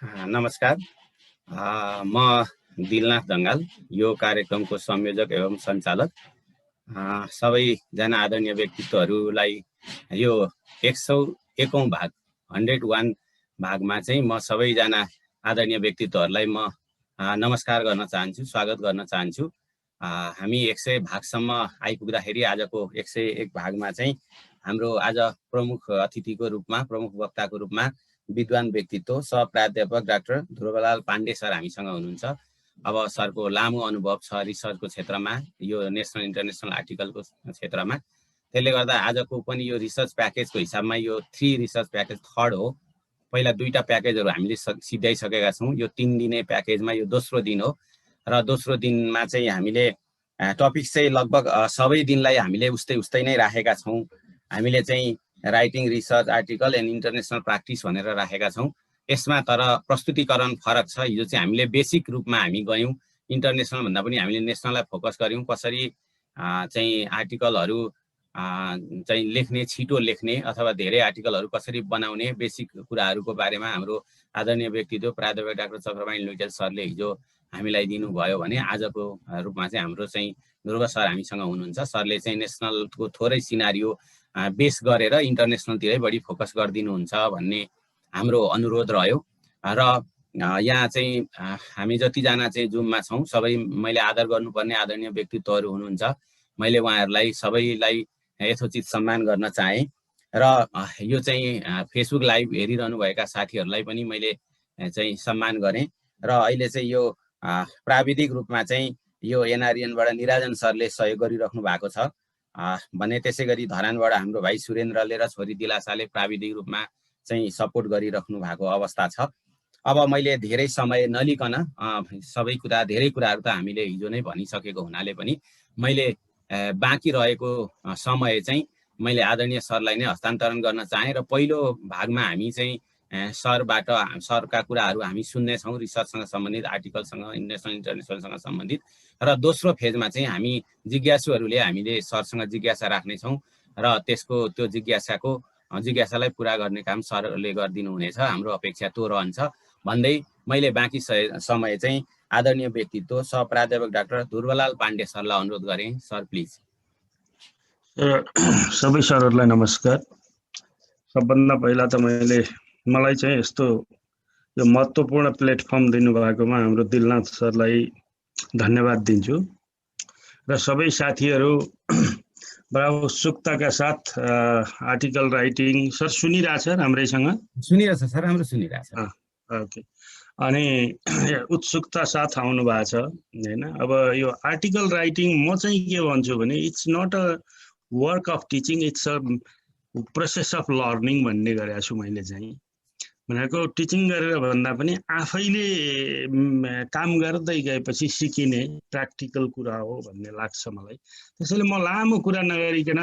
नमस्कार। म दिलनाथ दङ्गाल, यो कार्यक्रमको संयोजक एवं सञ्चालक। सबैजना आदरणीय व्यक्तित्वहरूलाई यो 101औं भाग 101 भागमा चाहिँ म सबैजना आदरणीय व्यक्तित्वहरूलाई म नमस्कार गर्न चाहन्छु, स्वागत गर्न चाहन्छु। हामी 100 भागसम्म आइपुग्दाखेरि आजको 101 भागमा चाहिँ हाम्रो आज प्रमुख अतिथिको रूपमा, प्रमुख वक्ताको रूपमा विद्वान व्यक्तित्व सहप्राध्यापक डाक्टर ध्रुवलाल पाण्डे सर हामीसँग हुनुहुन्छ। अब सरको लामो अनुभव छ रिसर्चको क्षेत्रमा, यो नेसनल इन्टरनेसनल आर्टिकलको क्षेत्रमा। त्यसले गर्दा आजको पनि यो रिसर्च प्याकेजको हिसाबमा यो 3 रिसर्च प्याकेज थर्ड हो। पहिला 2टा प्याकेजहरू हामीले सिद्ध्याइसकेका छौँ। यो 3 दिने प्याकेजमा यो दोस्रो दिन हो र दोस्रो दिनमा चाहिँ हामीले टपिक चाहिँ लगभग सबै दिनलाई हामीले उस्तै नै राखेका छौँ। हामीले चाहिँ writing, research, article and international practice भनेर राखेका छौँ। यसमा तर प्रस्तुतिकरण फरक छ। हिजो चाहिँ हामीले बेसिक रूपमा हामी गयौँ, इन्टरनेसनल भन्दा पनि हामीले नेसनललाई फोकस गऱ्यौँ। कसरी चाहिँ आर्टिकलहरू चाहिँ लेख्ने, छिटो लेख्ने अथवा धेरै आर्टिकलहरू कसरी बनाउने, बेसिक कुराहरूको बारेमा हाम्रो आदरणीय व्यक्तित्व प्राध्यापक डाक्टर चक्रपाणी लुइटेल सरले हिजो हामीलाई दिनुभयो भने आजको रूपमा चाहिँ हाम्रो चाहिँ ध्रुव सर हामीसँग हुनुहुन्छ। सरले चाहिँ नेसनलको थोरै सिनारियो बेस गरेर इन्टरनेसनलतिरै बढी फोकस गरिदिनुहुन्छ भन्ने हाम्रो अनुरोध रह्यो। र यहाँ चाहिँ हामी जतिजना चाहिँ जुममा छौँ सबै मैले आदर गर्नुपर्ने आदरणीय व्यक्तित्वहरू हुनुहुन्छ। मैले उहाँहरूलाई सबैलाई यथोचित सम्मान गर्न चाहेँ र यो चाहिँ फेसबुक लाइभ हेरिरहनुभएका साथीहरूलाई पनि मैले चाहिँ सम्मान गरेँ। र अहिले चाहिँ यो प्राविधिक रूपमा चाहिँ यो एनआरएनबाट निराजन सरले सहयोग गरिराख्नु भएको छ भने, त्यसै गरी धरानबाट हाम्रो भाइ सुरेन्द्रले र छोरी दिलासाले प्राविधिक रूपमा चाहिँ सपोर्ट गरिराख्नु भएको अवस्था छ। अब मैले धेरै समय नलिकन धेरै कुराहरू त हामीले हिजो नै भनिसकेको हुनाले पनि मैले बाँकी रहेको समय चाहिँ मैले आदरणीय सरलाई नै हस्तान्तरण गर्न चाहेँ। र पहिलो भागमा हामी चाहिँ सरबाट सरका कुराहरू हामी सुन्नेछौँ, रिसर्चसँग सम्बन्धित, आर्टिकलसँग, नेसनल इन्टरनेसनलसँग सम्बन्धित। र दोस्रो फेजमा चाहिँ हामी जिज्ञासुहरूले हामीले सरसँग जिज्ञासा राख्नेछौँ र त्यो जिज्ञासालाई पुरा गर्ने काम सरले गरिदिनु हुनेछ। हाम्रो अपेक्षा त्यो रहन्छ भन्दै मैले बाँकी समय चाहिँ आदरणीय व्यक्तित्व सहप्राध्यापक डाक्टर ध्रुवलाल पाण्डे सरलाई अनुरोध गरेँ। Sir please. सबै सरहरूलाई नमस्कार। सबभन्दा पहिला त मलाई चाहिँ यस्तो यो महत्त्वपूर्ण प्लेटफर्म दिनुभएकोमा हाम्रो दिलनाथ सरलाई धन्यवाद दिन्छु र सबै साथीहरू बडा उत्सुकताका साथ आर्टिकल राइटिङ सर सुनिरहेछ राम्रैसँग? सुनिरहेछ सर, राम्रो सुनिरहेछ। ओके। अनि उत्सुकता साथ आउनु भएको छ हैन। अब यो आर्टिकल राइटिङ म चाहिँ के भन्छु भने it's not a work of teaching, it's a process of learning भन्ने गरेको छु मैले चाहिँ। भनेको टिचिङ गरेर भन्दा पनि आफैले काम गर्दै गएपछि सिकिने प्र्याक्टिकल कुरा हो भन्ने लाग्छ मलाई। त्यसैले म लामो कुरा नगरिकन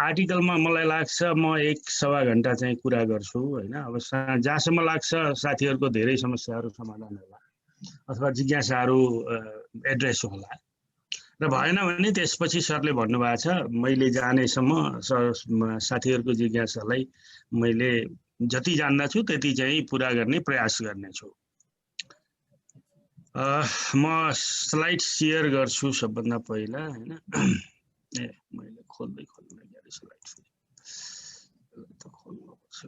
आर्टिकलमा मलाई लाग्छ म 1-1.25 घण्टा चाहिँ कुरा गर्छु हैन। अब जहाँसम्म लाग्छ साथीहरूको धेरै समस्याहरू समाधान होला अथवा जिज्ञासाहरू एड्रेस होला र भएन भने त्यसपछि सरले भन्नुभएको छ मैले जानेसम्म साथीहरूको जिज्ञासालाई मैले जति जान्दछु त्यति चाहिँ पुरा गर्ने प्रयास गर्नेछु। म स्लाइड सेयर गर्छु सबभन्दा पहिला हैन। मैले खोल्दै गरे स्लाइड त खोल्नुपर्छ।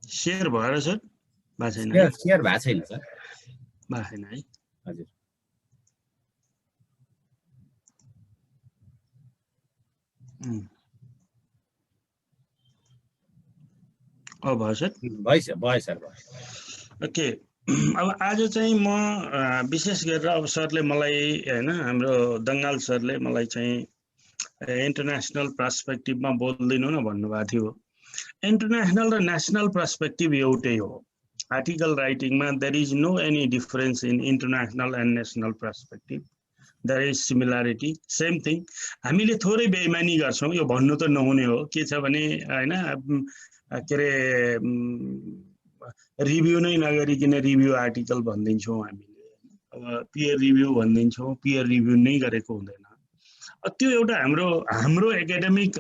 सेयर भएर सर भएको छैन? सेयर भएको छैन सर, भएको छैन है? हजुर। भयो सर? भयो सर। ओके। अब आज चाहिँ म विशेष गरेर अब सरले मलाई हैन, हाम्रो दङ्गाल सरले मलाई चाहिँ इन्टरनेसनल पर्सपेक्टिभमा बोल्दिनु न भन्नुभएको थियो। इन्टरनेसनल र नेसनल पर्सपेक्टिभ एउटै हो। आर्टिकल राइटिङमा there is no any difference in international and national perspective. There is similarity, same thing. हामीले थोरै बेइमानी गर्छौँ, यो भन्नु त नहुने हो। के छ भने हैन, के अरे रिभ्यू नै नगरिकन रिभ्यू आर्टिकल भनिदिन्छौँ हामीले। अब पियर रिभ्यू भनिदिन्छौँ, पियर रिभ्यू नै गरेको हुँदैन। त्यो एउटा हाम्रो एकाडेमिक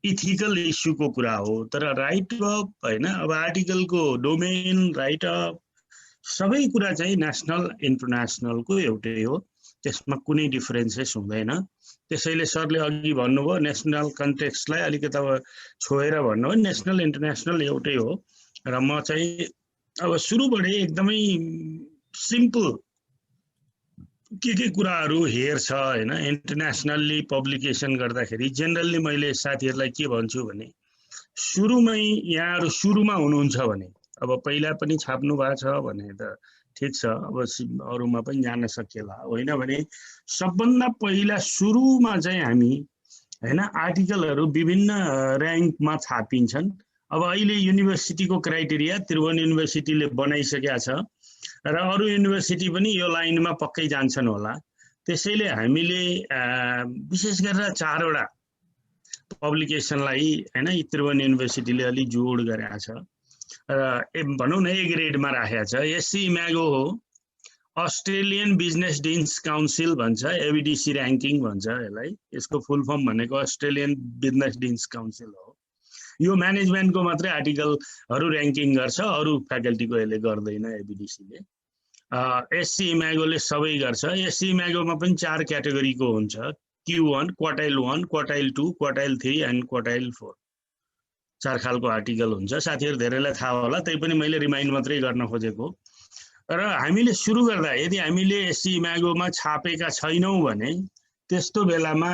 इथिकल इस्युको कुरा हो। तर राइट अफ हैन, अब आर्टिकलको डोमेन, राइट अफ सबै कुरा चाहिँ नेसनल इन्टरनेसनलको एउटै हो, त्यसमा कुनै डिफरेन्सेस हुँदैन। त्यसैले सरले अघि भन्नुभयो नेसनल कन्टेक्स्टलाई अलिकति अब छोएर भन्नुभयो, नेसनल इन्टरनेसनल एउटै हो। र म चाहिँ अब सुरुबाटै एकदमै सिम्पल के कुराहरू हेर्छ हैन, इन्टरनेसनल्ली पब्लिकेसन गर्दाखेरि जेनरली मैले साथीहरूलाई के भन्छु भने सुरुमै यहाँहरू सुरुमा हुनुहुन्छ भने, अब पहिला पनि छाप्नु भएको छ भने त ठिक छ, अब अरूमा पनि जान सकिएला, होइन भने सबभन्दा पहिला सुरुमा चाहिँ हामी हैन आर्टिकलहरू विभिन्न र्याङ्कमा छापिन्छन्। अब अहिले युनिभर्सिटीको क्राइटेरिया त्रिभुवन युनिभर्सिटीले बनाइसकेका छ र अरू युनिभर्सिटी पनि यो लाइनमा पक्कै जान्छन् होला। त्यसैले हामीले विशेष गरेर 4 वटा पब्लिकेसनलाई हैन त्रिभुवन युनिभर्सिटीले अलि जोड गरेको छ र भनौँ न ए ग्रेडमा राखेको छ। एससी इम्यागो हो, अस्ट्रेलियन बिजनेस डिन्स काउन्सिल भन्छ, एबिडिसी र्याङ्किङ भन्छ यसलाई, यसको फुल फर्म भनेको अस्ट्रेलियन बिजनेस डिन्स काउन्सिल हो। यो म्यानेजमेन्टको मात्रै आर्टिकलहरू र्याङ्किङ गर्छ, अरू फ्याकल्टीको यसले गर्दैन एबिडिसीले। एससी इम्यागोले सबै गर्छ। एससी इम्यागोमा पनि 4 क्याटेगोरीको हुन्छ, Q1, quartile 1, quartile 2, quartile 3 and quartile 4। 4 खालको आर्टिकल हुन्छ। साथीहरू धेरैलाई थाहा होला, त्यही पनि मैले रिमाइन्ड मात्रै गर्न खोजेको। र हामीले सुरु गर्दा यदि हामीले एससी इम्यागोमा छापेका छैनौँ भने त्यस्तो बेलामा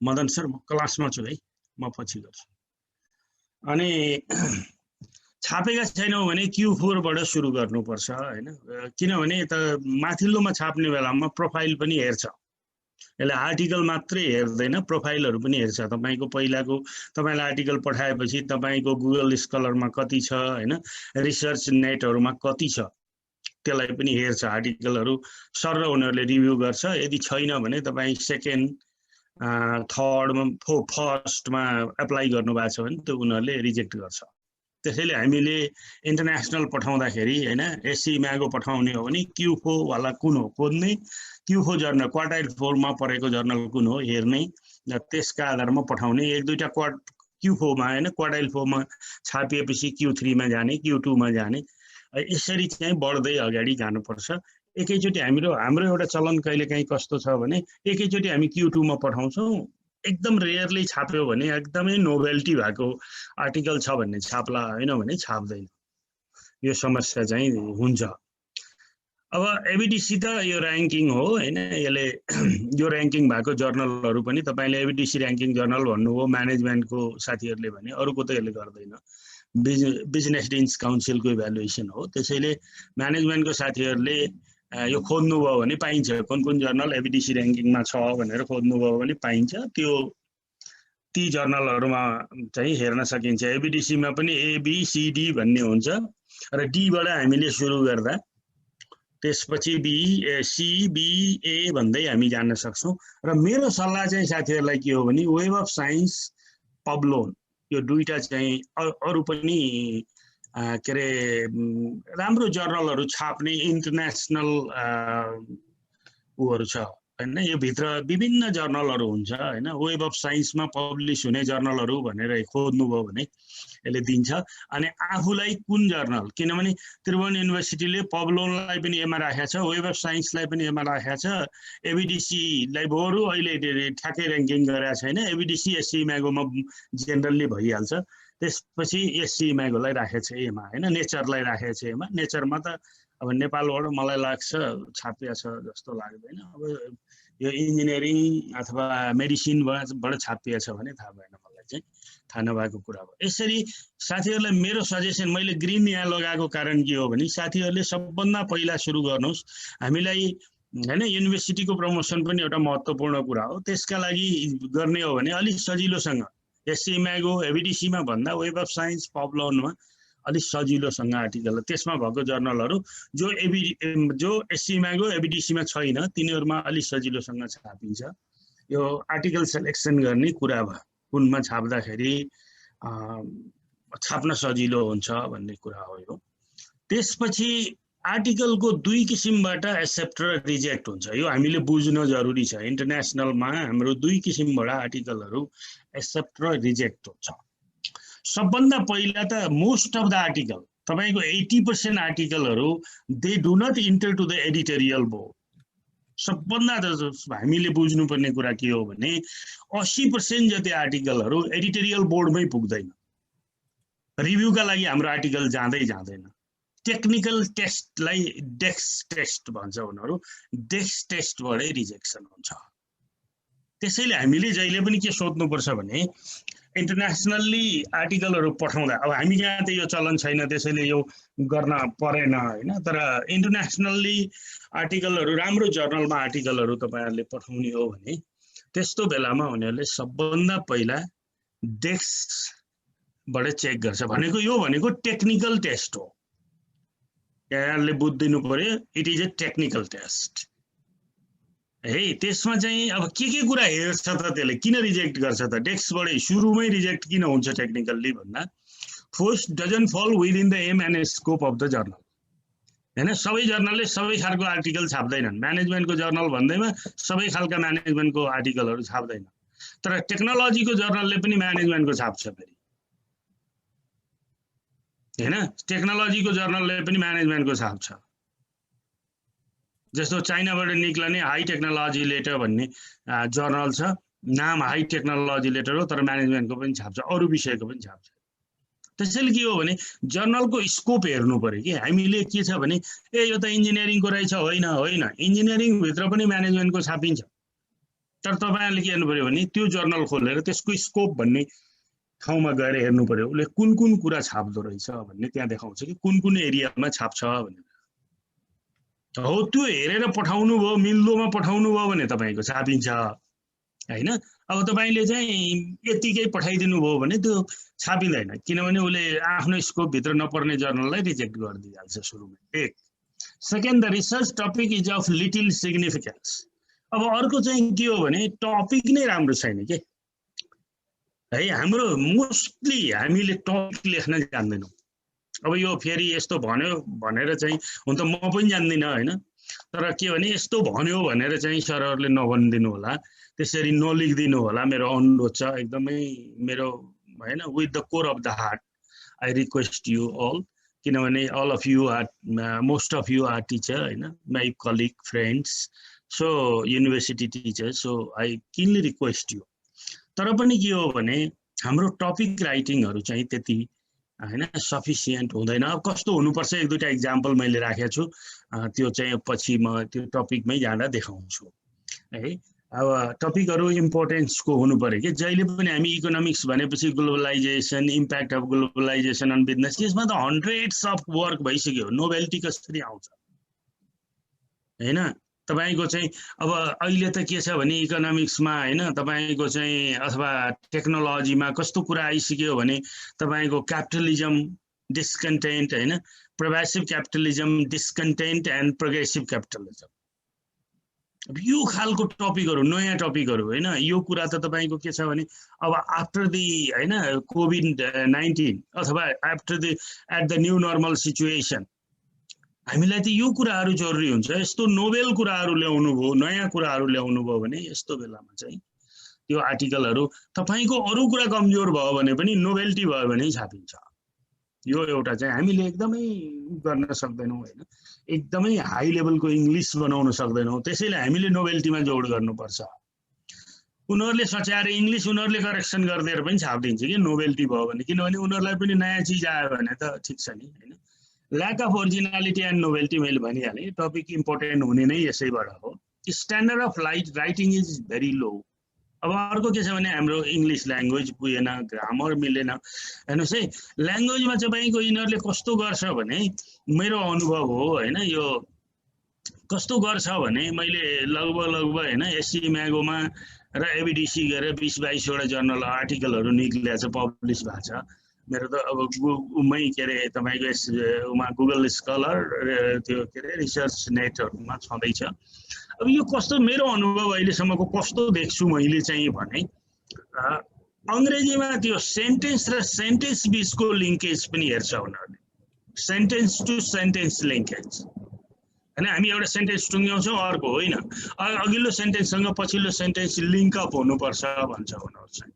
मदन सर म क्लासमा छु है, म पछि गर्छु। अनि छापेका छैनौँ भने Q4 बाट सुरु गर्नुपर्छ हैन, किनभने त माथिल्लोमा छाप्ने बेलामा प्रोफाइल पनि हेर्छ। यसले आर्टिकल मात्रै हेर्दैन, प्रोफाइलहरू पनि हेर्छ। तपाईको पहिलाको तपाईलाई आर्टिकल पठाएपछि तपाईको गुगल स्कलरमा कति छ हैन, रिसर्च नेटहरुमा कति छ त्यसलाई पनि हेर्छ। आर्टिकलहरू सर र उनीहरूले रिभ्यू गर्छ। यदि छैन भने तपाई सेकेन्ड, थर्डमा, फर्स्टमा एप्लाई गर्नुभएको छ भने त्यो उनीहरूले रिजेक्ट गर्छ। त्यसैले हामीले इन्टरनेसनल पठाउँदाखेरि हैन एससी इम्यागो पठाउने हो भने Q4 वाला कुन हो खोज्ने, Q4 जर्नल क्वार्टाइल 4 मा परेको जर्नल कुन हो हेर्ने र त्यसका आधारमा पठाउने। एक दुईटा Q4 मा हैन क्वार्टाइल 4 मा छापिएपछि Q3 मा जाने, Q2 मा जाने, यसरी चाहिँ बढ्दै अगाडि जानुपर्छ। एकैचोटी हाम्रो एउटा चलन कहिलेकाहीँ कस्तो छ भने एकैचोटी हामी Q2 मा पठाउँछौँ, एकदम रेयरली छाप्यो भने एकदमै नोभेल्टी भएको आर्टिकल छ भन्ने छाप्ला, हैन भने छाप्दैन। यो समस्या चाहिँ हुन्छ। अब एबिडिसी त यो र्याङ्किङ हो हैन, यसले यो र्याङ्किङ भएको जर्नलहरू पनि तपाईले एबिडिसी र्याङ्किङ जर्नल भन्नुभयो म्यानेजमेन्टको साथीहरूले भने, अरूको त यसले गर्दैन। बिजनेस डिन्स काउन्सिलको इभ्यालुएसन हो। त्यसैले म्यानेजमेन्टको साथीहरूले यो खोज्नुभयो भने पाइन्छ, कुन कुन जर्नल एबिडिसी र्याङ्किङमा छ भनेर खोज्नुभयो भने पाइन्छ। त्यो ती जर्नलहरूमा चाहिँ हेर्न सकिन्छ। एबिडिसीमा पनि ABCD भन्ने हुन्छ र D बाट हामीले सुरु गर्दा त्यसपछि B, C, B, A भन्दै हामी जान्न सक्छौँ। र मेरो सल्लाह चाहिँ साथीहरूलाई के हो भने वेब अफ साइन्स, पब्लोन यो दुईटा चाहिँ अरू पनि के अरे राम्रो जर्नलहरू छाप्ने इन्टरनेसनल उहरू छ हैन। यो भित्र विभिन्न जर्नलहरू हुन्छ हैन। वेब अफ साइन्समा पब्लिस हुने जर्नलहरू भनेर खोज्नुभयो भने यसले दिन्छ। अनि आफूलाई कुन जर्नल, किनभने त्रिभुवन युनिभर्सिटीले पब्लोनलाई पनि एमा राखेको छ, वेब अफ साइन्सलाई पनि एमा राखेको छ, एबिडिसीलाई बरु अहिले ठ्याक्कै र्याङ्किङ गरेको छैन। एबिडिसी एससी इम्यागोमा जेनरली भइहाल्छ। त्यसपछि एससी इम्यागोलाई राखेको छ एमा हैन, नेचरलाई राखेको छ एमा। नेचरमा त अब नेपालबाट मलाई लाग्छ छापिया छ जस्तो लाग्दैन। अब यो इन्जिनियरिङ अथवा मेडिसिनबाट छापिया छ भने थाहा भएन, मलाई चाहिँ थाहा नभएको कुरा हो। यसरी साथीहरूलाई मेरो सजेसन, मैले ग्रिन यहाँ लगाएको कारण के हो भने साथीहरूले सबभन्दा पहिला सुरु गर्नुहोस्। हामीलाई हैन युनिभर्सिटीको प्रमोसन पनि एउटा महत्त्वपूर्ण कुरा हो। त्यसका लागि गर्ने हो भने अलिक सजिलोसँग एससी इम्यागो एबिडिसीमा भन्दा वेब अफ साइन्स पब्लोनमा अलिक सजिलोसँग आर्टिकल, त्यसमा भएको जर्नलहरू जो एससी इम्यागो एबिडिसीमा छैन तिनीहरूमा अलिक सजिलोसँग छापिन्छ। यो आर्टिकल सेलेक्सन गर्ने कुरा भयो, कुनमा छाप्दाखेरि छाप्न सजिलो हुन्छ भन्ने कुरा हो यो। त्यसपछि आर्टिकलको दुई किसिमबाट एक्सेप्ट र रिजेक्ट हुन्छ, यो हामीले बुझ्न जरुरी छ। इन्टरनेसनलमा हाम्रो दुई किसिमबाट आर्टिकलहरू एक्सेप्ट र रिजेक्ट हुन्छ। सबभन्दा पहिला त मोस्ट अफ द आर्टिकल, तपाईको 80% आर्टिकलहरू they do not enter to the editorial board. सबभन्दा हामीले बुझ्नुपर्ने कुरा के हो भने 80% जति आर्टिकलहरू एडिटोरियल बोर्डमै पुग्दैन। रिभ्यूका लागि हाम्रो आर्टिकल जाँदैन। टेक्निकल टेस्टलाई डेस्क टेस्ट भन्छ उनीहरू, डेस्क टेस्टबाटै रिजेक्सन हुन्छ। त्यसैले हामीले जहिले पनि के सोध्नुपर्छ भने इन्टरनेसनली आर्टिकलहरू पठाउँदा, अब हामी यहाँ त यो चलन छैन त्यसैले यो गर्न परेन हैन, तर इन्टरनेसनली आर्टिकलहरू राम्रो जर्नलमा आर्टिकलहरू तपाईहरुले पठाउने हो भने त्यस्तो बेलामा उनीहरूले सबभन्दा पहिला डेस्कबाट चेक गर्छ। भनेको यो भनेको टेक्निकल टेस्ट हो, यहाँले बुझ्दिनु पर्यो, it is a technical test है। त्यसमा चाहिँ अब के कुरा हेर्छ त, त्यसले किन रिजेक्ट गर्छ त? डेस्कबाटै सुरुमै रिजेक्ट किन हुन्छ टेक्निकल्ली भन्दा, first doesn't fall within the aim and scope of the journal हैन। सबै जर्नलले सबै खालको आर्टिकल छाप्दैनन्। म्यानेजमेन्टको जर्नल भन्दैमा सबै खालका म्यानेजमेन्टको आर्टिकलहरू छाप्दैन, तर टेक्नोलोजीको जर्नलले पनि म्यानेजमेन्टको छाप्छ फेरि हैन। टेक्नोलोजीको जर्नलले पनि म्यानेजमेन्टको छाप्छ। जस्तो चाइनाबाट निक्लने हाई टेक्नोलोजी लेटर भन्ने जर्नल छ, नाम हाई टेक्नोलोजी लेटर हो तर म्यानेजमेन्टको पनि छाप्छ, अरू विषयको पनि छाप्छ। त्यसैले के हो भने जर्नलको स्कोप हेर्नु पर्यो कि हामीले के छ भने यो त इन्जिनियरिङको रहेछ, होइन इन्जिनियरिङ भित्र पनि म्यानेजमेन्टको छापिन्छ। तर तपाईहरुले के हेर्नु पर्यो भने त्यो जर्नल खोलेर त्यसको स्कोप भन्ने ठाउँमा गएर हेर्नु पर्यो, उसले कुन कुरा छाप्दो रहेछ भन्ने त्यहाँ देखाउँछ कि कुन एरियामा छाप्छ भनेर। हो त्यो हेरेर पठाउनु भयो, मिल्दोमा पठाउनु भयो भने तपाईको छापिन्छ हैन। अब तपाईले चाहिँ यतिकै पठाइदिनु भयो भने त्यो छापिँदैन, किनभने उसले आफ्नो स्कोप भित्र नपर्ने जर्नललाई रिजेक्ट गरिदिइहाल्छ सुरुमा। एक second, the research topic is of little significance. अब अर्को चाहिँ के हो भने टपिक नै राम्रो छैन के है। हाम्रो मोस्टली हामीले टपिक लेख्न जान्दैनौँ। अब यो फेरि यस्तो भन्यो भनेर चाहिँ, हुन त म पनि जान्दिनँ हैन, तर के भने यस्तो भन्यो भनेर चाहिँ सरहरूले नभनिदिनु होला, त्यसरी नलेखिदिनु होला, मेरो अनुरोध छ एकदमै मेरो हैन। With the core of the heart I request you all, किनभने all of you are most of you are teacher हैन, my colleague friends, so university teachers, so I kindly request you. तर पनि के हो भने हाम्रो टपिक राइटिङहरू चाहिँ त्यति हैन सफिसिएन्ट हुँदैन। अब कस्तो हुनुपर्छ एक दुईटा इक्जाम्पल मैले राखेको छु, त्यो चाहिँ पछि म त्यो टपिकमै जाँदा देखाउँछु है। अब टपिकहरू इम्पोर्टेन्सको हुनु पर्यो कि जहिले पनि हामी इकोनोमिक्स भनेपछि globalisation, impact of globalisation on business, यसमा त हन्ड्रेड्स अफ वर्क भइसक्यो, नोभेल्टी कसरी आउँछ हैन। तपाईको चाहिँ अब अहिले त के छ भने इकोनोमिक्समा हैन तपाईको चाहिँ अथवा टेक्नोलोजीमा कस्तो कुरा आइसक्यो भने तपाईको क्यापिटलिजम डिस्कन्टेन्ट हैन, progressive capitalism discontent and progressive capitalism, अब यो खालको टपिकहरू नयाँ टपिकहरू हैन। यो कुरा त तपाईको के छ भने अब आफ्टर द हैन कोभिड-19 अथवा after the at the new normal situation हामीलाई त यो कुराहरू जरुरी हुन्छ। यस्तो नोभेल कुराहरू ल्याउनु भयो, नयाँ कुराहरू ल्याउनु भयो भने यस्तो बेलामा चाहिँ त्यो आर्टिकलहरू तपाईको अरू कुरा कमजोर भयो भने पनि नोभेल्टी भयो भने छापिन्छ। यो एउटा चाहिँ हामीले एकदमै गर्न सक्दैनौँ हैन, एकदमै हाई लेभलको इङ्ग्लिस बनाउन सक्दैनौँ, त्यसैले हामीले नोभेल्टीमा जोड गर्नुपर्छ। उनीहरूले सच्याएर इङ्ग्लिस उनीहरूले करेक्सन गरिदिएर पनि छापिदिन्छ कि नोभेल्टी भयो भने, किनभने उनीहरूलाई पनि नयाँ चिज आयो भने त ठिक छ नि हैन। Lack of originality and novelty मैले भनिहालेँ, टपिक इम्पोर्टेन्ट हुने नै यसैबाट हो। Standard of writing is very low. अब अर्को के छ भने हाम्रो इङ्ग्लिस ल्याङ्ग्वेज पुगेन, ग्रामर मिलेन। हेर्नुहोस् है, ल्याङ्ग्वेजमा तपाईँको यिनीहरूले कस्तो गर्छ भने मेरो अनुभव हो हैन, यो कस्तो गर्छ भने मैले लगभग हैन एससी म्यागोमा र एबिडिसी गरेर 20-22वटा जर्नल आर्टिकलहरू निक्लिएको छ, पब्लिस भएको छ। मेरो त अब उमै के अरे तपाईँको उमा गुगल स्कलर त्यो के अरे रिसर्च नेटहरूमा छँदैछ। अब यो कस्तो मेरो अनुभव अहिलेसम्मको कस्तो देख्छु मैले चाहिँ भने अङ्ग्रेजीमा त्यो सेन्टेन्स र सेन्टेन्स बिचको लिङ्केज पनि हेर्छ उनीहरूले। सेन्टेन्स टु सेन्टेन्स लिङ्केज हैन हामी एउटा सेन्टेन्स टुङ्ग्याउँछौँ अर्को होइन अघिल्लो सेन्टेन्ससँग पछिल्लो सेन्टेन्स लिङ्क अप हुनुपर्छ भन्छ उनीहरू चाहिँ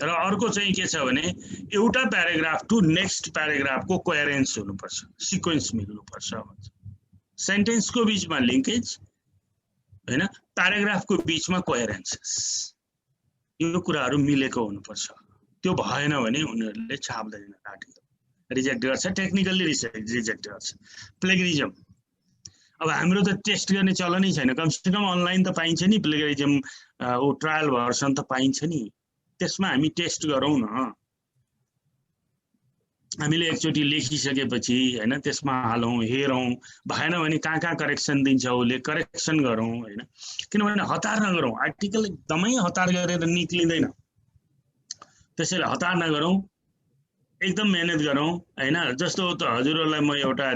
तर अर्को चाहिँ के छ भने एउटा प्याराग्राफ टु नेक्स्ट प्याराग्राफको कोहेरेन्स हुनुपर्छ सिक्वेन्स मिल्नुपर्छ भन्छ सेन्टेन्सको बीचमा लिङ्केज हैन प्याराग्राफको बीचमा कोहेरेन्स यो कुराहरू मिलेको हुनुपर्छ त्यो भएन भने उनीहरूले छाप्दैन आर्टिकल रिजेक्ट गर्छ टेक्निकली रिजेक्ट गर्छ प्लेगरिजम अब हाम्रो त टेस्ट गर्ने चलनै छैन कमसेकम अनलाइन त पाइन्छ नि प्लेगरिजम ट्रायल भर्सन त पाइन्छ नि त्यसमा हामी टेस्ट गरौँ न हामीले एकचोटि लेखिसकेपछि हैन त्यसमा हालौँ हेरौँ भएन भने कहाँ करेक्सन दिन्छ उसले करेक्सन गरौँ हैन किनभने हतार नगरौँ आर्टिकल एकदमै हतार गरेर निक्लिँदैन त्यसैले हतार नगरौँ एकदम मेहनत गरौँ हैन जस्तो त हजुरहरूलाई म एउटा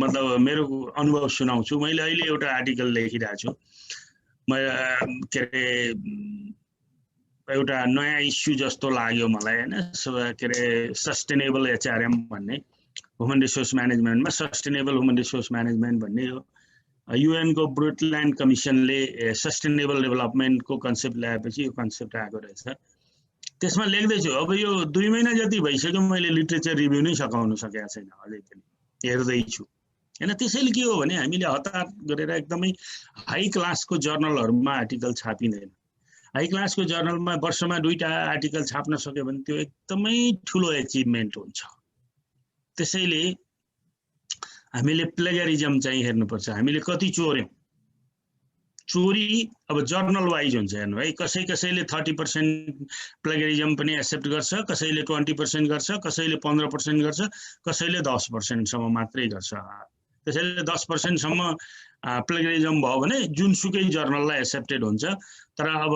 मतलब मेरो अनुभव सुनाउँछु मैले अहिले एउटा आर्टिकल लेखिरहेको छु म के अरे एउटा नयाँ इस्यु जस्तो लाग्यो मलाई हैन के अरे सस्टेनेबल एचआरएम भन्ने ह्युमन रिसोर्स म्यानेजमेन्टमा सस्टेनेबल ह्युमन रिसोर्स म्यानेजमेन्ट भन्ने यो UN को ब्रुटल्यान्ड कमिसनले सस्टेनेबल डेभलपमेन्टको कन्सेप्ट ल्याएपछि यो कन्सेप्ट आएको रहेछ त्यसमा लेख्दैछु अब यो 2 महिना जति भइसक्यो मैले लिटरेचर रिभ्यू नै सकाउन सकेको छैन अझै पनि हेर्दैछु हैन त्यसैले के हो भने हामीले हतार गरेर एकदमै हाई क्लासको जर्नलहरुमा आर्टिकल छापिँदैन हाई क्लासको जर्नलमा वर्षमा 2टा आर्टिकल छाप्न सक्यो भने त्यो एकदमै ठुलो अचिभमेन्ट हुन्छ त्यसैले हामीले प्लेगरिजम चाहिँ हेर्नुपर्छ हामीले कति चोर्यौं चोरी अब जर्नल वाइज हुन्छ हेर्नु है कसैले 30% प्लेगरिजम पनि एक्सेप्ट गर्छ कसैले 20% गर्छ कसैले 15% गर्छ कसैले 10% सम्म मात्रै गर्छ त्यसैले 10% सम्म प्लेगरिजम भयो भने जुनसुकै जर्नललाई एक्सेप्टेड हुन्छ तर अब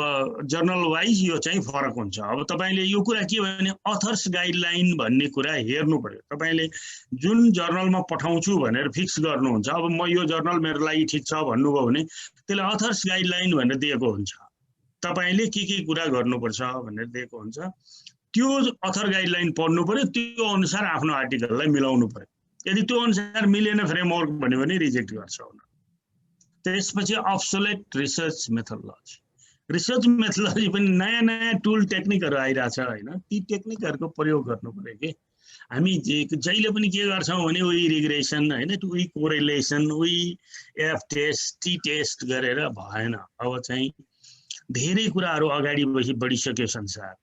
जर्नल वाइज यो चाहिँ फरक हुन्छ अब तपाईले यो कुरा के भने अथर्स गाइडलाइन भन्ने कुरा हेर्नु पर्यो तपाईले जुन जर्नलमा पठाउँछु भनेर फिक्स गर्नुहुन्छ अब म यो जर्नल मेरो लागि ठीक छ भन्नुभयो भने त्यसले अथर्स गाइडलाइन भनेर दिएको हुन्छ तपाईले के कुरा गर्नुपर्छ भनेर दिएको हुन्छ त्यो अथर गाइडलाइन पढ्नु पर्यो त्यो अनुसार आफ्नो आर्टिकललाई मिलाउनु पर्यो यदि त्यो अनुसार मिलेन फ्रेमवर्क भन्यो भने रिजेक्ट गर्छ त्यसपछि अब्सोलेट रिसर्च मेथोडोलोजी पनि नयाँ टुल टेक्निकहरु आइराछ हैन ती टेक्निकहरुको प्रयोग गर्नु पर्यो के हामी जहिले पनि के गर्छौं भने उही रिग्रेसन हैन उही कोरिलेसन उही एफ टेस्ट टी टेस्ट गरेर भएन अब चाहिँ धेरै कुराहरु अगाडि बढिसक्यो संसार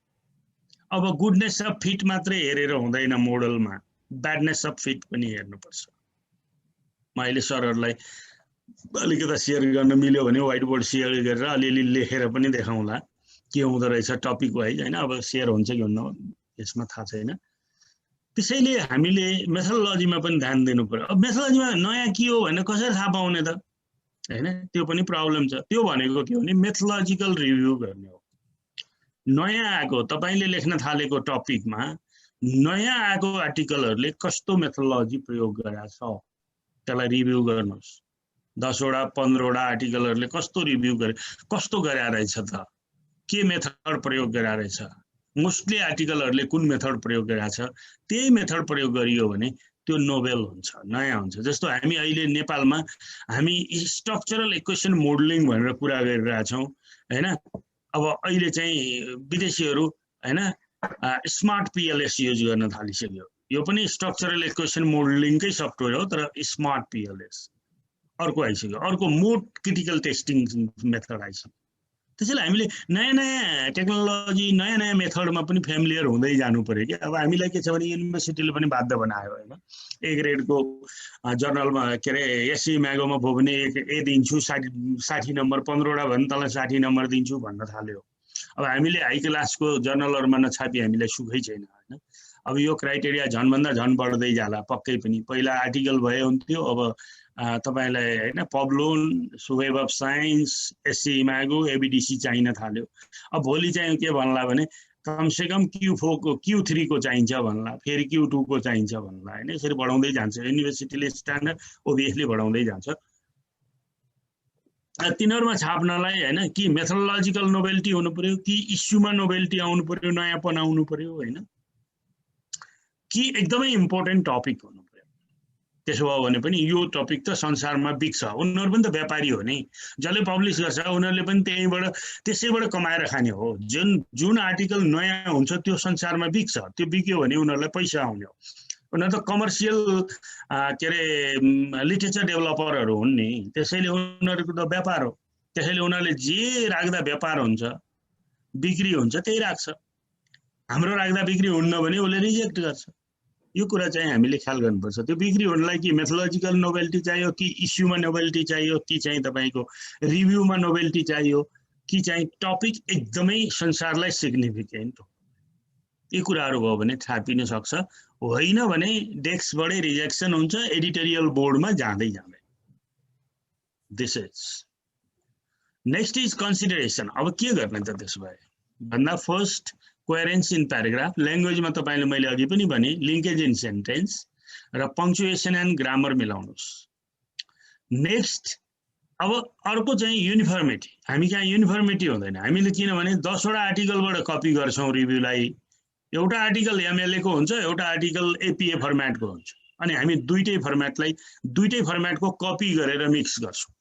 अब गुडनेस अफ फिट मात्रै हेरेर हुँदैन मोडलमा ब्याडनेस अफ फिट पनि हेर्नुपर्छ मैले सरहरुलाई अलिकति शेयर गर्न मिल्यो भने व्हाइट बोर्ड शेयर गरेर अलिअलि लेखेर पनि देखाउँला के हुँदो रहेछ टपिक वाइज हैन अब शेयर हुन्छ कि हुन्न यसमा थाहा छैन त्यसैले हामीले मेथोडोलोजीमा पनि ध्यान दिनु पर्यो अब मेथोडोलोजीमा नयाँ के हो भने कसरी थाहा पाउने त हैन त्यो पनि प्रब्लम छ त्यो भनेको के हो भने मेथोडोलोजिकल रिभ्यू गर्ने हो नयाँ आएको तपाईले लेख्न थालेको टपिकमा नयाँ आएको आर्टिकलहरुले कस्तो मेथोडोलोजी प्रयोग गरेको छ त्यसलाई रिभ्यू गर्नुस् 10 वटा 15 वटा आर्टिकलहरुले कस्तो रिभ्यू गरे कस्तो गरे रहेछ त के मेथड प्रयोग गरे रहेछ मोस्टली आर्टिकलहरुले कुन मेथड प्रयोग गरेको छ त्यही मेथड प्रयोग गरियो भने त्यो नोभेल हुन्छ नयाँ हुन्छ जस्तो हामी अहिले नेपालमा हामी स्ट्रक्चरल इक्वेसन मोडलिङ भनेर कुरा गरिरहेका छौं हैन अब अहिले चाहिँ विदेशीहरु हैन स्मार्ट पीएलएस युज गर्न थालिसक्यो यो पनि स्ट्रक्चरल इक्वेसन मोडलिङकै सफ्टवेयर हो तर स्मार्ट पीएलएस अर्को आइसक्यो अर्को मोड क्रिटिकल टेस्टिङ मेथड आइसक्यो त्यसैले हामीले नयाँ टेक्नोलोजी नयाँ मेथडमा पनि फ्यामिलियर हुँदै जानु पर्यो के अब हामीलाई के छ भने युनिभर्सिटीले पनि बाध्य बनायो हैन ए ग्रेडको जर्नलमा के रे एससी म्यागोमा भयो भने ए दिन्छु 60 नम्बर 15 वटा भने तँलाई 60 नम्बर दिन्छु भन्न थाल्यो अब हामीले हाई क्लासको जर्नलहरुमा नछापी हामीलाई सुखै छैन हैन अब यो क्राइटेरिया झनभन्दा झन बढ्दै जाला पक्कै पनि पहिला आर्टिकल भए हुन्थ्यो अब तपाईलाई हैन Publons Web of Science SC Imago ABDC चाहिन थाल्यो अब भोलि चाहिँ के भन्ला भने कमसे कम Q4 को Q3 को चाहिन्छ भन्ला फेरि Q2 को चाहिन्छ भन्ला हैन यसरी बढाउँदै जान्छ युनिभर्सिटीले स्ट्यान्डर्ड ओबियसली बढाउँदै जान्छ तिनीहरुमा छाप्नलाई हैन कि मेथोडोलोजिकल नोभेलिटी हुनु पर्यो कि इस्युमा नोभेलिटी आउनु पर्यो नयाँपन आउनु पर्यो हैन कि एकदमै इम्पोर्टेन्ट टपिक हुनु पर्यो। त्यसो भयो भने पनि यो टपिक त संसारमा बिग्छ। उनीहरू पनि त व्यापारी हो नि, जसले पब्लिस गर्छ उनीहरूले पनि त्यसैबाट कमाएर खाने हो। जुन आर्टिकल नयाँ हुन्छ त्यो संसारमा बिग्छ, त्यो बिग्यो भने उनीहरूलाई पैसा आउने हो। उनीहरू त कमर्सियल के अरे लिटरेचर डेभलपरहरू हुन् नि, त्यसैले उनीहरूको त व्यापार हो। त्यसैले उनीहरूले जे राख्दा व्यापार हुन्छ, बिक्री हुन्छ, त्यही राख्छ। हाम्रो राख्दा बिक्री हुन्न भने उसले रिजेक्ट गर्छ। यो कुरा चाहिँ हामीले ख्याल गर्नुपर्छ। त्यो बिक्री हुनलाई कि मेथोलोजिकल नोभेल्टी चाहियो, कि इस्युमा नोभेल्टी चाहियो, कि चाहिँ तपाईँको रिभ्यूमा नोभेल्टी चाहियो, कि चाहिँ टपिक एकदमै संसारलाई सिग्निफिकेन्ट हो। यी कुराहरू भयो भने छापिन सक्छ। होइन भने डेस्कबाटै रिजेक्सन हुन्छ, एडिटोरियल बोर्डमा जाँदै जाँदै। This is next is consideration. अब के गर्ने त त्यसो भए भन्दा फर्स्ट कोहेरेन्स इन प्याराग्राफ, ल्याङ्ग्वेजमा तपाईँले मैले अघि पनि भने लिङ्केज इन सेन्टेन्स र पङ्क्चुएसन एन्ड ग्रामर मिलाउनुहोस्। नेक्स्ट अब अर्को चाहिँ युनिफर्मिटी। हामी कहाँ युनिफर्मिटी हुँदैन। हामीले किनभने 10 वटा आर्टिकलबाट कपी गर्छौँ रिभ्यूलाई। एउटा आर्टिकल एमएलए को हुन्छ, एउटा आर्टिकल एपिए फर्मेटको हुन्छ, अनि हामी दुईटै फर्मेटको कपी गरेर मिक्स गर्छौँ।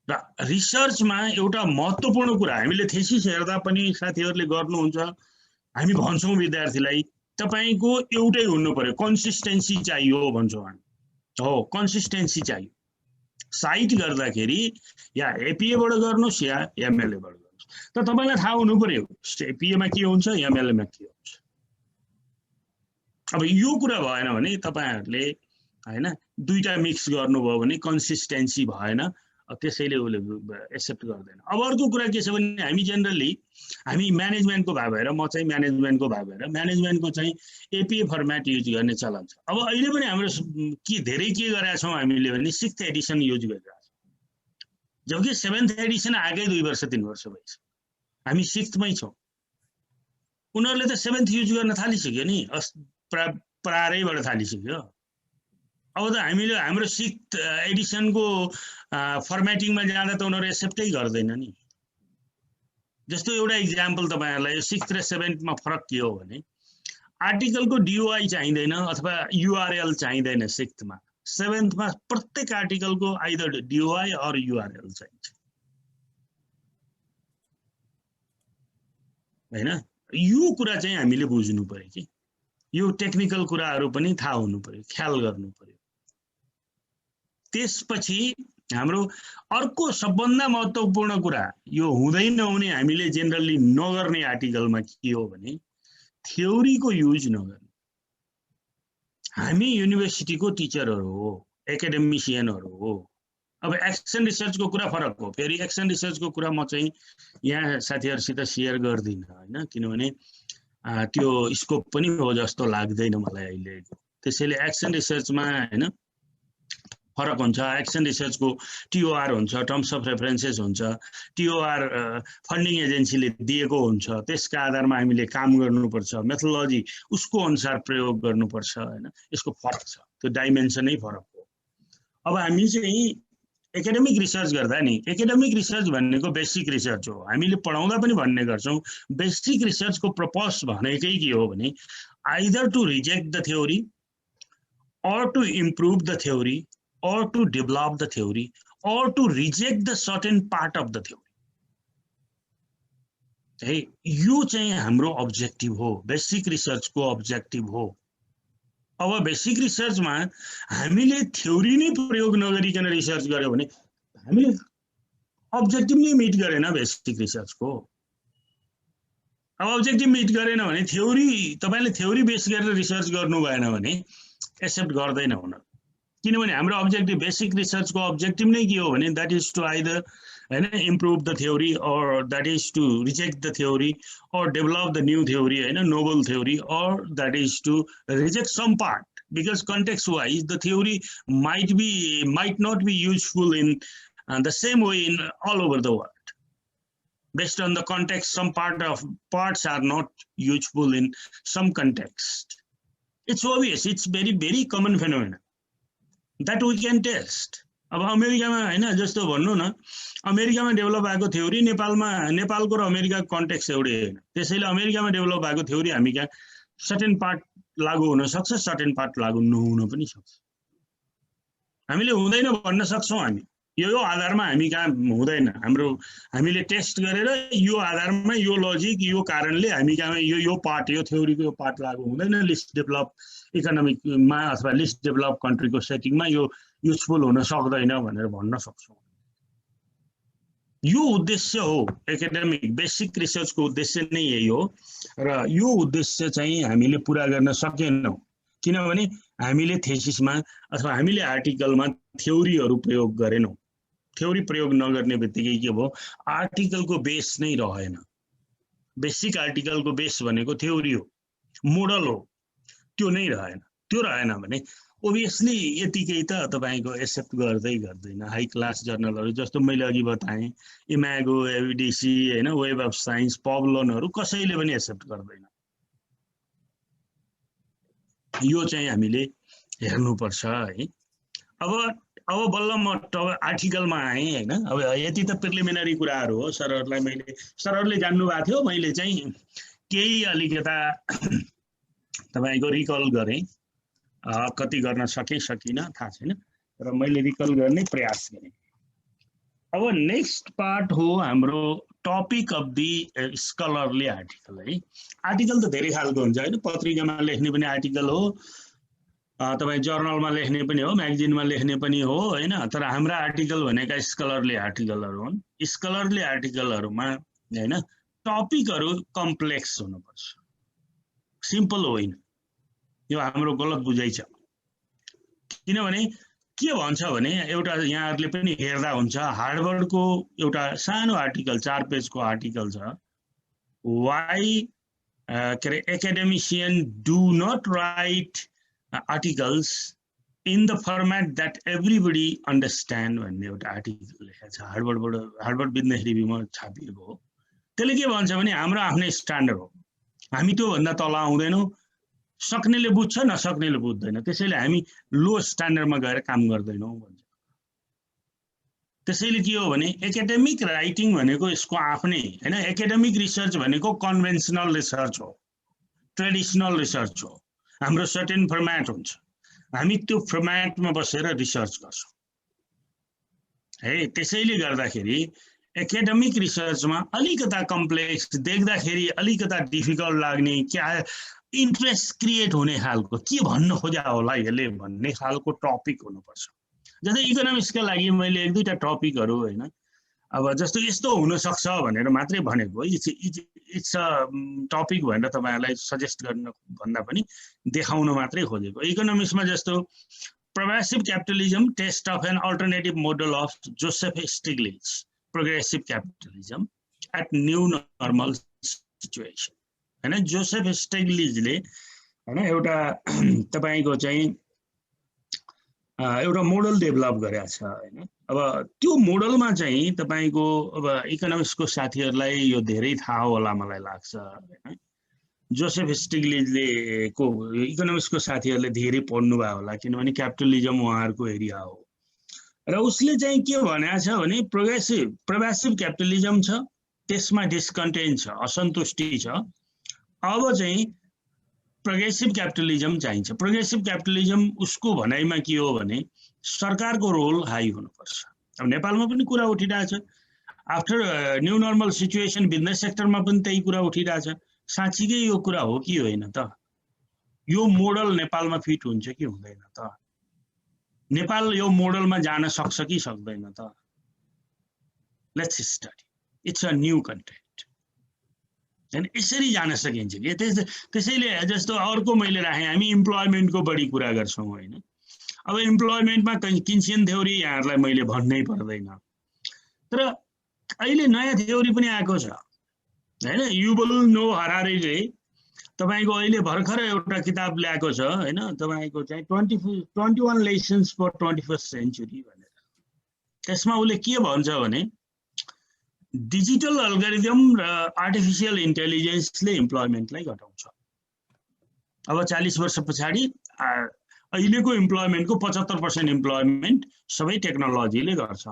र रिसर्चमा एउटा महत्त्वपूर्ण कुरा हामीले थेसिस हेर्दा पनि साथीहरूले गर्नुहुन्छ, हामी भन्छौँ विद्यार्थीलाई तपाईँको एउटै हुनु पर्यो, कन्सिस्टेन्सी चाहियो भन्छौँ हामी। हो, कन्सिस्टेन्सी चाहियो। साइट गर्दाखेरि या एपिएबाट गर्नुहोस् या एमएलएबाट गर्नुहोस्, तर तपाईँलाई थाहा हुनु पर्यो एपिएमा के हुन्छ, एमएलएमा के हुन्छ। अब यो कुरा भएन भने तपाईँहरूले होइन दुईटा मिक्स गर्नुभयो भने कन्सिस्टेन्सी भएन, त्यसैले उसले एक्सेप्ट गर्दैन। अब अर्को कुरा के छ भने हामी जेनरली हामी म्यानेजमेन्टको भए भएर, म चाहिँ म्यानेजमेन्टको भए भएर म्यानेजमेन्टको चाहिँ एपिए फर्मेट युज गर्ने चलन छ। अब अहिले पनि हाम्रो धेरै के गरेका छौँ हामीले भने 6th एडिसन युज गरिरहेको छौँ, जबकि 7th एडिसन आएकै 2 वर्ष 3 वर्ष भइसक्यो। हामी 6th मै छौँ। उनीहरूले त 7th युज गर्न थालिसक्यो नि, प्रारैबाट थालिसक्यो। अब त हामीले हाम्रो 6th एडिसनको फर्मेटिङमा जाँदा त उनीहरू एक्सेप्टै गर्दैन नि। जस्तो एउटा इक्जाम्पल तपाईँहरूलाई 6th र 7th मा फरक के हो भने आर्टिकलको डिओआई चाहिँदैन अथवा युआरएल चाहिँदैन 6th मा। 7th मा प्रत्येक आर्टिकलको आइदर डिओआई अर युआरएल चाहिन्छ हैन। यो कुरा चाहिँ हामीले बुझ्नु पर्यो कि यो टेक्निकल कुराहरू पनि थाहा हुनु पर्यो, ख्याल गर्नु पर्यो। त्यसपछि हाम्रो अर्को सबभन्दा महत्त्वपूर्ण कुरा यो हुँदै नहुने हामीले जेनरली नगर्ने आर्टिकलमा के हो भने थ्योरीको युज नगर्ने। हामी युनिभर्सिटीको टिचरहरू हो, एकाडेमिसियनहरू हो। अब एक्सन रिसर्चको कुरा फरक हो। फेरि एक्सन रिसर्चको कुरा म चाहिँ यहाँ साथीहरूसित सेयर गर्दिनँ हैन, किनभने त्यो स्कोप पनि हो जस्तो लाग्दैन मलाई अहिले। त्यसैले एक्सन रिसर्चमा हैन फरक हुन्छ। एक्सन रिसर्चको टिओआर हुन्छ, टर्म्स अफ रेफरेन्सेस हुन्छ, टिओआर फन्डिङ एजेन्सीले दिएको हुन्छ, त्यसका आधारमा हामीले काम गर्नुपर्छ, मेथोडोलोजी उसको अनुसार प्रयोग गर्नुपर्छ हैन। यसको फरक छ, त्यो डाइमेन्सनै फरक हो। अब हामी चाहिँ एकाडेमिक रिसर्च गर्दा नि, एकाडेमिक रिसर्च भनेको बेसिक रिसर्च हो। हामीले पढाउँदा पनि भन्ने गर्छौँ बेसिक रिसर्चको पर्पस भनेकै के हो भने either to reject the theory or to improve the theory or to develop the theory or to reject the certain part of the theory। है यो चाहिँ हाम्रो अब्जेक्टिभ हो, बेसिक रिसर्चको अब्जेक्टिभ हो। अब बेसिक रिसर्चमा हामीले थ्योरी नै प्रयोग नगरिकन रिसर्च गर्यो भने हामीले अब्जेक्टिभ नै मिट गरेन बेसिक रिसर्चको। अब अब्जेक्टिभ मिट गरेन भने थ्योरी तपाईले थ्योरी बेस गरेर रिसर्च गर्नु भएन भने एक्सेप्ट गर्दैन हुन। किनभने हाम्रो अब्जेक्टिभ बेसिक रिसर्चको अब्जेक्टिभ नै के हो भने दैट इज टु आइदर हैन improve the theory or that is to reject the theory or develop the new theory हैन novel theory or that is to reject some part because context wise the theory might not be useful in the same way in all over the world. Based on the context, some parts are not useful in some context. It's obvious, it's very very common phenomenon that we can test. अब अमेरिकामा हैन जस्तो भन्नु न, अमेरिकामा develop भएको theory नेपालको र अमेरिकाको कन्टेक्स्ट एउटै हैन। त्यसैले अमेरिकामा डेभलप भएको थ्योरी हामी कहाँ सर्टेन पार्ट लागू हुन सक्छ, सर्टेन पार्ट लागू नहुन पनि सक्छ। हामीले हुँदैन भन्न सक्छौँ। हामी यो आधारमा हामी कहाँ हुँदैन, हाम्रो हामीले टेस्ट गरेर यो आधारमा यो लजिक यो कारणले हामी कहाँ यो पार्ट यो थ्योरीको यो पार्ट लागू हुँदैन, लिस्ट डेभलप इकोनोमिकमा अथवा लिस्ट डेभलप कन्ट्रीको सेटिङमा यो युजफुल हुन सक्दैन भनेर भन्न सक्छौँ। यो उद्देश्य हो एकाडेमिक बेसिक रिसर्चको उद्देश्य नै यही हो र यो उद्देश्य चाहिँ हामीले पुरा गर्न सकेनौँ, किनभने हामीले थेसिसमा अथवा हामीले आर्टिकलमा थ्योरीहरू प्रयोग गरेनौँ। थ्योरी प्रयोग नगर्ने बित्तिकै के भयो, आर्टिकलको बेस नै रहेन। बेसिक आर्टिकलको बेस भनेको थ्योरी हो, मोडल हो, त्यो नै रहेन। त्यो रहेन भने ओभियसली यतिकै त तपाईँको एक्सेप्ट गर्दैन। हाई क्लास जर्नलहरू जस्तो मैले अघि बताएँ, इमागो, एभिडिसी होइन, वेब अफ साइन्स, पब्लनहरू कसैले पनि एक्सेप्ट गर्दैन। यो चाहिँ हामीले हेर्नुपर्छ है। अब बल्ल म आर्टिकलमा आएँ होइन। अब यति त प्रिलिमिनरी कुराहरू हो, सरहरूले जान्नु भएको थियो, मैले चाहिँ केही अलिकता तपाईँको रिकल गरेँ, कति गर्न सकिनँ थाहा छैन, र मैले रिकल गर्ने प्रयास गरेँ। अब नेक्स्ट पार्ट हो हाम्रो टपिक अफ दि स्कलरली आर्टिकल है। आर्टिकल त धेरै खालको हुन्छ होइन, पत्रिकामा लेख्ने पनि आर्टिकल हो, तपाईँ जर्नलमा लेख्ने पनि हो, म्यागजिनमा लेख्ने पनि हो होइन। तर हाम्रा आर्टिकल भनेका स्कलरली आर्टिकलहरू हुन्। स्कलरली आर्टिकलहरूमा होइन टपिकहरू कम्प्लेक्स हुनुपर्छ, सिम्पल होइन। यो हाम्रो गलत बुझाइ छ। किनभने के भन्छ भने एउटा यहाँहरूले पनि हेर्दा हुन्छ, हार्वर्डको एउटा सानो आर्टिकल 4 पेजको आर्टिकल छ, वाइ के are academician do not write articles in the format that everybody understand भन्ने एउटा आर्टिकल लेखेको छ, हार्वर्ड बिजनेस रिभ्यूमा छापिएको हो। त्यसले के भन्छ भने हाम्रो आफ्नै स्ट्यान्डर्ड हो, हामी त्योभन्दा तल आउँदैनौँ, सक्नेले बुझ्छ नसक्नेले बुझ्दैन, त्यसैले हामी लो स्ट्यान्डर्डमा गएर काम गर्दैनौँ भन्छ। त्यसैले के हो भने एकाडेमिक राइटिङ भनेको यसको आफ्नै होइन, एकाडेमिक रिसर्च भनेको कन्भेन्सनल रिसर्च हो, ट्रेडिसनल रिसर्च हो। हाम्रो सर्टेन फर्मेट हुन्छ, हामी त्यो फर्मेटमा बसेर रिसर्च गर्छौँ है। त्यसैले गर्दाखेरि एकाडेमिक रिसर्चमा अलिकता कम्प्लेक्स देख्दाखेरि अलिकता डिफिकल्ट लाग्ने, क्या इन्ट्रेस्ट क्रिएट हुने खालको, के भन्न खोजा होला यसले भन्ने खालको टपिक हुनुपर्छ। जस्तै इकोनोमिक्सका लागि मैले 1-2टा टपिकहरू होइन, अब जस्तो यस्तो हुनसक्छ भनेर मात्रै भनेको, इट्स अ टपिक भनेर तपाईँहरूलाई सजेस्ट गर्न भन्दा पनि देखाउन मात्रै खोजेको। इकोनोमिक्समा जस्तो progressive capitalism, test of an alternative model of Joseph Stiglitz, progressive capitalism at new normal situation होइन। जोसेफ स्टिग्लिजले होइन एउटा तपाईँको चाहिँ एउटा मोडल डेभलप गरेको छ होइन। अब त्यो मोडलमा चाहिँ तपाईँको अब इकोनोमिक्सको साथीहरूलाई यो धेरै थाहा होला मलाई लाग्छ होइन। जोसेफ स्टिग्लिजले को इकोनोमिक्सको साथीहरूले धेरै पढ्नु भयो होला, किनभने क्यापिटलिजम उहाँहरूको एरिया हो। र उसले चाहिँ के भनेको छ भने प्रोग्रेसिभ क्यापिटलिजम छ, त्यसमा डिस्कन्टेन्ट छ, असन्तुष्टि छ। अब चाहिँ प्रोग्रेसिभ क्यापिटलिजम चाहिन्छ। प्रोग्रेसिभ क्यापिटलिजम उसको भनाइमा के हो भने सरकारको रोल हाई हुनुपर्छ। अब नेपालमा पनि कुरा उठिरहेछ, after new normal situation business सेक्टरमा पनि त्यही कुरा उठिरहेछ। साँच्चीकै यो कुरा हो कि होइन त? यो मोडल नेपालमा फिट हुन्छ कि हुँदैन त? नेपाल यो मोडलमा जान सक्छ कि सक्दैन त? Let's study, it's a new content होइन। यसरी जान सकिन्छ कि त्यसैले जस्तो अर्को मैले राखेँ, हामी इम्प्लोइमेन्टको बढी कुरा गर्छौँ होइन। अब इम्प्लोइमेन्टमा किन्सियन थ्योरी यहाँहरूलाई मैले भन्नै पर्दैन, तर अहिले नयाँ थ्योरी पनि आएको छ होइन। युभल नोआ हरारीले तपाईँको अहिले भर्खर एउटा किताब ल्याएको छ होइन, तपाईँको चाहिँ 21 लेसन्स फर 21st सेन्चुरी भनेर। त्यसमा उसले के भन्छ भने डिजिटल अल्गोरिदम र आर्टिफिसियल इन्टेलिजेन्सले इम्प्लोइमेन्टलाई घटाउँछ। अब 40 वर्ष पछाडि अहिलेको इम्प्लोइमेन्टको 75% इम्प्लोइमेन्ट सबै टेक्नोलोजीले गर्छ।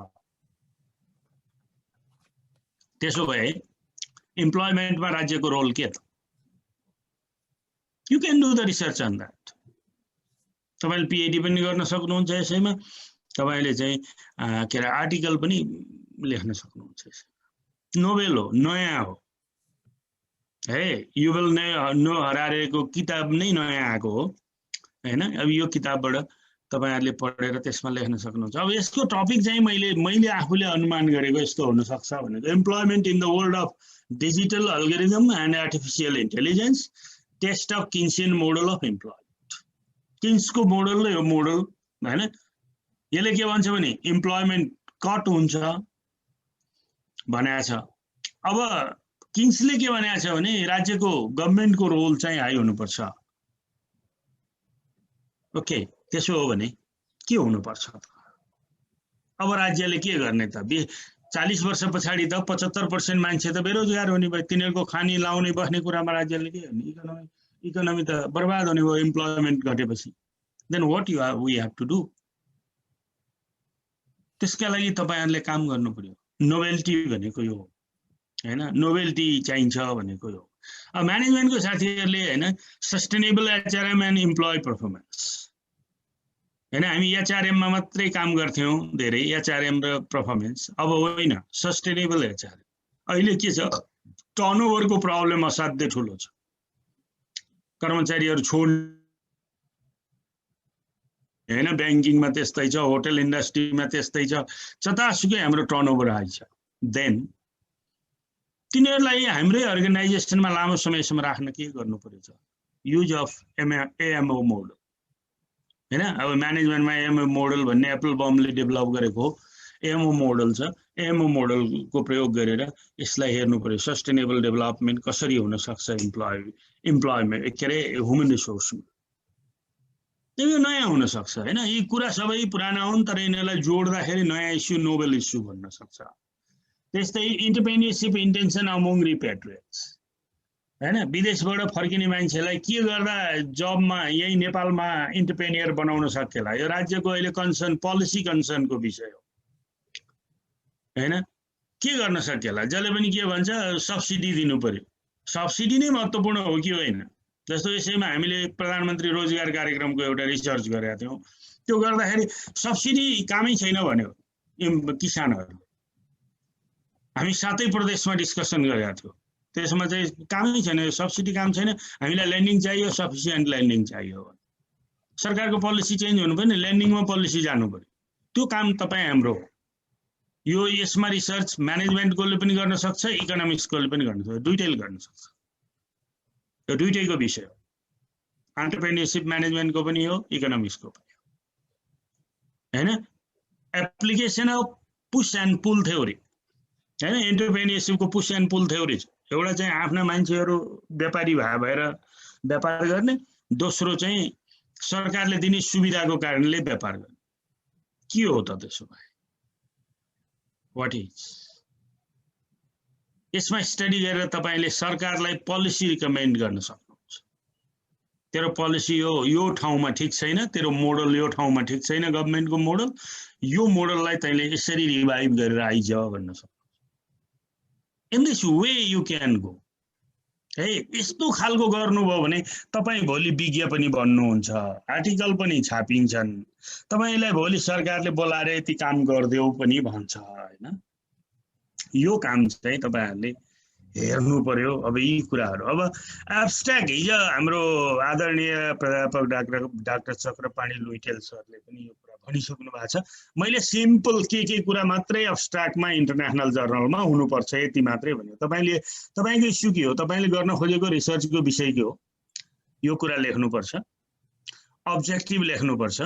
त्यसो भए इम्प्लोइमेन्टमा राज्यको रोल के त? You can do the research on that. तपाईले PhD पनि गर्न सक्नुहुन्छ यसैमा, तपाईले चाहिँ के अरे आर्टिकल पनि लेख्न सक्नुहुन्छ। नोभेल हो, नयाँ हो है, युभल नो हरारेको किताब नै नयाँ आएको हो हैन। अब यो किताबबाट तपाईहरुले पढेर त्यसमा लेख्न सक्नुहुन्छ। अब यसको टपिक चाहिँ मैले आफूले अनुमान गरेको यस्तो हुन सक्छ भनेको employment in the world of digital algorithm and artificial intelligence, test of Keynesian model of employment. किन्सको मोडल यो मोडल हैन, यसले के भन्छ भने एम्प्लॉयमेन्ट कट हुन्छ भनेको छ। अब किन्सले के भनेको छ भने राज्यको गभर्नमेन्टको रोल चाहिँ हाई हुनुपर्छ। ओके, त्यसो हो भने के हुनुपर्छ त? अब राज्यले के गर्ने त? 40 वर्ष पछाडि त 75% मान्छे त बेरोजगार हुने भयो, तिनीहरूको खानी लाउने बस्ने कुरामा राज्यले के गर्ने? इकोनोमी त बर्बाद हुने भयो एम्प्लॉयमेन्ट घटेपछि। Then what we have to do? त्यसका लागि तपाईहरुले काम गर्नु पर्यो। नोभेल्टी भनेको यो हैन, नोभेल्टी चाहिन्छ भनेको यो। अब म्यानेजमेन्टको साथीहरुले हैन sustainable HRM and employee performance हैन, हामी एचआरएम मा मात्रै काम गर्थ्यौं धेरै, एचआरएम र परफर्मेन्स। अब होइन, सस्टेनेबल एचआरएम। अहिले के छ, टर्नओभरको प्रब्लम असाध्यै ठुलो छ। कर्मचारीहरु छोड्ने हैन, बैंकिङमा त्यस्तै छ, होटल इन्डस्ट्रीमा त्यस्तै छ, जतासुकै हाम्रो टर्नओभर हाई छ। देन तिनीहरुलाई हाम्रै अर्गनाइजेसनमा लामो समयसम्म राख्न के गर्नु पर्यो त? युज अफ एएमओ मोडल हैन। अब म्यानेजमेन्टमा एएमओ मोडल भन्ने एप्पल बमले डेभलप गरेको हो, एएमओ मोडल छ। एएमओ मोडलको प्रयोग गरेर यसलाई हेर्नु पर्यो, सस्टेनेबल डेभलपमेन्ट कसरी हुन सक्छ एम्प्लॉयमेन्ट के अरे ह्युमन रिसोर्समा। यो नयाँ हुन सक्छ हैन। यी कुरा सबै पुराना हुन्, तर यिनीहरूलाई जोड्दाखेरि नयाँ इस्यु, नोबेल इस्यु बन्न सक्छ। त्यस्तै एन्टरप्रेन्योरशिप इन्टेन्सन अमङ रिपेट्रिएट्स हैन, विदेशबाट फर्किने मान्छेलाई के गर्दा जबमा यही नेपालमा एन्टरप्रेन्योर बनाउन सकेला? यो राज्यको अहिले कन्सर्न, पोलिसी कन्सर्नको विषय हो हैन। के गर्न सकेला? जसले पनि के भन्छ सब्सिडी दिनु पर्यो। सब्सिडी नै महत्त्वपूर्ण हो कि होइन? जस्तो यसैमा हामीले प्रधानमन्त्री रोजगार कार्यक्रमको एउटा रिसर्च गरेका थियौं। त्यो गर्दाखेरि सब्सिडी कामै छैन भन्यो किसानहरु। हामी 7 प्रदेशमा डिस्कसन गरेका थियौं, त्यसमा चाहिँ कामै छैन, सब्सिडी काम छैन, हामीलाई ल्यान्डिङ चाहियो, सफिसिएन्ट ल्यान्डिङ चाहियो। सरकारको पोलिसी चेन्ज हुनु पर्यो, ल्यान्डिङमा पोलिसी जानु पर्यो। त्यो काम तपाई हाम्रो हो। यो यसमा रिसर्च म्यानेजमेन्टकोले पनि गर्न सक्छ, इकोनोमिक्सकोले पनि गर्न सक्छ, दुईटैले गर्न सक्छ। यो दुईटैको विषय हो, एन्टरप्रेन्योरशिप म्यानेजमेन्टको पनि हो, इकोनोमिक्सको पनि हो हैन। Application of push and pool theory हैन, एन्टरप्रेन्योरशिपको पुश एन्ड पुल थ्योरी छ। एउटा चाहिँ आफ्ना मान्छेहरु व्यापारी भएर व्यापार गर्ने, दोस्रो चाहिँ सरकारले दिने सुविधाको कारणले व्यापार गर्ने। के हो त त्यसो भए? What is? यसमा स्टडी गरेर तपाईले सरकारलाई पोलिसी रिकमेन्ड गर्न सक्नुहुन्छ। तेरो पोलिसी यो ठाउँमा ठीक छैन, तेरो मोडल यो ठाउँमा ठीक छैन, गभर्नमेन्टको मोडल, यो मोडललाई तैले यसरी रिभाइभ गरेर आइज भन्न सक्नुहुन्छ। In this way you can go है। यस्तो खालको गर्नुभयो भने तपाई भोलि विज्ञ पनि बन्नुहुन्छ, आर्टिकल पनि छापिन्छन्, तपाईलाई भोलि सरकारले बोलाएर यति काम गर्देऊ पनि भन्छ हैन। यो काम चाहिँ तपाईहरुले हेर्नु पर्यो। अब यी कुराहरु, अब एब्स्ट्र्याक्ट हिजो हाम्रो आदरणीय प्राध्यापक डाक्टर चक्रपाणी लुइटेल सरले पनि यो कुरा भनिसक्नु भएको छ। मैले सिम्पल के कुरा मात्रै एब्स्ट्र्याक्टमा इन्टरनेशनल जर्नलमा हुनुपर्छ यति मात्रै भन्यो। तपाईको इस्यु के हो? तपाईले गर्न खोजेको रिसर्चको विषय के हो? यो कुरा लेख्नुपर्छ, अब्जेक्टिभ लेख्नुपर्छ,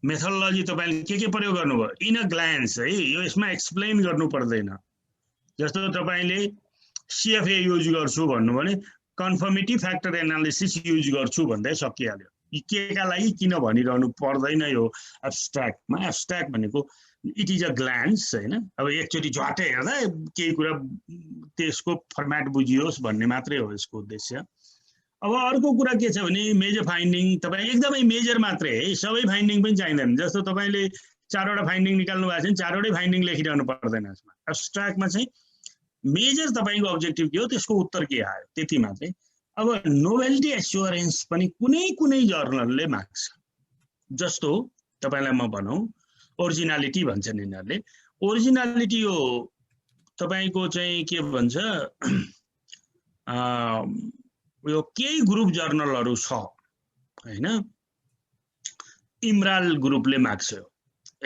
मेथोडोलोजी तपाईले के प्रयोग गर्नुभयो इन अ ग्लान्स है। यो यसमा एक्सप्लेन गर्नु पर्दैन। जस्तो तपाईले सीएफए युज गर्छु भन्नु भने कन्फर्मिटी फ्याक्टर एनालिसिस युज गर्छु भन्दै सकिहाल्यो। के का लागि किन भनिरहनु पर्दैन यो एब्स्ट्र्याक्टमा। एब्स्ट्र्याक्ट भनेको इट इज अ ग्लान्स हैन। अब एकचोटी झट्टै हेर्दा केही कुरा त्यसको फर्म्याट बुझियोस् भन्ने मात्रै हो यसको उद्देश्य। अब अर्को कुरा के छ भने मेजर फाइन्डिङ, तपाई एकदमै मेजर मात्रै है, सबै फाइन्डिङ पनि चाहिँदैन। जस्तो तपाईले 4 वटा फाइन्डिङ निकाल्नु भएको छ भने 4 वटै फाइन्डिङ लेखिरहनु पर्दैन यसमा। एब्स्ट्र्याक्टमा चाहिँ मेजर तपाईको अब्जेक्टिभ के हो, त्यसको उत्तर के आयो, त्यति मात्रै। अब नोभेल्टी एस्योरेन्स पनि कुनै कुनै जर्नलले माग्छ। जस्तो तपाईलाई म भनौँ ओरिजिनालिटी भन्छन् यिनीहरूले। ओरिजिनालिटी हो तपाईको चाहिँ के भन्छ यो केही ग्रुप जर्नलहरू छ हैन, इमराल ग्रुपले माग्छ।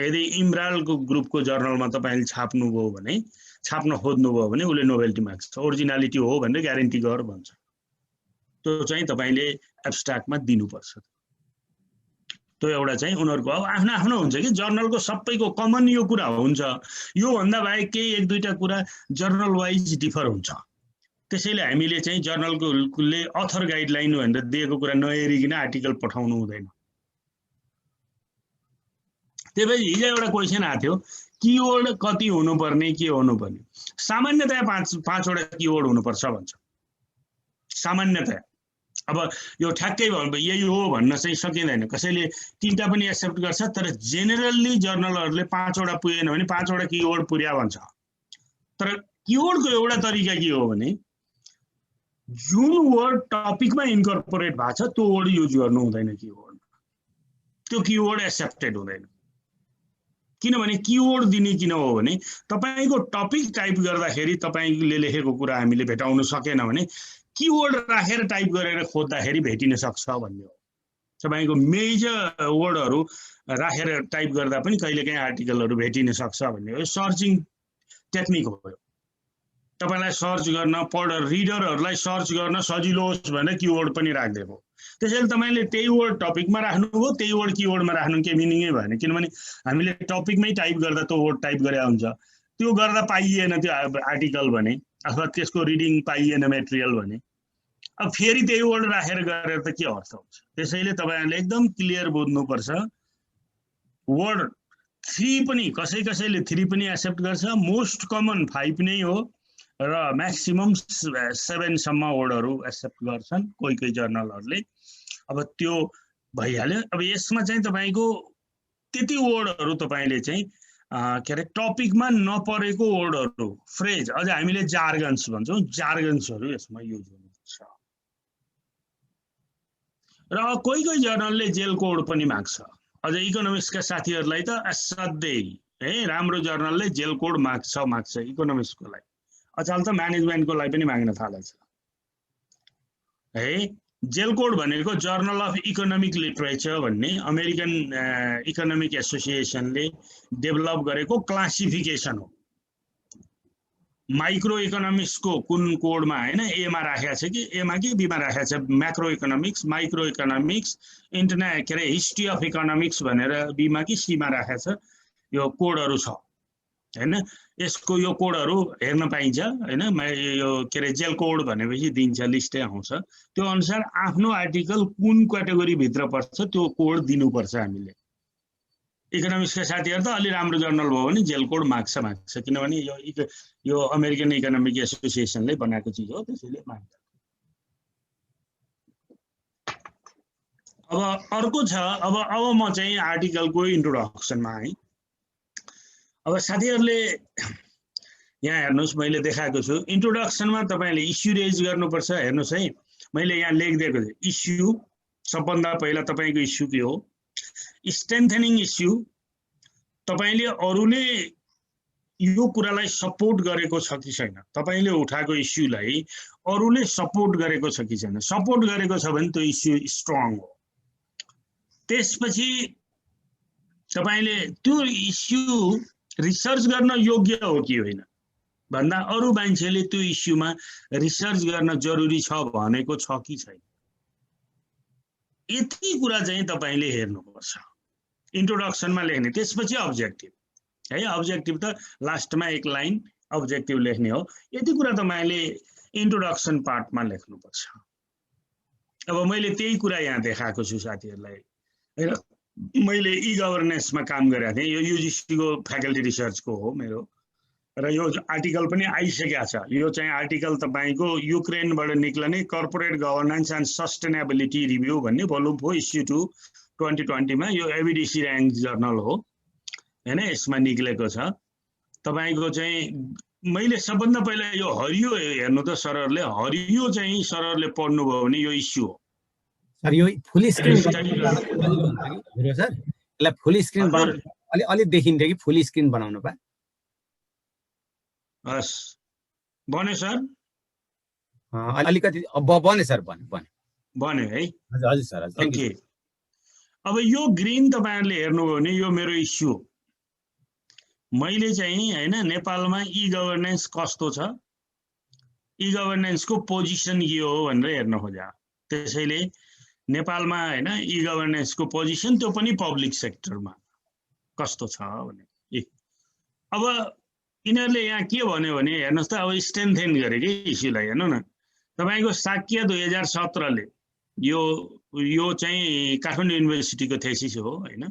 यदि इमरालको ग्रुपको जर्नलमा तपाईले छाप्नुभयो भने, छाप्न खोज्नुभयो भने उसले नोभेल्टी माग्छ। ओरिजिनालिटी हो भनेर ग्यारेन्टी गर भन्छ। त्यो चाहिँ तपाईले एब्स्ट्र्याक्टमा दिनुपर्छ। त्यो एउटा चाहिँ उनीहरुको अब आफ्नो आफ्नो हुन्छ कि जर्नलको सबैको कमन यो कुरा हुन्छ। यो भन्दा बाहेक केही एक दुईटा कुरा जर्नल वाइज डिफर हुन्छ। त्यसैले हामीले चाहिँ जर्नलले अथर गाइडलाइन भनेर दिएको कुरा नहेरिकन आर्टिकल पठाउनु हुँदैन। त्यही भएर हिजो एउटा क्वेसन आएको थियो, किवर्ड कति हुनुपर्ने के हुनुपर्ने। सामान्यतया पाँचवटा किवर्ड हुनुपर्छ भन्छ सामान्यतया। अब यो ठ्याक्कै यही हो भन्न चाहिँ सकिँदैन, कसैले तीनटा पनि एक्सेप्ट गर्छ। तर जेनरली जर्नलहरूले पाँचवटा पुगेन भने पाँचवटा किवर्ड पुर्या भन्छ। तर किवर्डको एउटा तरिका के हो भने जुन वर्ड टपिकमा इन्कर्पोरेट भएको छ त्यो वर्ड युज गर्नु हुँदैन किवर्डमा। त्यो किवर्ड एक्सेप्टेड हुँदैन। किनभने किवर्ड दिने किन हो भने तपाईको टपिक टाइप गर्दाखेरि तपाईले लेखेको कुरा हामीले भेटाउन सकेन भने किवर्ड राखेर टाइप गरेर खोज्दाखेरि भेटिन सक्छ भन्ने हो। तपाईको मेजर वर्डहरु राखेर टाइप गर्दा पनि कहिलेकाहीँ आर्टिकलहरु भेटिन सक्छ भन्ने हो। सर्चिङ टेक्निक हो। तपाईलाई सर्च गर्न रिडरहरुलाई सर्च गर्न सजिलो होस् भनेर किवर्ड पनि राख्दिएको। त्यसैले तपाईले त्यही वर्ड टपिकमा राख्नुभयो, त्यही वर्ड किवर्डमा राख्नु के मिनिङै भएन। किनभने हामीले टपिकमै टाइप गर्दा त्यो वर्ड टाइप गरे हुन्छ, त्यो गर्दा पाइएन त्यो आर्टिकल भने, अथवा त्यसको रिडिङ पाइएन मेटेरियल भने, अब फेरि त्यही वर्ड राखेर गरेर त के अर्थ हुन्छ। त्यसैले तपाईहरुले एकदम क्लियर बुझ्नुपर्छ। वर्ड 3 पनि कसैले 3 पनि एक्सेप्ट गर्छ। मोस्ट कमन 5 नै हो र म्याक्सिमम 7 सम्म वर्डहरु एक्सेप्ट गर्छन् कोही जर्नलहरुले। अब त्यो भइहाल्यो। अब यसमा चाहिँ तपाईको त्यति वर्डहरु तपाईले चाहिँ के अरे टपिकमा नपरेको वर्डहरु, फ्रेज, अझ हामीले जार्गन्स भन्छौं, जार्गन्सहरु यसमा युज हुनुपर्छ। र कोही जर्नलले जेल कोड पनि माग्छ। अझ इकोनोमिक्सका साथीहरुलाई त असाध्यै है राम्रो जर्नलले जेल कोड माग्छ इकोनोमिक्सको लागि। अचल त म्यानेजमेन्टको लागि पनि माग्न थालेछ है। जेल कोड भनेको जर्नल अफ इकोनोमिक लिटरेचर भन्ने अमेरिकन इकोनोमिक एसोसिएसनले डेभलप गरेको क्लासिफिकेसन हो। माइक्रो इकोनोमिक्सको कुन कोडमा हैन एमा राखेको छ कि एमा कि बीमा राखेको छ, macro economics, micro economics, internet के अरे हिस्ट्री अफ इकोनोमिक्स भनेर बीमा कि सीमा राखेको छ। यो कोडहरु छ हैन। यसको यो कोडहरु हेर्न पाइन्छ हैन। यो के अरे जेल कोड भनेपछि दिन्छ, लिस्टै आउँछ। त्यो अनुसार आफ्नो आर्टिकल कुन क्याटेगोरी भित्र पर्छ त्यो कोड दिनुपर्छ हामीले। इकोनोमिक्सका साथीहरु त अलि राम्रो जर्नल भयो भने जेल कोड माग्छ, किनभने यो अमेरिकन इकोनोमिक एसोसिएसनले बनाएको चिज हो, त्यसैले माग्छ। अब अर्को छ, अब म चाहिँ आर्टिकलको इन्ट्रोडक्सनमा आएँ। अब साथीहरुले यहाँ हेर्नुस्, मैले देखाएको छु इन्ट्रोडक्सनमा तपाईले इस्यु रेज गर्नुपर्छ। हेर्नुस् है, मैले यहाँ लेखिदिएको छु इस्यु। सबभन्दा पहिला तपाईको इस्यु के हो? Strengthening issue. तपाईले अरूले यो कुरालाई सपोर्ट गरेको छ कि छैन, तपाईले उठाएको इस्युलाई अरूले सपोर्ट गरेको छ कि छैन। सपोर्ट गरेको छ भने त्यो इस्यु स्ट्रङ हो। त्यसपछि तपाईले त्यो इस्यु रिसर्च गर्न योग्य हो कि होइन भन्दा अरू मान्छेले त्यो इस्युमा रिसर्च गर्न जरुरी छ भनेको छ कि छैन, यति कुरा चाहिँ तपाईले हेर्नुपर्छ इन्ट्रोडक्सनमा लेख्ने। त्यसपछि अब्जेक्टिभ है। अब्जेक्टिभ त लास्टमा एक लाइन अब्जेक्टिभ लेख्ने हो। यति कुरा तपाईले इन्ट्रोडक्सन पार्टमा लेख्नुपर्छ। अब मैले त्यही कुरा यहाँ देखाएको छु साथीहरुलाई हैन। मैले ई गभर्नेन्समा काम गरेको थिएँ, यो युजिसीको फ्याकल्टी रिसर्चको हो मेरो, र यो आर्टिकल पनि आइसकेको छ। यो चाहिँ आर्टिकल तपाईको युक्रेनबाट निक्लने corporate governance and sustainability review भन्ने भोल्युम 4 इस्यु 2 2020 मा यो एबिडिसी र्याङ्क जर्नल हो हैन, यसमा निक्लेको छ। तपाईको चाहिँ मैले सबभन्दा पहिला यो हरियो हेर्नु त सरहरूले, हरियो चाहिँ सरहरूले पढ्नुभयो भने यो इस्यु हो सर। यो फुल स्क्रिन Hashtag सर, यसलाई फुल स्क्रिन हजुर बनाउनु अलि देखिन्थ्यो कि फुल स्क्रिन बनाउनु पा। हस् बन्यो सर, अलिकति बन्यो सर, बन्यो है। हजुर हजुर सर, हजुर थ्यांक यू। ओके, अब यो ग्रीन तपाईहरुले हेर्नुभयो भने यो मेरो इस्यु हो। मैले चाहिँ हैन नेपालमा ई गभर्नेन्स कस्तो छ, ई गभर्नेन्स को पोजिसन के हो भनेर हेर्न खोजा। त्यसैले नेपालमा हैन ई गभर्नेन्स को पोजिसन त्यो पनि पब्लिक सेक्टरमा कस्तो छ भने। अब यिनीहरूले यहाँ के भन्यो भने हेर्नुस् त, अब स्ट्रेन्थेन गरे के इस्युलाई। हेर्नु न, तपाईको साक्य 2017 ले यो चाहिँ काठमाडौँ युनिभर्सिटीको थेसिस हो हैन,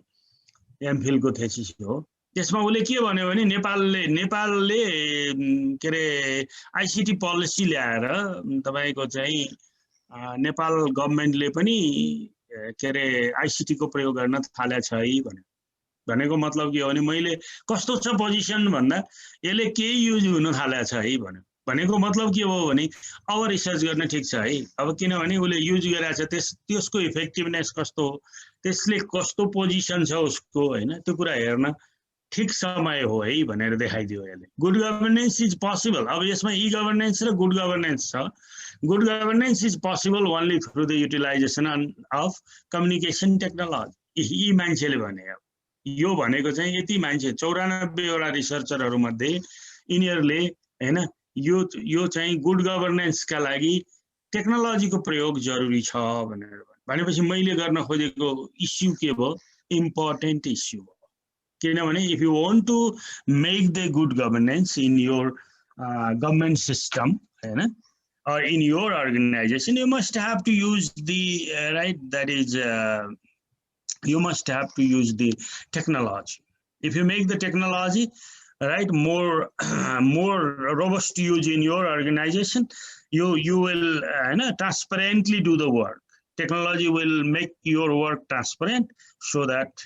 एमफिल को थेसिस हो। त्यसमा उले के भन्यो भने नेपालले के रे आईसीटी पोलिसी ल्याएर तपाईको चाहिँ नेपाल गभर्नमेन्टले पनि के रे आईसीटी को प्रयोग गर्न थालेको छ है भन्यो। भनेको मतलब के हो भने मैले कस्तो छ पोजिसन भन्दा यसले के युज हुन थालेको छ है भन्यो। भनेको मतलब के हो भने अब रिसर्च गर्न ठिक छ है। अब किनभने उले युज गरेको छ त्यसको इफेक्टिभनेस कस्तो हो, त्यसले कस्तो पोजिसन छ उसको हैन, त्यो कुरा हेर्न ठिक समय हो है भनेर देखाइदियो यसले। Good governance is possible. अब यसमा ई गभर्नेन्स र गुड गभर्नेन्स छ। Good governance is possible only through the utilisation of communication technology. यी मान्छेले भने यो भनेको चाहिँ यति मान्छे 94 वटा रिसर्चरहरु मध्ये यिनीहरूले हैन यो चाहिँ गुड गभर्नेन्सका लागि टेक्नोलोजीको प्रयोग जरुरी छ भनेर भनेपछि मैले गर्न खोजेको इस्यु के भयो, इम्पोर्टेन्ट इस्यु हो। किनभने if you want to make the good governance in your government system हैन, or in your organization, you must have to use the right, that is you must have to use the technology. If you make the technology right more robust use in your organization, you will transparently do the work. Technology will make your work transparent so that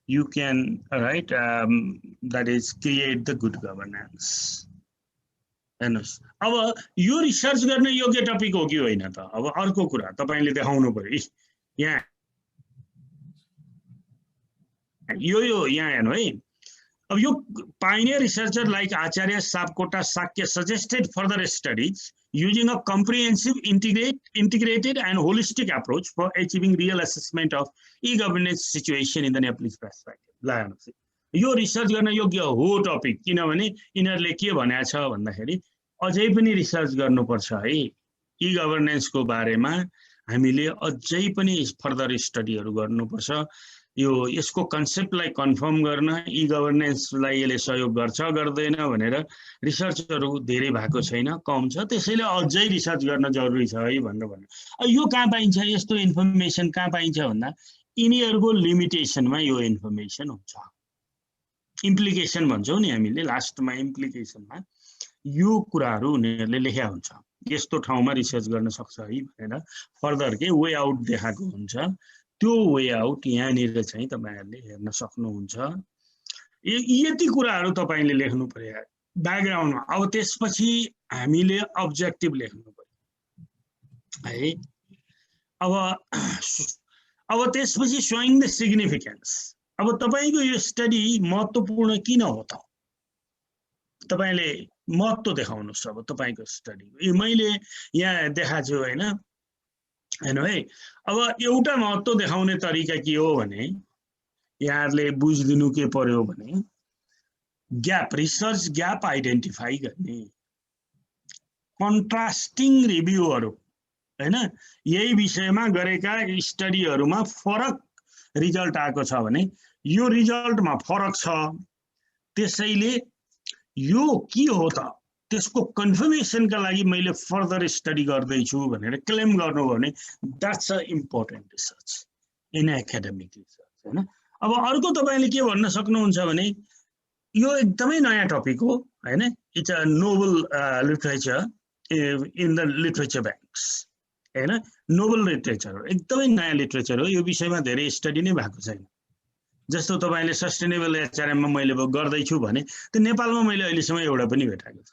you can that is create the good governance. अब यो research गर्ने योग्य topic हो कि होइन त? अब अर्को कुरा तपाईले देखाउनु पर्यो। यहाँ यो यहाँ हेर्नु है। अब यो pioneer researcher like Acharya Sapkota Sakya suggested further studies using a comprehensive, integrated and holistic approach for achieving real assessment of e-governance situation in the Nepalese perspective. यो रिसर्च गर्न योग्य हो टपिक, किनभने यिनीहरूले के भनेको छ भन्दाखेरि अझै पनि रिसर्च गर्नुपर्छ है। ई गभर्नेन्सको बारेमा हामीले अझै पनि फर्दर स्टडीहरू गर्नुपर्छ। यो यसको कन्सेप्टलाई कन्फर्म गर्न ई गभर्नेन्सलाई यसले सहयोग गर्छ गर्दैन भनेर रिसर्चहरू धेरै भएको छैन, कम छ। त्यसैले अझै रिसर्च गर्न जरुरी छ है भनेर भन्नु। यो कहाँ पाइन्छ, यस्तो इन्फर्मेसन कहाँ पाइन्छ भन्दा यिनीहरूको लिमिटेसनमा यो इन्फर्मेसन हुन्छ। इम्प्लिकेसन भन्छौँ नि हामीले लास्टमा, इम्प्लिकेसनमा यो कुराहरू उनीहरूले लेख्या हुन्छ। यस्तो ठाउँमा रिसर्च गर्न सक्छ है भनेर फर्दर के वे आउट देखाएको हुन्छ। त्यो वे आउट यहाँनिर चाहिँ तपाईहरुले हेर्न सक्नुहुन्छ। यति कुराहरू तपाईले लेख्नु पर्यो ब्याकग्राउन्डमा। अब त्यसपछि हामीले अब्जेक्टिभ लेख्नु पर्यो है। अब त्यसपछि शोइङ द सिग्निफिकेन्स। अब तपाईको यो स्टडी महत्त्वपूर्ण किन हो त? तपाईले महत्त्व देखाउनुस् अब तपाईको स्टडी। मैले यहाँ देखाएको छु हैन हैन है। अब एउटा महत्त्व देखाउने तरिका के हो भने यहाँहरुले बुझिदिनु के पर्यो भने ग्याप, रिसर्च ग्याप आइडेन्टिफाई गर्ने, कन्ट्रास्टिङ रिभ्यूहरु हैन, यही विषयमा गरेका स्टडीहरुमा फरक रिजल्ट आएको छ भने यो रिजल्टमा फरक छ, त्यसैले यो के हो त त्यसको कन्फर्मेसनका लागि मैले फर्दर स्टडी गर्दै छु भनेर क्लेम गर्नु हो भने that's a important research in academic research हैन। अब अर्को तपाईले के भन्न सक्नुहुन्छ भने यो एकदमै नयाँ टपिक हो हैन। It's a Nobel literature in the literature banks हैन। नोबल लिटरेचर हो, एकदमै नयाँ लिटरेचर हो। यो विषयमा धेरै स्टडी नै भएको छैन। जस्तो तपाईले सस्टेनेबल एचआरएममा मैले गर्दैछु भने त्यो नेपालमा मैले अहिलेसम्म एउटा पनि भेटाएको छ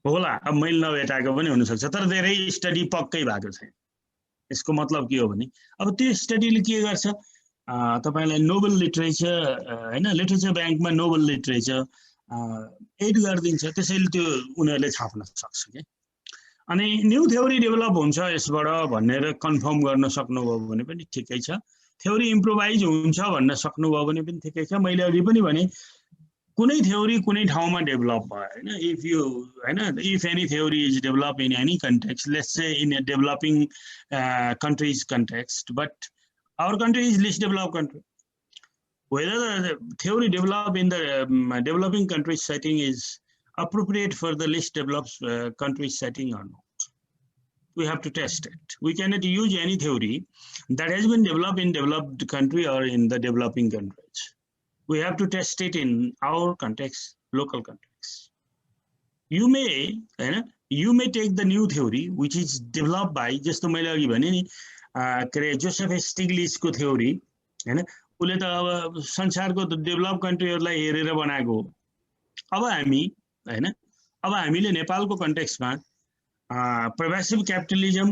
होला। अब मैले नभेटाएको पनि हुनसक्छ, तर धेरै स्टडी पक्कै भएको छैन। यसको मतलब के हो भने अब त्यो स्टडीले के गर्छ, तपाईलाई नोबल लिटरेचर हैन, लिटरेचर ब्याङ्कमा नोबल लिटरेचर एड गरिदिन्छ, त्यसैले त्यो उनीहरूले छाप्न सक्छ के। अनि न्यू थ्योरी डेभलप हुन्छ यसबाट भनेर कन्फर्म गर्न सक्नुभयो भने पनि ठिकै छ, थ्योरी इम्प्रोभाइज हुन्छ भन्न सक्नुभयो भने पनि ठिकै छ। मैले अघि पनि भने कुनै थ्योरी कुनै ठाउँमा डेभलप भयो हैन, इफ यु हैन, if any theory is develop in any context, let's say in a developing countries context, but our country is least developed country, whether the theory developed in the developing country setting is appropriate for the least developed country setting or not, we have to test it. We cannot use any theory that has been developed in developed country or in the developing countries. We have to test it in our context, local context. You may take the new theory which is developed by, जस्तो मैले अघि भने नि के अरे Joseph स्टिग्लिसको theory हैन, उसले त अब संसारको डेभलप कन्ट्रीहरूलाई हेरेर बनाएको। अब हामी हैन, अब हामीले नेपालको कन्टेक्स्टमा प्रोग्रेसिभ क्यापिटलिजम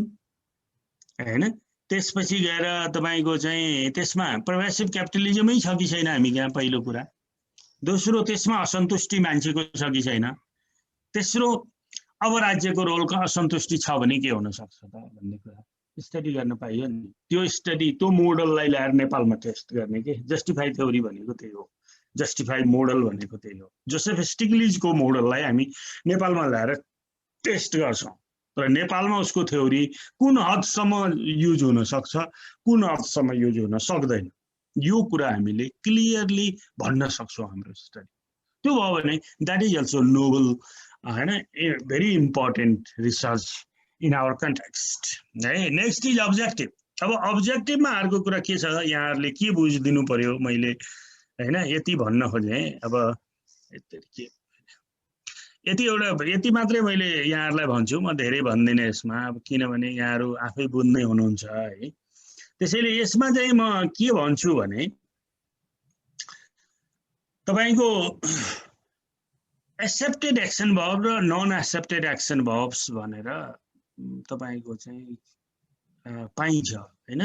हैन, त्यसपछि गएर तपाईको चाहिँ त्यसमा प्रोग्रेसिभ क्यापिटलिजमै छ कि छैन हामी यहाँ, पहिलो कुरा। दोस्रो, त्यसमा असन्तुष्टि मान्छेको छ कि छैन। तेस्रो, अब राज्यको रोलको असन्तुष्टि छ भने के हुन सक्छ त भन्ने कुरा स्टडी गर्न पाइयो नि। त्यो स्टडी, त्यो मोडललाई ल्याएर नेपालमा टेस्ट गर्ने के, जस्टिफाइड थ्योरी भनेको त्यही हो, जस्टिफाइड मोडल भनेको त्यही हो। जोसेफ स्टिग्लिजको मोडललाई हामी नेपालमा ल्याएर टेस्ट गर्छौँ, तर नेपालमा उसको थ्योरी कुन हदसम्म युज हुन सक्छ, कुन हदसम्म युज हुन सक्दैन, यो कुरा हामीले क्लियरली भन्न सक्छौँ हाम्रो स्टडी। त्यो भयो भने द्याट इज अल्सो नोबल हैन, very important research in our context है। Next is objective. अब अब्जेक्टिभमा अर्को कुरा के छ, यहाँहरूले के बुझिदिनु पर्यो, मैले हैन यति भन्न खोजेँ। अब यति मात्रै मैले यहाँहरूलाई भन्छु, म धेरै भन्दिनँ यसमा, अब किनभने यहाँहरू आफै बुझ्दै हुनुहुन्छ है। त्यसैले यसमा चाहिँ म के भन्छु भने तपाईको एक्सेप्टेड एक्सन भर्ब र नन एक्सेप्टेड एक्सन भर्ब्स भनेर तपाईको चाहिँ पाइन्छ हैन।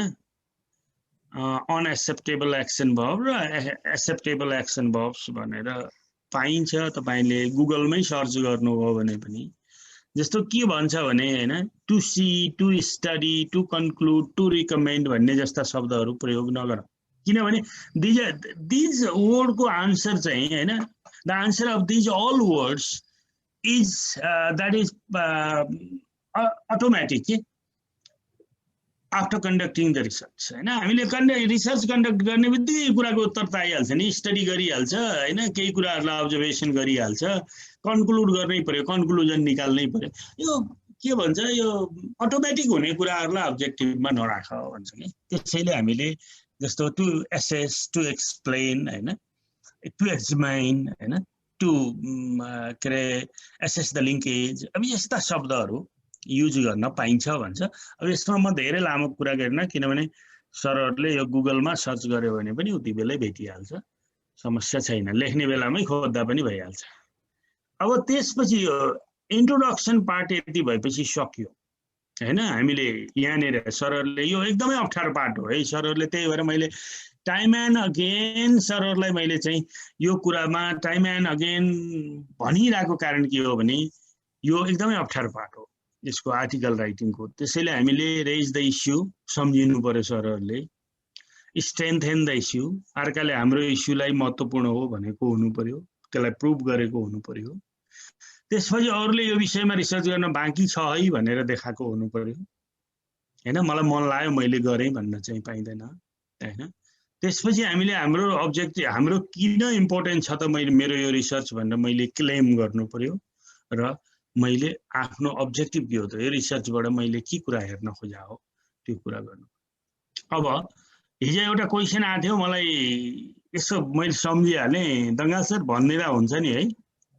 अनएक्सेप्टेबल एक्सन भर्ब र एक्सेप्टेबल एक्सन भर्ब्स भनेर पाइन्छ। तपाईले गुगलमै सर्च गर्नुभयो भने पनि जस्तो के भन्छ भने हैन, to see, to study, to conclude, to recommend भन्ने जस्ता शब्दहरू प्रयोग नगर, किनभने दिज वर्डको आन्सर चाहिँ हैन, the answer of these all words is that is automatic after conducting the research हैन। हामीले रिसर्च कन्डक्ट गर्ने बित्तिकै कुराको उत्तर त आइहाल्छ नि, स्टडी गरिहाल्छ हैन, केही कुराहरूलाई अब्जर्भेसन गरिहाल्छ, कन्क्लुड गर्नै पर्यो, कन्क्लुजन निकाल्नै पर्यो। यो के भन्छ, यो अटोमेटिक हुने कुराहरूलाई अब्जेक्टिभमा नराख भन्छ कि। त्यसैले हामीले जस्तो टु एसेस, टु एक्सप्लेन हैन, टु एक्जामाइन हैन, टु के अरे एसेस द लिङ्केज, अब यस्ता शब्दहरू युज गर्न पाइन्छ भन्छ। अब यसमा म धेरै लामो कुरा गरिनँ, किनभने सरहरूले यो गुगलमा सर्च गर्यो भने पनि उति बेलै भेटिहाल्छ, समस्या छैन, लेख्ने बेलामै खोज्दा पनि भइहाल्छ। अब त्यसपछि यो इन्ट्रोडक्सन पार्ट यति भएपछि सक्यो हैन। हामीले यहाँनिर सरहरूले, यो एकदमै अप्ठ्यारो पार्ट हो है सरहरूले, त्यही भएर मैले टाइम एन्ड अगेन सरहरूलाई मैले चाहिँ यो कुरामा टाइम एन्ड अगेन भनिरहेको कारण के हो भने यो एकदमै अप्ठ्यारो पार्ट हो यसको आर्टिकल राइटिङको। त्यसैले हामीले रेज द इस्यु सम्झिनु पर्यो सरहरूले, स्ट्रेन्थेन द इस्यु, अर्काले हाम्रो इस्युलाई महत्त्वपूर्ण हो भनेको हुनु पर्यो, त्यसलाई प्रुभ गरेको हुनु पर्यो। त्यसपछि अरूले यो विषयमा रिसर्च गर्न बाँकी छ है भनेर देखाएको हुनु पर्यो हैन, मलाई मन लाग्यो मैले गरेँ भन्न चाहिँ पाइँदैन हैन। त्यसपछि हामीले हाम्रो अब्जेक्टिभ, हाम्रो किन इम्पोर्टेन्ट छ त मेरो यो रिसर्च भनेर मैले क्लेम गर्नु पर्यो, र मैले आफ्नो अब्जेक्टिभ के हो त, यो रिसर्चबाट मैले के कुरा हेर्न खोजा हो त्यो कुरा गर्नु। अब हिजो एउटा क्वेसन आएको थियो मलाई, यसो मैले सम्झिहालेँ, दङ्गाल सर भनिदिँदा हुन्छ नि है?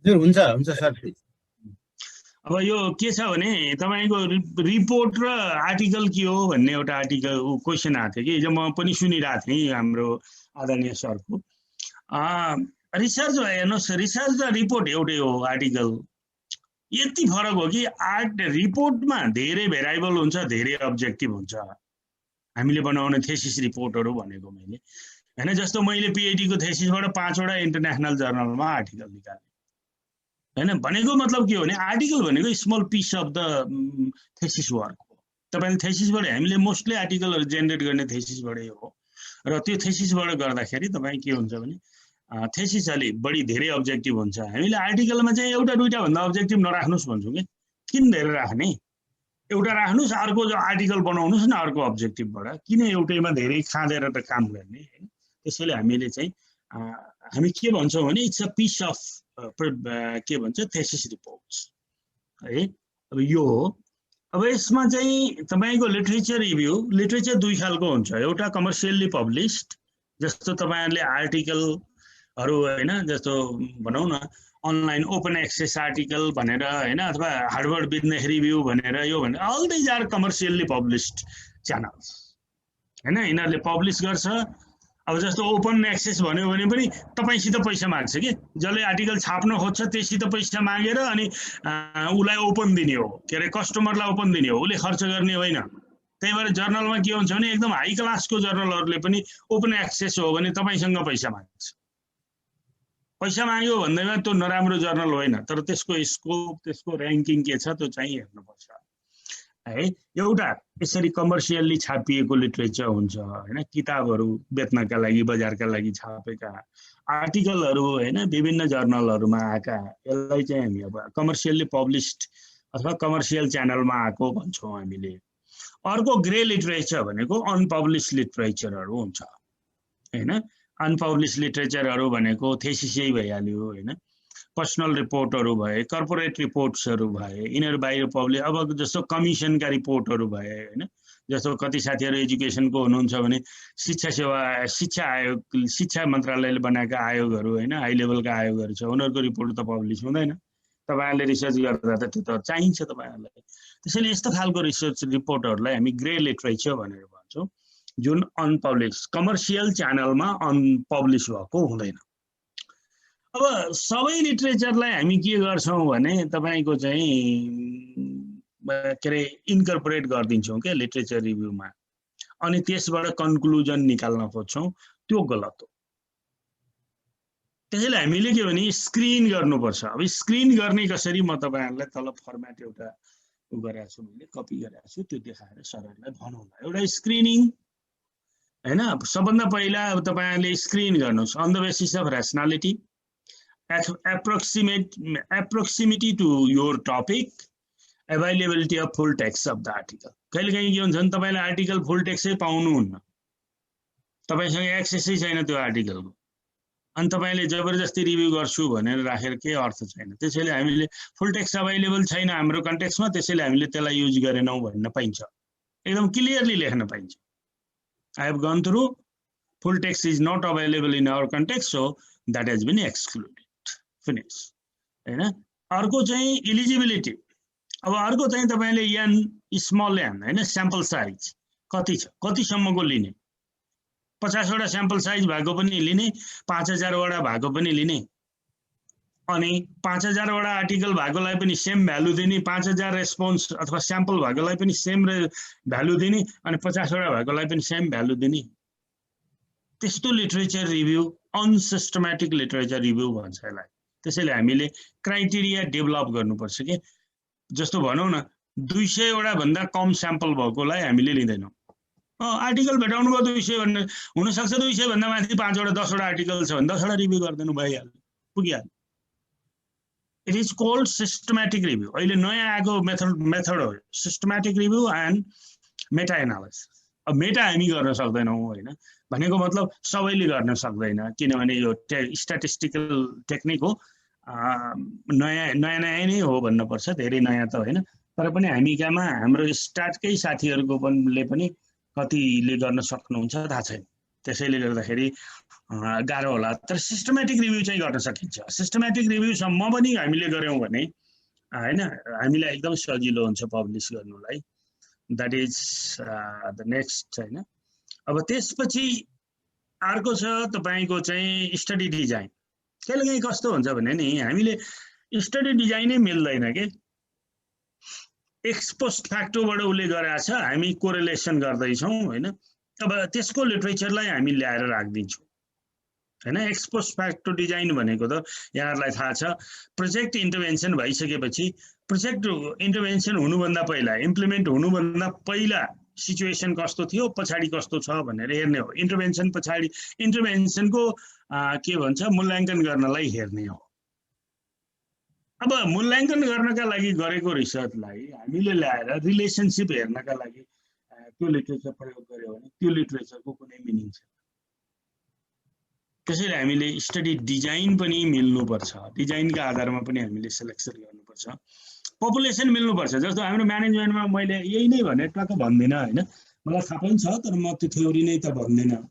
हजुर हुन्छ सर। अब यो के छ भने तपाईको रिपोर्ट र आर्टिकल के हो भन्ने एउटा आर्टिकल क्वेसन आएको थियो कि हिजो म पनि सुनिरहेको थिएँ हाम्रो आदरणीय सरको। रिसर्च हेर्नुहोस्, रिसर्च र रिपोर्ट एउटै हो, आर्टिकल यति फरक हो कि रिपोर्टमा धेरै भेरिएबल हुन्छ, धेरै अब्जेक्टिभ हुन्छ। हामीले बनाउने थेसिस रिपोर्टहरू भनेको मैले हैन, जस्तो मैले पीएचडी को थेसिसबाट 5 वटा इन्टरनेसनल जर्नलमा आर्टिकल निकालेँ हैन। भनेको मतलब के हो भने आर्टिकल भनेको small piece of the thesis work हो। तपाईले थेसिसबाट हामीले मोस्टली आर्टिकलहरू जेनेरेट गर्ने थेसिसबाटै हो, र त्यो थेसिसबाट गर्दाखेरि तपाईँ के हुन्छ भने थेसिस अलि बढी धेरै अब्जेक्टिभ हुन्छ। हामीले आर्टिकलमा चाहिँ एउटा दुईटा भन्दा अब्जेक्टिभ नराख्नुस् भन्छौँ कि किन धेरै राख्ने, एउटा राख्नुस्, अर्को आर्टिकल बनाउनुस् न अर्को अब्जेक्टिभबाट, किन एउटैमा धेरै खाँदेर त काम गर्ने हैन। त्यसैले हामीले चाहिँ हामी के भन्छौँ भने इट्स अ पिस अफ के भन्छ थेसिस रिपोर्ट्स है। अब यो हो। अब यसमा चाहिँ तपाईको लिटरेचर रिभ्यू, लिटरेचर दुई खालको हुन्छ, एउटा कमर्सियल्ली पब्लिस्ड जस्तो तपाईहरुले आर्टिकलहरु हैन, जस्तो भनौं न अनलाइन ओपन एक्सेस आर्टिकल भनेर हैन, अथवा हार्वर्ड बिजनेस रिभ्यू भनेर, यो भने all these are commercially published channels हैन, यिनीहरुले पब्लिस गर्छ। अब जस्तो ओपन एक्सेस भन्यो भने पनि तपाईसित पैसा माग्छ कि, जसले आर्टिकल छाप्न खोज्छ त्यससित पैसा मागेर अनि उलाई ओपन दिने हो, के अरे कस्टमरलाई ओपन दिने हो, उले खर्च गर्ने होइन। त्यही भएर जर्नलमा के हुन्छ भने एकदम हाई क्लासको जर्नलहरुले पनि ओपन एक्सेस हो भने तपाईसँग पैसा माग्छ। पैसा माग्यो भन्दैमा त्यो नराम्रो जर्नल होइन, तर त्यसको स्कोप, त्यसको र्याङ्किङ के छ त्यो चाहिँ हेर्नुपर्छ है। एउटा यसरी कमर्सियल्ली छापिएको लिटरेचर हुन्छ हैन, किताबहरू बेच्नका लागि बजारका लागि छापेका आर्टिकलहरू हैन, विभिन्न जर्नलहरूमा आएका, यसलाई चाहिँ हामी अब कमर्सियल्ली पब्लिस्ड अथवा कमर्सियल च्यानलमा आएको भन्छौँ हामीले। अर्को ग्रे लिटरेचर भनेको अनपब्लिस्ड लिटरेचरहरू हुन्छ हैन। अनपब्लिस्ड लिटरेचरहरू भनेको थेसिसै भइहाल्यो हैन, पर्सनल रिपोर्टहरू भए, कर्पोरेट रिपोर्ट्सहरू भए, यिनीहरू बाहिर पब्लिक, अब जस्तो कमिसनका रिपोर्टहरू भए हैन, जस्तो कति साथीहरू एजुकेसनको हुनुहुन्छ भने शिक्षा सेवा, शिक्षा आयोग, शिक्षा मन्त्रालयले बनाएका आयोगहरू हैन, हाई लेभलका आयोगहरू छ, उनीहरूको रिपोर्ट त पब्लिस हुँदैन। तपाईहरुले रिसर्च गर्दा त त्यो त चाहिन्छ तपाईहरुलाई। त्यसैले यस्तो खालको रिसर्च रिपोर्टहरूलाई हामी ग्रे लिटरेचर भनेर भन्छौँ, जुन अनपब्लिस कमर्सियल च्यानलमा अनपब्लिस भएको हुँदैन। अब सबै लिटरेचरलाई हामी के गर्छौं भने तपाईको चाहिँ के अरे इन्कर्पोरेट गरिदिन्छौँ के लिटरेचर रिभ्यूमा, अनि त्यसबाट कन्क्लुजन निकाल्न खोज्छौँ, त्यो गलत हो। त्यसैले हामीले के भने स्क्रिन गर्नुपर्छ। अब स्क्रिन गर्ने कसरी म तपाईहरुलाई तल फर्म्याट एउटा गरेको छु, मैले कपी गरेको छु, त्यो देखाएर सरहरुलाई भनौँला। एउटा स्क्रिनिङ हैन, सबभन्दा पहिला अब तपाईहरुले स्क्रिन गर्नुस् on the basis of rationality, approximity to your topic, availability of full text of the article. कहिलेकाहीँ के हुन्छ भने तपाईले आर्टिकल फुल टेक्स्टै पाउनुहुन्न, तपाईसँग एक्सेसै छैन त्यो आर्टिकलको, अनि तपाईले जबरजस्ती रिभ्यू गर्छु भनेर राखेर के अर्थ छैन। त्यसैले हामीले फुल टेक्स्ट अवेलेबल छैन हाम्रो कन्टेक्स्टमा, त्यसैले हामीले त्यसलाई युज गरेनौं भन्न पाइन्छ, एकदम क्लियरली लेख्न पाइन्छ। I have gone through, full text is not available in our context, so that has been excluded. Finish हैन। अर्को चाहिँ एलिजिबिलिटी। अब अर्को चाहिँ तपाईले एन स्मल एन हैन, स्याम्पल साइज कति छ, कतिसम्मको लिने, 50 वटा स्याम्पल साइज भएको पनि लिने, 5000 वटा भएको पनि लिने, अनि 5000 वटा आर्टिकल भएकोलाई पनि सेम भ्यालु दिने, 5000 रेस्पोन्स अथवा स्याम्पल भएकोलाई पनि सेम भ्यालु दिने, अनि 50 वटा भएकोलाई पनि सेम भ्यालु दिने। त्यस्तो literature review unsystematic literature review भन्छ यसलाई। त्यसैले हामीले क्राइटेरिया डेभलप गर्नुपर्छ के, जस्तो भनौं न 200 वटा भन्दा कम स्याम्पल भएकोलाई हामीले लिँदैनौं। आर्टिकल भेटाउनु भयो 200 भन्ने, हुन सक्छ 200 भन्दा माथि 5 वटा 10 वटा आर्टिकल छ भने 10 वटा रिभ्यू गर्दिनु भइहाल्यो, पुगिहाल्यो। It is called systematic review. अहिले नयाँ आएको मेथड हो systematic review and meta analysis. अब मेटा हामी गर्न सक्दैनौं हैन, भनेको मतलब सबैले गर्न सक्दैन, किनभने यो स्ट्याटिस्टिकल टेक्निक हो, नयाँ नै हो भन्नुपर्छ, धेरै नयाँ त होइन, तर पनि हामी कहाँ हाम्रो स्टार्टकै साथीहरुको पनि कतिले गर्न सक्नुहुन्छ थाहा छैन। त्यसैले गर्दाखेरि गाह्रो होला, तर सिस्टमेटिक रिभ्यू चाहिँ गर्न सकिन्छ। सिस्टमेटिक रिभ्यू सम्म पनि हामीले गर्यौं भने हैन हामीलाई एकदम सजिलो हुन्छ पब्लिस गर्नुलाई द्याट इज द नेक्स्ट हैन अब त्यसपछि अर्को छ तपाईको चाहिँ स्टडी डिजाइन कहिलेकाहीँ कस्तो हुन्छ भने नि हामीले स्टडी डिजाइनै मिल्दैन के एक्सपोस्ट फ्याक्टोबाट उसले गरेको छ हामी कोरिलेसन गर्दैछौँ हैन अब त्यसको लिटरेचरलाई हामी ल्याएर राखिदिन्छौँ हैन एक्सपोस्ट फ्याक्टो डिजाइन भनेको त यहाँहरूलाई थाहा छ प्रोजेक्ट इन्टरभेन्सन भइसकेपछि प्रोजेक्ट इन्टरभेन्सन हुनुभन्दा पहिला इम्प्लिमेन्ट हुनुभन्दा पहिला सिचुएसन कस्तो थियो पछाडि कस्तो छ भनेर हेर्ने हो इन्टरभेन्सन पछाडि इन्टरभेन्सनको के भन्छ मूल्याङ्कन गर्नलाई हेर्ने हो अब मूल्याङ्कन गर्नका लागि गरेको रिसर्चलाई हामीले ल्याएर रिलेसनसिप हेर्नका लागि त्यो लिटरेचर प्रयोग गर्यो भने त्यो लिटरेचरको कुनै मिनिङ छैन त्यसैले हामीले स्टडी डिजाइन पनि मिल्नुपर्छ डिजाइनका आधारमा पनि हामीले सेलेक्सन गर्नुपर्छ पपुलेसन मिल्नुपर्छ जस्तो हाम्रो म्यानेजमेन्टमा मैले यही नै भने टक्क भन्दिनँ हैन मलाई थाहा पनि छ तर म त्यो थ्योरी नै त भन्दिनँ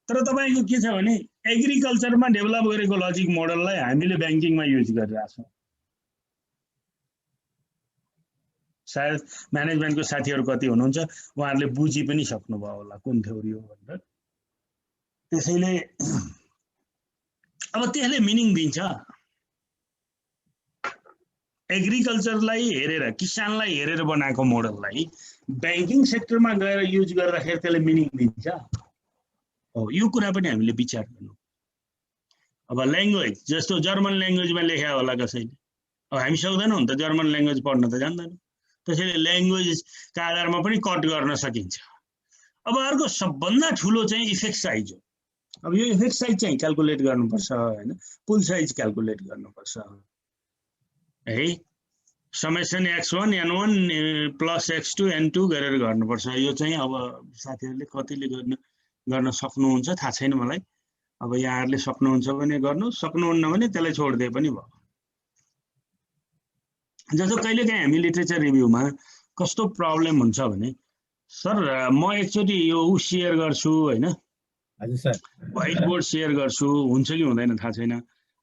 तर तपाईको के छ भने एग्रिकल्चरमा डेभलप गरेको लजिक मोडललाई हामीले ब्याङ्किङमा युज गरिरहेछौँ सायद म्यानेजमेन्टको साथीहरू कति हुनुहुन्छ उहाँहरूले बुझी पनि सक्नुभयो होला कुन थ्योरी हो भनेर त्यसैले अब त्यसले मिनिङ दिन्छ एग्रिकल्चरलाई हेरेर किसानलाई हेरेर बनाएको मोडललाई ब्याङ्किङ सेक्टरमा गएर युज गर्दाखेरि त्यसले मिनिङ दिन्छ हो यो कुरा पनि हामीले विचार गर्नु अब ल्याङ्ग्वेज जस्तो जर्मन ल्याङ्ग्वेजमा लेख्या होला कसैले अब हामी सक्दैनौँ नि त जर्मन ल्याङ्ग्वेज पढ्न त जान्दैनौँ त्यसैले ल्याङ्ग्वेजका आधारमा पनि कट गर्न सकिन्छ अब अर्को सबभन्दा ठुलो चाहिँ इफेक्ट साइज हो अब यो इफेक्ट साइज चाहिँ क्याल्कुलेट गर्नुपर्छ हैन पुल साइज क्याल्कुलेट गर्नुपर्छ है summation x1 n1 plus x2 n2 गरेर गर्नुपर्छ यो चाहिँ अब साथीहरूले कतिले गर्न सक्नुहुन्छ थाहा छैन मलाई अब यहाँहरूले सक्नुहुन्छ भने गर्नु सक्नुहुन्न भने त्यसलाई छोड्दिए पनि भयो जस्तो कहिलेकाहीँ हामी लिटरेचर रिभ्यूमा कस्तो प्रब्लम हुन्छ भने सर म एकचोटि यो सेयर गर्छु हैन हजुर सर व्हाइट बोर्ड सेयर गर्छु हुन्छ कि हुँदैन थाहा छैन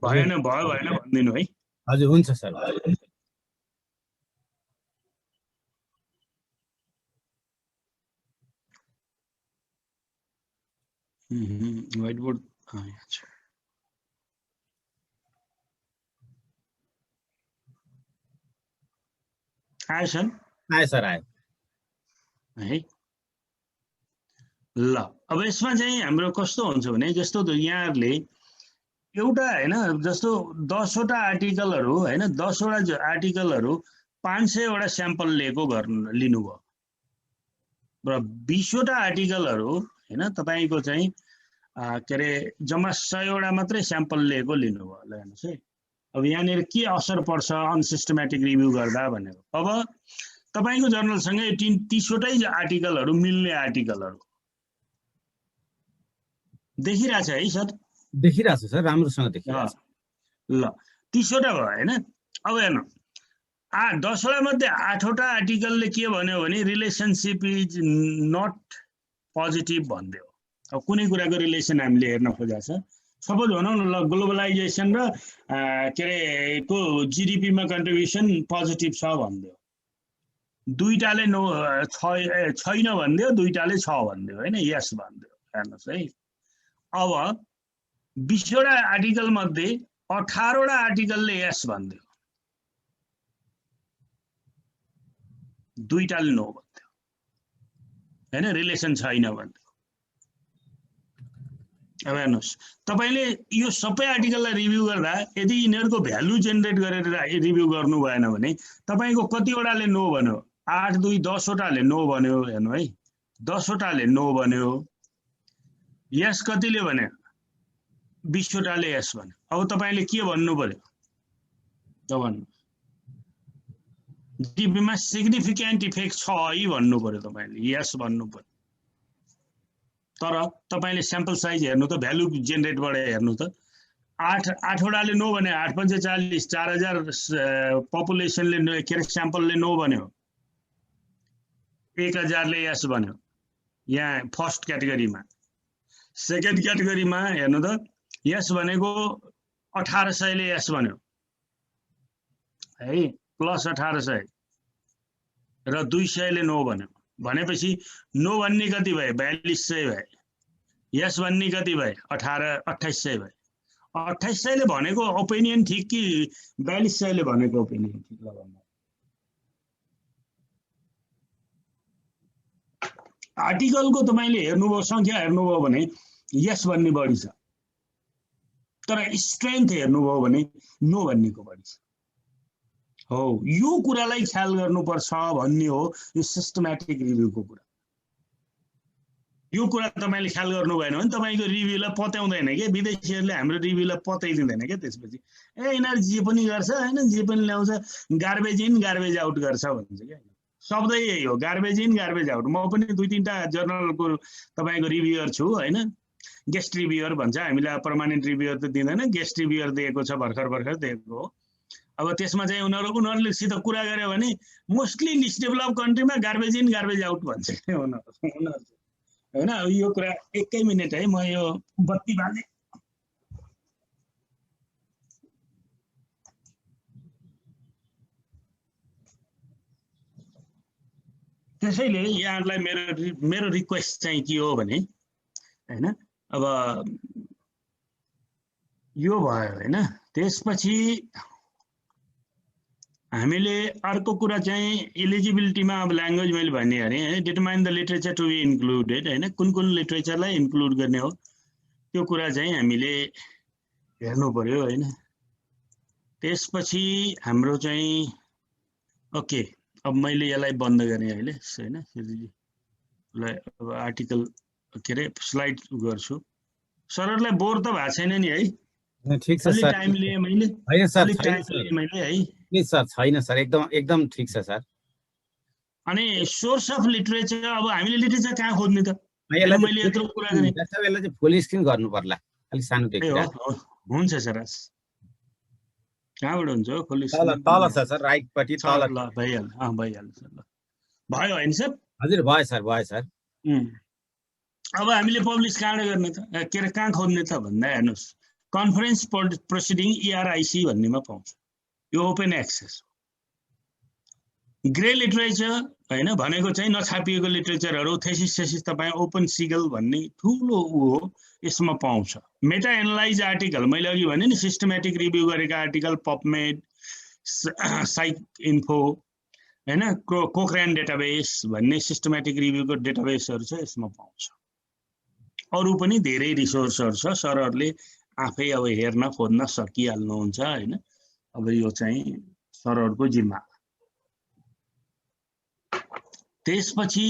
भएन भनिदिनु है हजुर हुन्छ सर व्हाइट बोर्ड आयो सर आयो है ल अब यसमा चाहिँ हाम्रो कस्तो हुन्छ भने जस्तो यहाँहरूले एउटा हैन जस्तो 10 वटा आर्टिकलहरू हैन 10 वटा आर्टिकलहरू 500 वटा स्याम्पल लिएको लिनुभयो र 20 वटा आर्टिकलहरू हैन तपाईको चाहिँ के अरे जम्मा 100 वटा मात्रै स्याम्पल लिएको लिनुभयो ल हेर्नुस् है अब यहाँनिर के असर पर्छ अनसिस्टमेटिक रिभ्यू गर्दा भनेर अब तपाईको जर्नलसँगै 30 वटै आर्टिकलहरू मिल्ने आर्टिकलहरू देखिरहेछ है सर देखिरहेछ सर राम्रोसँग देखिरहेछ ल 30 वटा भयो हैन अब हेर्नु 10 वटा मध्ये 8 वटा आर्टिकलले के भन्यो भने रिलेसनशिप इज नट पोजिटिभ भन्दियो अब कुनै कुराको रिलेसन हामीले हेर्न खोजेको छ सपोज भनौँ न ल ग्लोबलाइजेसन र के अरे को जिडिपीमा कन्ट्रिब्युसन पोजिटिभ छ भन्दियो दुईटाले छैन भन्दियो दुईटाले छ भन्दियो हैन यस भन्दियो हेर्नुहोस् है अब 20 वटा आर्टिकल मध्ये 18 वटा आर्टिकलले यस भन्दियो दुईटाले नो भन्दियो हैन रिलेसन छैन भन्दियो अब हेर्नुहोस् तपाईले यो सबै आर्टिकललाई रिभ्यू गर्दा यदि यिनीहरूको भ्यालु जेनेरेट गरेर रिभ्यू गर्नु भएन भने तपाईको कतिवटाले नो भन्यो 8 2 10 वटाले नो भन्यो हेर्नु है 10 वटाले नो भन्यो यस कतिले भन्यो 20 वटाले यस भन्यो अब तपाईले के भन्नु पर्यो त भन्नु जिडिपीमा सिग्निफिकेन्ट इफेक्ट छ है भन्नु पर्यो तपाईले यस भन्नु पर्यो तर तपाईले स्याम्पल साइज हेर्नु त भ्यालु जेनेरेटबाट हेर्नु त 8 वटाले नो भने 8 5 40 4000 पपुलेसनले के अरे स्याम्पलले नो भन्यो 1000 ले यस भन्यो यहाँ फर्स्ट क्याटेगोरीमा सेकेन्ड क्याटेगोरीमा हेर्नु त यस भनेको 1800 ले यस भन्यो है प्लस 1800 र 200 ले नो भन्यो भनेपछि नो भन्ने कति भयो 4200 भयो यस भन्ने कति भयो 2800 भयो 2800 ले भनेको ओपिनियन ठीक कि 4200 ले भनेको ओपिनियन ठीक ल भन्नु आर्टिकलको तपाईले हेर्नुभयो संख्या हेर्नुभयो भने यस भन्ने बढी छ तर स्ट्रेन्थ हेर्नुभयो भने नो भन्नेको बढी छ हो यो कुरालाई ख्याल गर्नुपर्छ भन्ने हो यो सिस्टमेटिक रिभ्यूको कुरा यो कुरा तपाईले ख्याल गर्नु भएन भने तपाईको रिभ्यूलाई पत्याउँदैन के विदेशीहरुले हाम्रो रिभ्यूलाई पत्याइदिँदैन के त्यसपछि यिनीहरु जे पनि गर्छ हैन जे पनि ल्याउँछ गार्बेज इन गार्बेज आउट गर्छ भन्छ के शब्दै यही हो गार्बेज इन गार्बेज आउट म पनि दुई तीनटा जर्नलको तपाईको रिभ्युअर छु हैन गेस्ट रिभ्युअर भन्छ हामीलाई पर्मानेन्ट रिभ्युअर त दिँदैन गेस्ट रिभ्युअर दिएको छ भर्खर दिएको हो अब त्यसमा चाहिँ उनीहरुले सित कुरा गर्यो भने मोस्टली लिस्ट डेभलप कन्ट्रीमा गार्बेज इन गार्बेज आउट भन्छ उनीहरु हैन यो कुरा एकै मिनेट है म यो बत्ती बाल्ने त्यसैले यहाँहरुलाई मेरो रिक्वेस्ट चाहिँ के हो भने हैन अब यो भयो हैन त्यसपछि हामीले अर्को कुरा चाहिँ एलिजिबिलिटीमा अब ल्याङ्ग्वेज मैले भने अरे determine the literature to be included हैन कुन लिटरेचरलाई इन्क्लुड गर्ने हो त्यो कुरा चाहिँ हामीले हेर्नु पर्यो हैन त्यसपछि हाम्रो चाहिँ ओके अब मैले यसलाई बन्द गर्ने अहिले हैन ल अब आर्टिकल के रे स्लाइड गर्छु सरहरुलाई बोर त भएको छैन नि है ठीक छ सर टाइम लिए मैले हैन सर टाइम लिए मैले है नि सर छैन सर एकदम ठीक छ सर अनि सोर्स अफ लिटरेचर अब हामीले लिटरेचर कहाँ खोज्ने त मैले यत्रो कुरा गरे यसलाई चाहिँ फुल स्क्रिन गर्नु पर्ला अलि सानो देखिरा हुन्छ सर कहाँबाट हुन्छ फुल स्क्रिन तल छ सर राइट पट्टि तल ल भइहाल्छ सर ल भयो हैन सर हजुर भयो सर अब हामीले पब्लिस कहाँ गर्ने त के रे कहाँ खोज्ने त भन्दा हेर्नुस् कन्फरेन्स प्रोसिडिङ ERIC भन्नेमा पाउँछ यो ओपन एक्सेस ग्रे लिटरेचर हैन भनेको चाहिँ नछापिएको लिटरेचरहरु थेसिस तपाई ओपन सिगल भन्ने ठूलो हो यसमा पाउँछ मेटा एनालाइज आर्टिकल मैले अघि भने नि सिस्टमेटिक रिभ्यू गरेका आर्टिकल पबमेड साइक इन्फो हैन कोक्रेन डेटाबेस भन्ने सिस्टमेटिक रिभ्यूको डेटाबेसहरु छ यसमा पाउँछ अरु पनि धेरै रिसोर्सहरु छ सरहरुले आफै अब हेर्न खोज्न सकिहाल्नुहुन्छ हैन अब यो चाहिँ सरहरुको जिम्मा त्यसपछि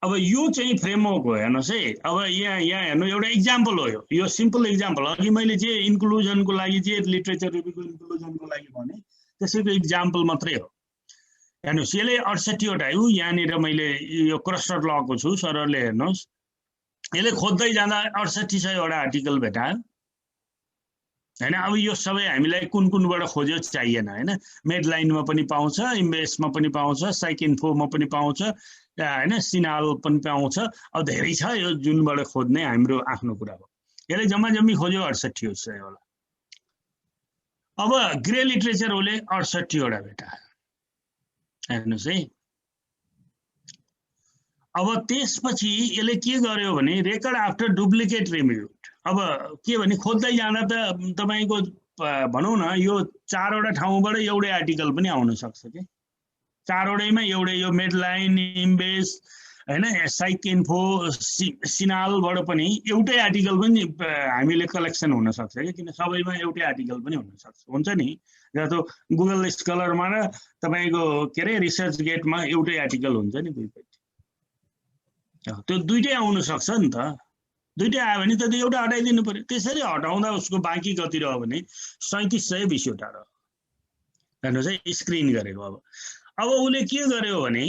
अब यो चाहिँ फ्रेमवर्क हो हेर्नुस् है अब यहाँ हेर्नु एउटा एक्जाम्पल हो यो सिम्पल एक्जाम्पल अघि मैले जे इन्क्लुजनको लागि जे लिटरेचर रिभ्यूको इन्क्लुजनको लागि भने त्यसैको एक्जाम्पल मात्रै हो हेर्नुस् यसले 68 वटा हो यहाँनिर मैले यो क्रस्टर लगको छु सरहरुले हेर्नुस् यसले खोज्दै जाँदा 6800 वटा आर्टिकल भेटायो हैन अब यो सबै हामीलाई कुनबाट खोज्यो चाहिएन हैन मेडलाइनमा पनि पाउँछ इम्बेसमा पनि पाउँछ साइक इन्फोमा पनि पाउँछ हैन सिनाल पनि पाउँछ अब धेरै छ यो जुनबाट खोज्ने हाम्रो आफ्नो कुरा हो यसले जम्मी खोज्यो 6800 होला अब ग्रे लिटरेचर होले 68 वटा भेटायो हेर्नुस् है अब त्यसपछि यसले के गर्यो भने रेकर्ड आफ्टर डुप्लिकेट रिभ्यू अब के भने खोज्दै जाँदा त तपाईको भनौं न यो 4 वटा ठाउँबाट एउटै आर्टिकल पनि आउन सक्छ के 4 वटैमा एउटै यो मेडलाइन इम्बेस हैन साइक इन्फो सिनालबाट पनि एउटै आर्टिकल पनि हामीले कलेक्सन हुन सक्छ के किन सबैमा एउटै आर्टिकल पनि हुन सक्छ हुन्छ नि जस्तो गुगल स्कलरमा र तपाईको के रे रिसर्च गेटमा एउटै आर्टिकल हुन्छ नि दुईपट्टि त्यो दुईटै आउन सक्छ नि त दुईटै आयो भने त एउटा हटाइदिनु पर्यो त्यसरी हटाउँदा उसको बाँकी कति रह्यो भने 3720 वटा रह्यो हेर्नुस् है स्क्रिन गरेको अब उले के गर्यो भने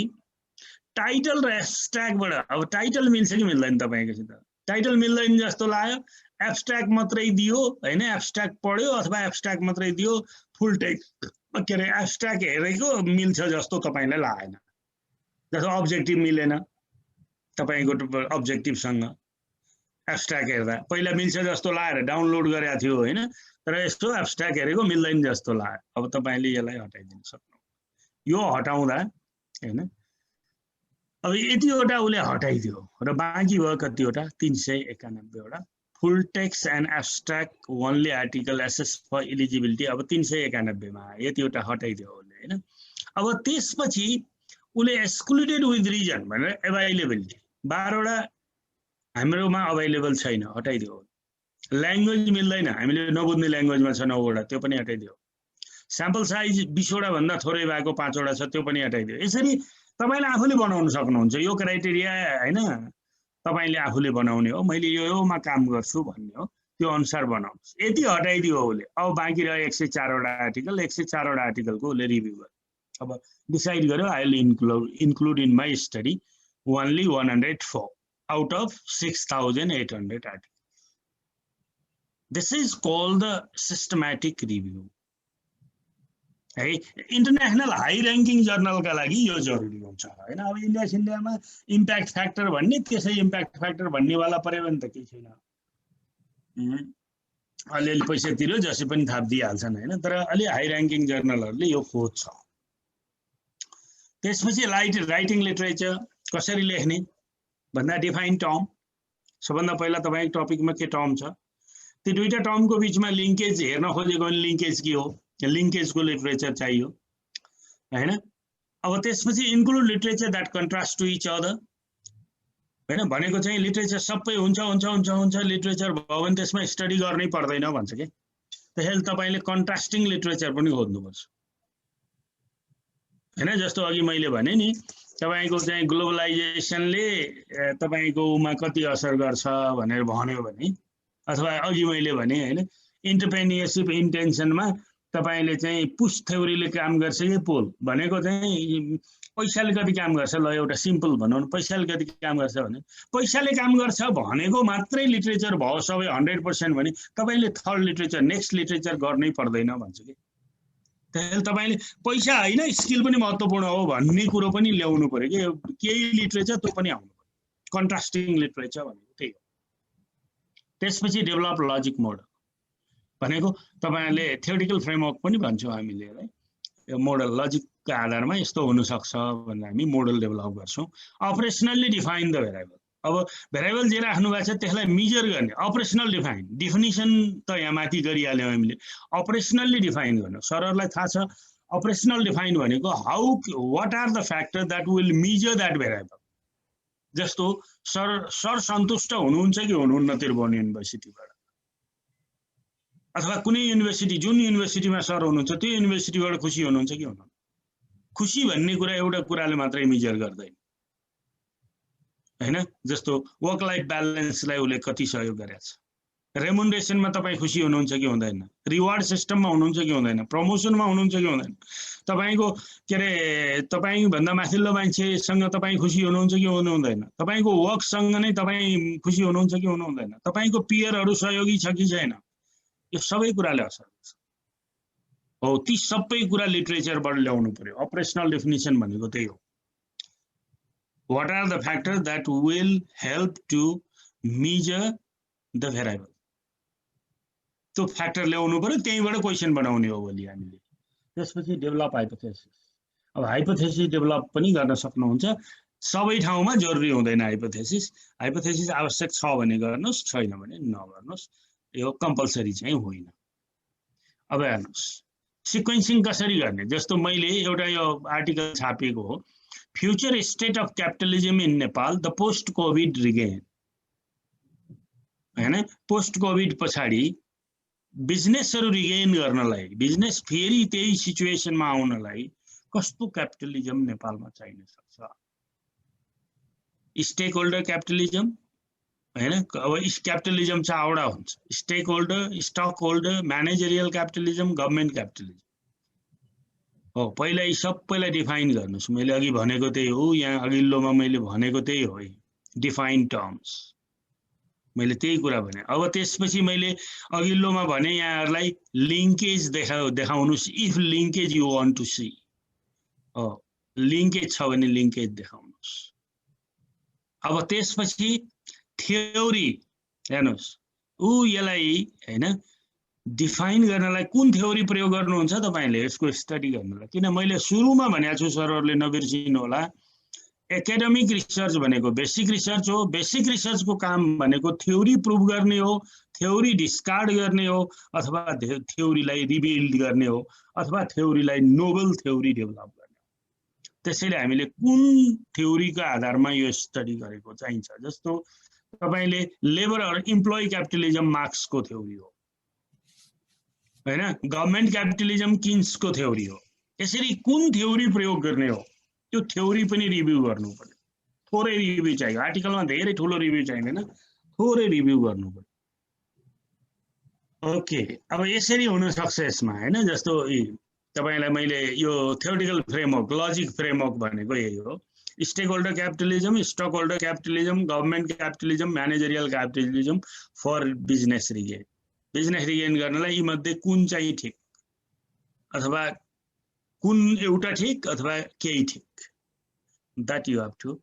टाइटल र एब्स्ट्र्याक्टबाट अब टाइटल मिल्छ कि मिल्दैन तपाईकोसित टाइटल मिल्दैन जस्तो लाग्यो एब्स्ट्र्याक्ट मात्रै दियो हैन एब्स्ट्र्याक्ट पढ्यो अथवा एब्स्ट्र्याक्ट मात्रै दियो फुल टेक्स्ट के रे एब्स्ट्र्याक्ट हेरेको मिल्छ जस्तो तपाईलाई लागेन जस्तो अब्जेक्टिभ मिलेन तपाईको अब्जेक्टिभसँग एब्स्ट्र्याक्ट हेर्दा पहिला मिल्छ जस्तो लागेर डाउनलोड गरेको थियो हैन तर यसो एब्स्ट्र्याक्ट हेरेको मिल्दैन जस्तो लाग्यो। अब तपाईँले यसलाई हटाइदिन सक्नुहुन्छ। यो हटाउँदा हैन अब यतिवटा उसले हटाइदियो र बाँकी भयो कतिवटा 391 वटा full text and abstract only article assess for eligibility. अब 391 मा यतिवटा हटाइदियो उसले हैन। अब त्यसपछि उसले एक्सक्लुडेड विथ रिजन भनेर एभाइलेबिलिटी 12 वटा हाम्रोमा अभाइलेबल छैन, हटाइदियो। ल्याङ्ग्वेज मिल्दैन, हामीले नबुझ्ने ल्याङ्ग्वेजमा छ 9 वटा, त्यो पनि हटाइदियो। स्याम्पल साइज 20 वटा भन्दा थोरै भएको 5 वटा छ, त्यो पनि हटाइदियो। यसरी तपाईले आफूले बनाउन सक्नुहुन्छ। यो क्राइटेरिया हैन तपाईले आफूले बनाउने हो, मैले योमा काम गर्छु भन्ने हो, त्यो अनुसार बनाउनुस्। यति हटाइदियो उसले। अब बाँकी रह्यो 104 वटा आर्टिकल। 104 वटा आर्टिकलको उसले रिभ्यू गर्यो। अब डिसाइड गर्यो I will include in my study only 104 out of 6,800 articles. This is called the systematic review. है इन्टरनेशनल हाई र्याङ्किङ जर्नलका लागि यो जरुरी हुन्छ हैन। अब इन्डियामा इम्प्याक्ट फ्याक्टर भन्ने, त्यसै इम्प्याक्ट फ्याक्टर भन्नेवाला पर्यो भने त केही छैन, अलिअलि पैसा तिर्यो जसै पनि थाप दिइहाल्छन् हैन। तर अलि हाई र्याङ्किङ जर्नलहरूले यो खोज्छ। त्यसपछि राइटिङ लिटरेचर कसरी लेख्ने भन्दा डिफाइन टर्म। सबभन्दा पहिला तपाईको टपिकमा के टर्म छ, त्यो दुईटा टर्मको बीचमा लिङ्केज हेर्न खोजेको भने लिङ्केज के हो, लिङ्केजको लिटरेचर चाहियो हैन। अब त्यसपछि include literature that contrast to each other हैन। भनेको चाहिँ लिटरेचर सबै हुन्छ हुन्छ हुन्छ हुन्छ लिटरेचर भयो भने त्यसमा स्टडी गर्नै पर्दैन भन्छ के। त्यसैले तपाईले कन्ट्रास्टिङ लिटरेचर पनि खोज्नुपर्छ हैन। जस्तो अघि मैले भने नि तपाईको चाहिँ ग्लोबलाइजेसनले तपाईको उमा कति असर गर्छ भनेर भन्यो भने, अथवा अघि मैले भने हैन एन्टरप्रेन्योरशिप इन्टेन्सनमा तपाईले चाहिँ पुश थ्योरीले काम गर्छ कि पुल भनेको चाहिँ पैसाले कति काम गर्छ। ल एउटा सिम्पल भनौँ, पैसाले कति काम गर्छ भने पैसाले काम गर्छ भनेको मात्रै लिटरेचर भयो सबै 100% भने तपाईले थर्ड लिटरेचर नेक्स्ट लिटरेचर गर्नै पर्दैन भन्छ कि। त्यसैले तपाईले पैसा हैन स्किल पनि महत्त्वपूर्ण हो भन्ने कुरो पनि ल्याउनु पर्यो कि। केही लिटरेचर त्यो पनि आउनु पर्यो, कन्ट्रास्टिङ लिटरेचर भनेको त्यही हो। त्यसपछि डेभलप लजिक मोडल भनेको तपाईले थ्योरिटिकल फ्रेमवर्क पनि भन्छौँ हामीले है। यो मोडल लजिकको आधारमा यस्तो हुन सक्छ भनेर हामी मोडल डेभलप गर्छौँ। अपरेसनल्ली डिफाइन द भेरिएबल। अब भेरिएबल जे राख्नु भएको छ त्यसलाई मेजर गर्ने अपरेसनल डिफाइन। डिफिनिसन त यहाँ माथि गरिहाल्यौँ हामीले, अपरेसनल्ली डिफाइन गर्नु। सरहरूलाई थाहा छ अपरेसनल डिफाइन भनेको how what are the factor that will measure that variable. जस्तो सर सन्तुष्ट हुनुहुन्छ कि हुनुहुन्न त्रिभुवन युनिभर्सिटीबाट, अथवा कुनै युनिभर्सिटी जुन युनिभर्सिटीमा सर हुनुहुन्छ त्यो युनिभर्सिटीबाट खुसी हुनुहुन्छ कि हुनुहुन्न। खुसी भन्ने कुरा एउटा कुराले मात्रै मेजर गर्दैन हैन। जस्तो वर्क लाइफ ब्यालेन्सलाई उसले कति सहयोग गरेछ, रेमुनरेसनमा तपाईँ खुसी हुनुहुन्छ कि हुँदैन, रिवार्ड सिस्टममा हुनुहुन्छ कि हुँदैन, प्रमोसनमा हुनुहुन्छ कि हुँदैन, तपाईँको के अरे तपाईँभन्दा माथिल्लो मान्छेसँग तपाईँ खुसी हुनुहुन्छ कि हुनुहुँदैन, तपाईँको वर्कसँग नै तपाईँ खुसी हुनुहुन्छ कि हुनुहुँदैन, तपाईँको पियरहरू सहयोगी छ कि छैन, यो सबै कुराले असर गर्छ हो। ती सबै कुरा लिटरेचरबाट ल्याउनु पर्यो। अपरेसनल डेफिनिसन भनेको त्यही हो। What are the factors that will help to measure the variable? त्यो फ्याक्टर ल्याउनु पर्यो, त्यहीबाट क्वेसन बनाउने हो भोलि हामीले। त्यसपछि डेभलप हाइपोथेसिस। अब हाइपोथेसिस डेभलप पनि गर्न सक्नुहुन्छ। सबै ठाउँमा जरुरी हुँदैन हाइपोथेसिस। हाइपोथेसिस आवश्यक छ भने गर्नुहोस्, छैन भने नगर्नुहोस्, यो कम्पलसरी चाहिँ होइन। अब हेर्नुहोस् सिक्वेन्सिङ कसरी गर्ने। जस्तो मैले एउटा यो आर्टिकल छापेको हो, future state of capitalism in Nepal the post covid regain हैन। पोस्ट कोभिड पछाडि बिजनेसहरू रिगेन गर्नलाई, बिजनेस फेरि त्यही सिचुएसनमा आउनलाई कस्तो क्यापिटलिजम नेपालमा चाहिन सक्छ। स्टेक होल्डर क्यापिटलिजम हैन। अब क्यापिटलिजम चारवटा हुन्छ, stakeholder, stockholder, managerial capitalism, government capitalism हो। पहिला यी सबैलाई डिफाइन गर्नुहोस्। मैले अघि भनेको त्यही हो, यहाँ अघिल्लोमा मैले भनेको त्यही हो, डिफाइन टर्म्स मैले त्यही कुरा भने। अब त्यसपछि मैले अघिल्लोमा भने यहाँहरूलाई लिङ्केज देखाउनुहोस्। If linkage you want to see हो, लिङ्केज छ भने लिङ्केज देखाउनुहोस्। अब त्यसपछि थ्योरी हेर्नुहोस्, यसलाई हैन डिफाइन गर्नलाई कुन थ्योरी प्रयोग गर्नुहुन्छ तपाईले यसको स्टडी गर्नलाई? किन मैले सुरुमा भनेको छु, सरहरूले नबिर्सिनु होला, एकाडेमिक रिसर्च भनेको बेसिक रिसर्च हो। बेसिक रिसर्चको काम भनेको थ्योरी प्रुभ गर्ने हो, थ्योरी डिस्कार्ड गर्ने हो, अथवा थ्योरीलाई रिबिल्ड गर्ने हो, अथवा थ्योरीलाई नोभल थ्योरी डेभलप गर्ने हो। त्यसैले हामीले कुन थ्योरीको आधारमा यो स्टडी गरेको चाहिन्छ। जस्तो तपाईले लेबर और इम्प्लोइ क्यापिटलिजम मार्क्सको थ्योरी हो हैन, गभर्नमेन्ट क्यापिटलिजम किन्सको थ्योरी हो। यसरी कुन थ्योरी प्रयोग गर्ने हो त्यो थ्योरी पनि रिभ्यू गर्नु पर्यो। थोरै रिभ्यू चाहियो, आर्टिकलमा धेरै ठुलो रिभ्यू चाहिँदैन, थोरै रिभ्यू गर्नु पर्यो। ओके, अब यसरी हुन सक्छ यसमा हैन। जस्तो तपाईलाई मैले यो थ्योरेटिकल फ्रेमवर्क, लजिक फ्रेमवर्क भनेको यही हो। Stakeholder capitalism, stockholder capitalism, government capitalism, managerial capitalism for business regain. Business regain गर्नलाई यी मध्ये कुन चाहिँ ठिक, अथवा कुन एउटा ठिक अथवा केही ठिक, that you have to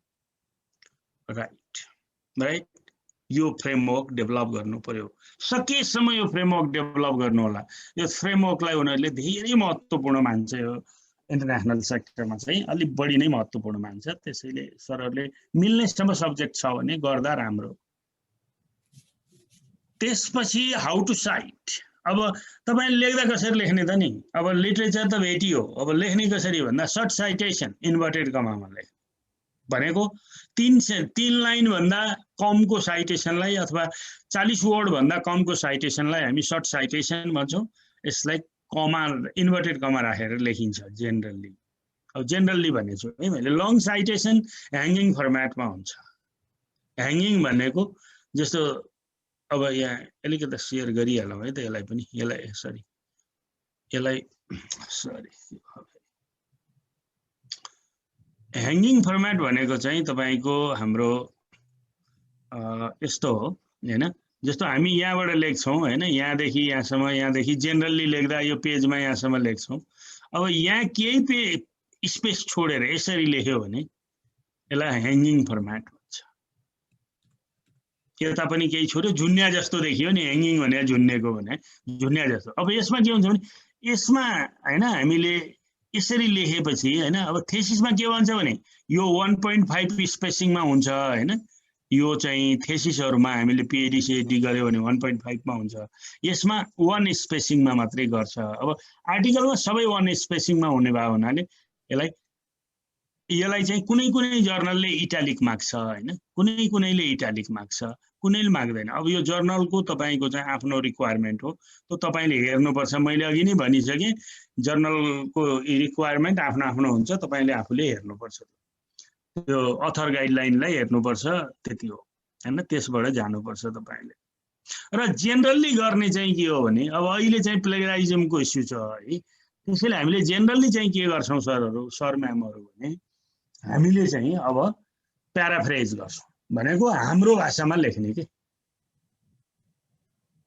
right यो फ्रेमवर्क डेभलप गर्नु पर्यो। सकेसम्म यो फ्रेमवर्क डेभलप गर्नु होला। यो फ्रेमवर्कलाई उनीहरूले धेरै महत्त्वपूर्ण मान्छ। यो इन्टरनेसनल सेक्टरमा चाहिँ अलिक बढी नै महत्त्वपूर्ण मान्छ। त्यसैले सरहरूले मिल्नेसम्म सब्जेक्ट छ भने गर्दा राम्रो। त्यसपछि हाउ टु साइट। अब तपाईले लेख्दा कसरी लेख्ने त नि? अब लिटरेचर त भेटियो, अब लेख्ने कसरी भन्दा सर्ट साइटेसन इन्भर्टेड कमामा लेख्ने भनेको 3 लाइन भन्दा कमको साइटेसनलाई अथवा 40 वर्ड भन्दा कमको साइटेसनलाई हामी सर्ट साइटेसन भन्छौँ। यसलाई कमा इन्भर्टेड कमा राखेर लेखिन्छ जेनरली। अब जेनरली भनेछु है मैले। लङ साइटेसन ह्याङ्गिङ फर्मेटमा हुन्छ। ह्याङ्गिङ भनेको जस्तो अब यहाँ अलिकति सेयर गरिहालौँ है त यसलाई पनि। यसलाई सरी ह्याङ्गिङ फर्मेट भनेको चाहिँ तपाईको हाम्रो यस्तो हो हैन। जस्तो हामी यहाँबाट लेख्छौँ हैन, यहाँदेखि यहाँसम्म, यहाँदेखि जेनरली लेख्दा यो पेजमा यहाँसम्म लेख्छौँ। अब यहाँ केही स्पेस छोडेर यसरी लेख्यो भने यसलाई ह्याङ्गिङ फर्मेट भन्छ। यता पनि केही छोड्यो, झुन्या जस्तो देखियो नि, ह्याङ्गिङ भने झुन्नेको भने झुन्या जस्तो। अब यसमा के हुन्छ भने यसमा हैन हामीले यसरी लेखेपछि हैन, अब थेसिसमा के भन्छ भने यो 1.5 स्पेसिङमा हुन्छ हैन। यो चाहिँ थेसिसहरुमा हामीले पीएचडी सीएचडी गर्यो भने 1.5 मा हुन्छ। यसमा 1 स्पेसिङमा मात्रै गर्छ। अब आर्टिकलमा सबै 1 स्पेसिङमा हुने भयो हुनाले यसलाई चाहिँ कुनै जर्नलले इटालिक माग्छ हैन, कुनैले इटालिक माग्छ, कुनैले माग्दैन। अब यो जर्नलको तपाईको चाहिँ आफ्नो रिक्वायरमेन्ट हो, त्यो तपाईले हेर्नुपर्छ। मैले अघि नै भनिसके जर्नलको रिक्वायरमेन्ट आफ्नो आफ्नो हुन्छ, तपाईले आफूले हेर्नुपर्छ। त्यो अथर गाइडलाइनलाई हेर्नुपर्छ, त्यति हो हैन। त्यसबाट जानुपर्छ तपाईले। र जेनरली गर्ने चाहिँ के हो भने अब अहिले चाहिँ प्लेगराइजमको इस्यु छ है। त्यसैले हामीले जेनरली चाहिँ के गर्छौं सर म्यामहरु भने हामीले चाहिँ अब प्याराफ्रेज गर्छौं। भनेको हाम्रो भाषामा लेख्ने के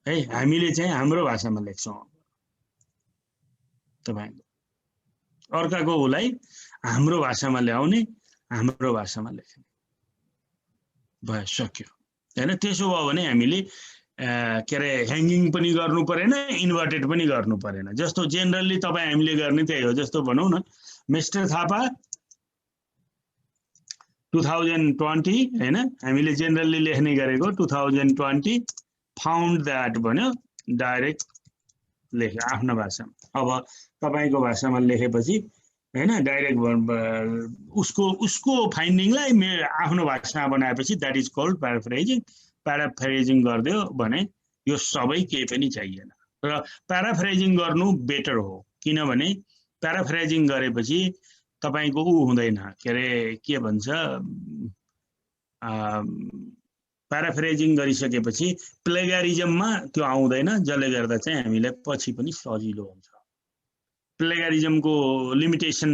है, हामीले चाहिँ हाम्रो भाषामा लेख्छौं। तपाईको अर्काको उलाई हाम्रो भाषामा ल्याउने, हाम्रो भाषामा लेख्ने भयो, सक्यो हैन। त्यसो भयो भने हामीले के अरे ह्याङ्गिङ पनि गर्नु परेन, इन्भर्टेड पनि गर्नु परेन। जस्तो जेनरली तपाई हामीले गर्ने त्यही हो। जस्तो भनौं न, मिस्टर थापा 2020 हैन, हामीले जेनरली लेख्ने गरेको 2020 फाउन्ड दैट भन्यो, डाइरेक्ट लेख्यो आफ्नो भाषामा। अब तपाईको भाषामा लेखेपछि हैन, डाइरेक्ट उसको फाइन्डिङलाई आफ्नो भाषामा बनाएपछि दैट इज कॉल्ड प्याराफ्रेजिङ। प्याराफ्रेजिङ गर्दियो भने यो सबै केही पनि चाहिएन। र प्याराफ्रेजिङ गर्नु बेटर हो, किनभने प्याराफ्रेजिङ गरेपछि तपाईको हुँदैन, के अरे के भन्छ, प्याराफ्रेजिङ गरिसकेपछि प्लेगारिजममा त्यो आउँदैन, जसले गर्दा चाहिँ हामीलाई पछि पनि सजिलो हुन्छ। प्लेगारिजमको लिमिटेसन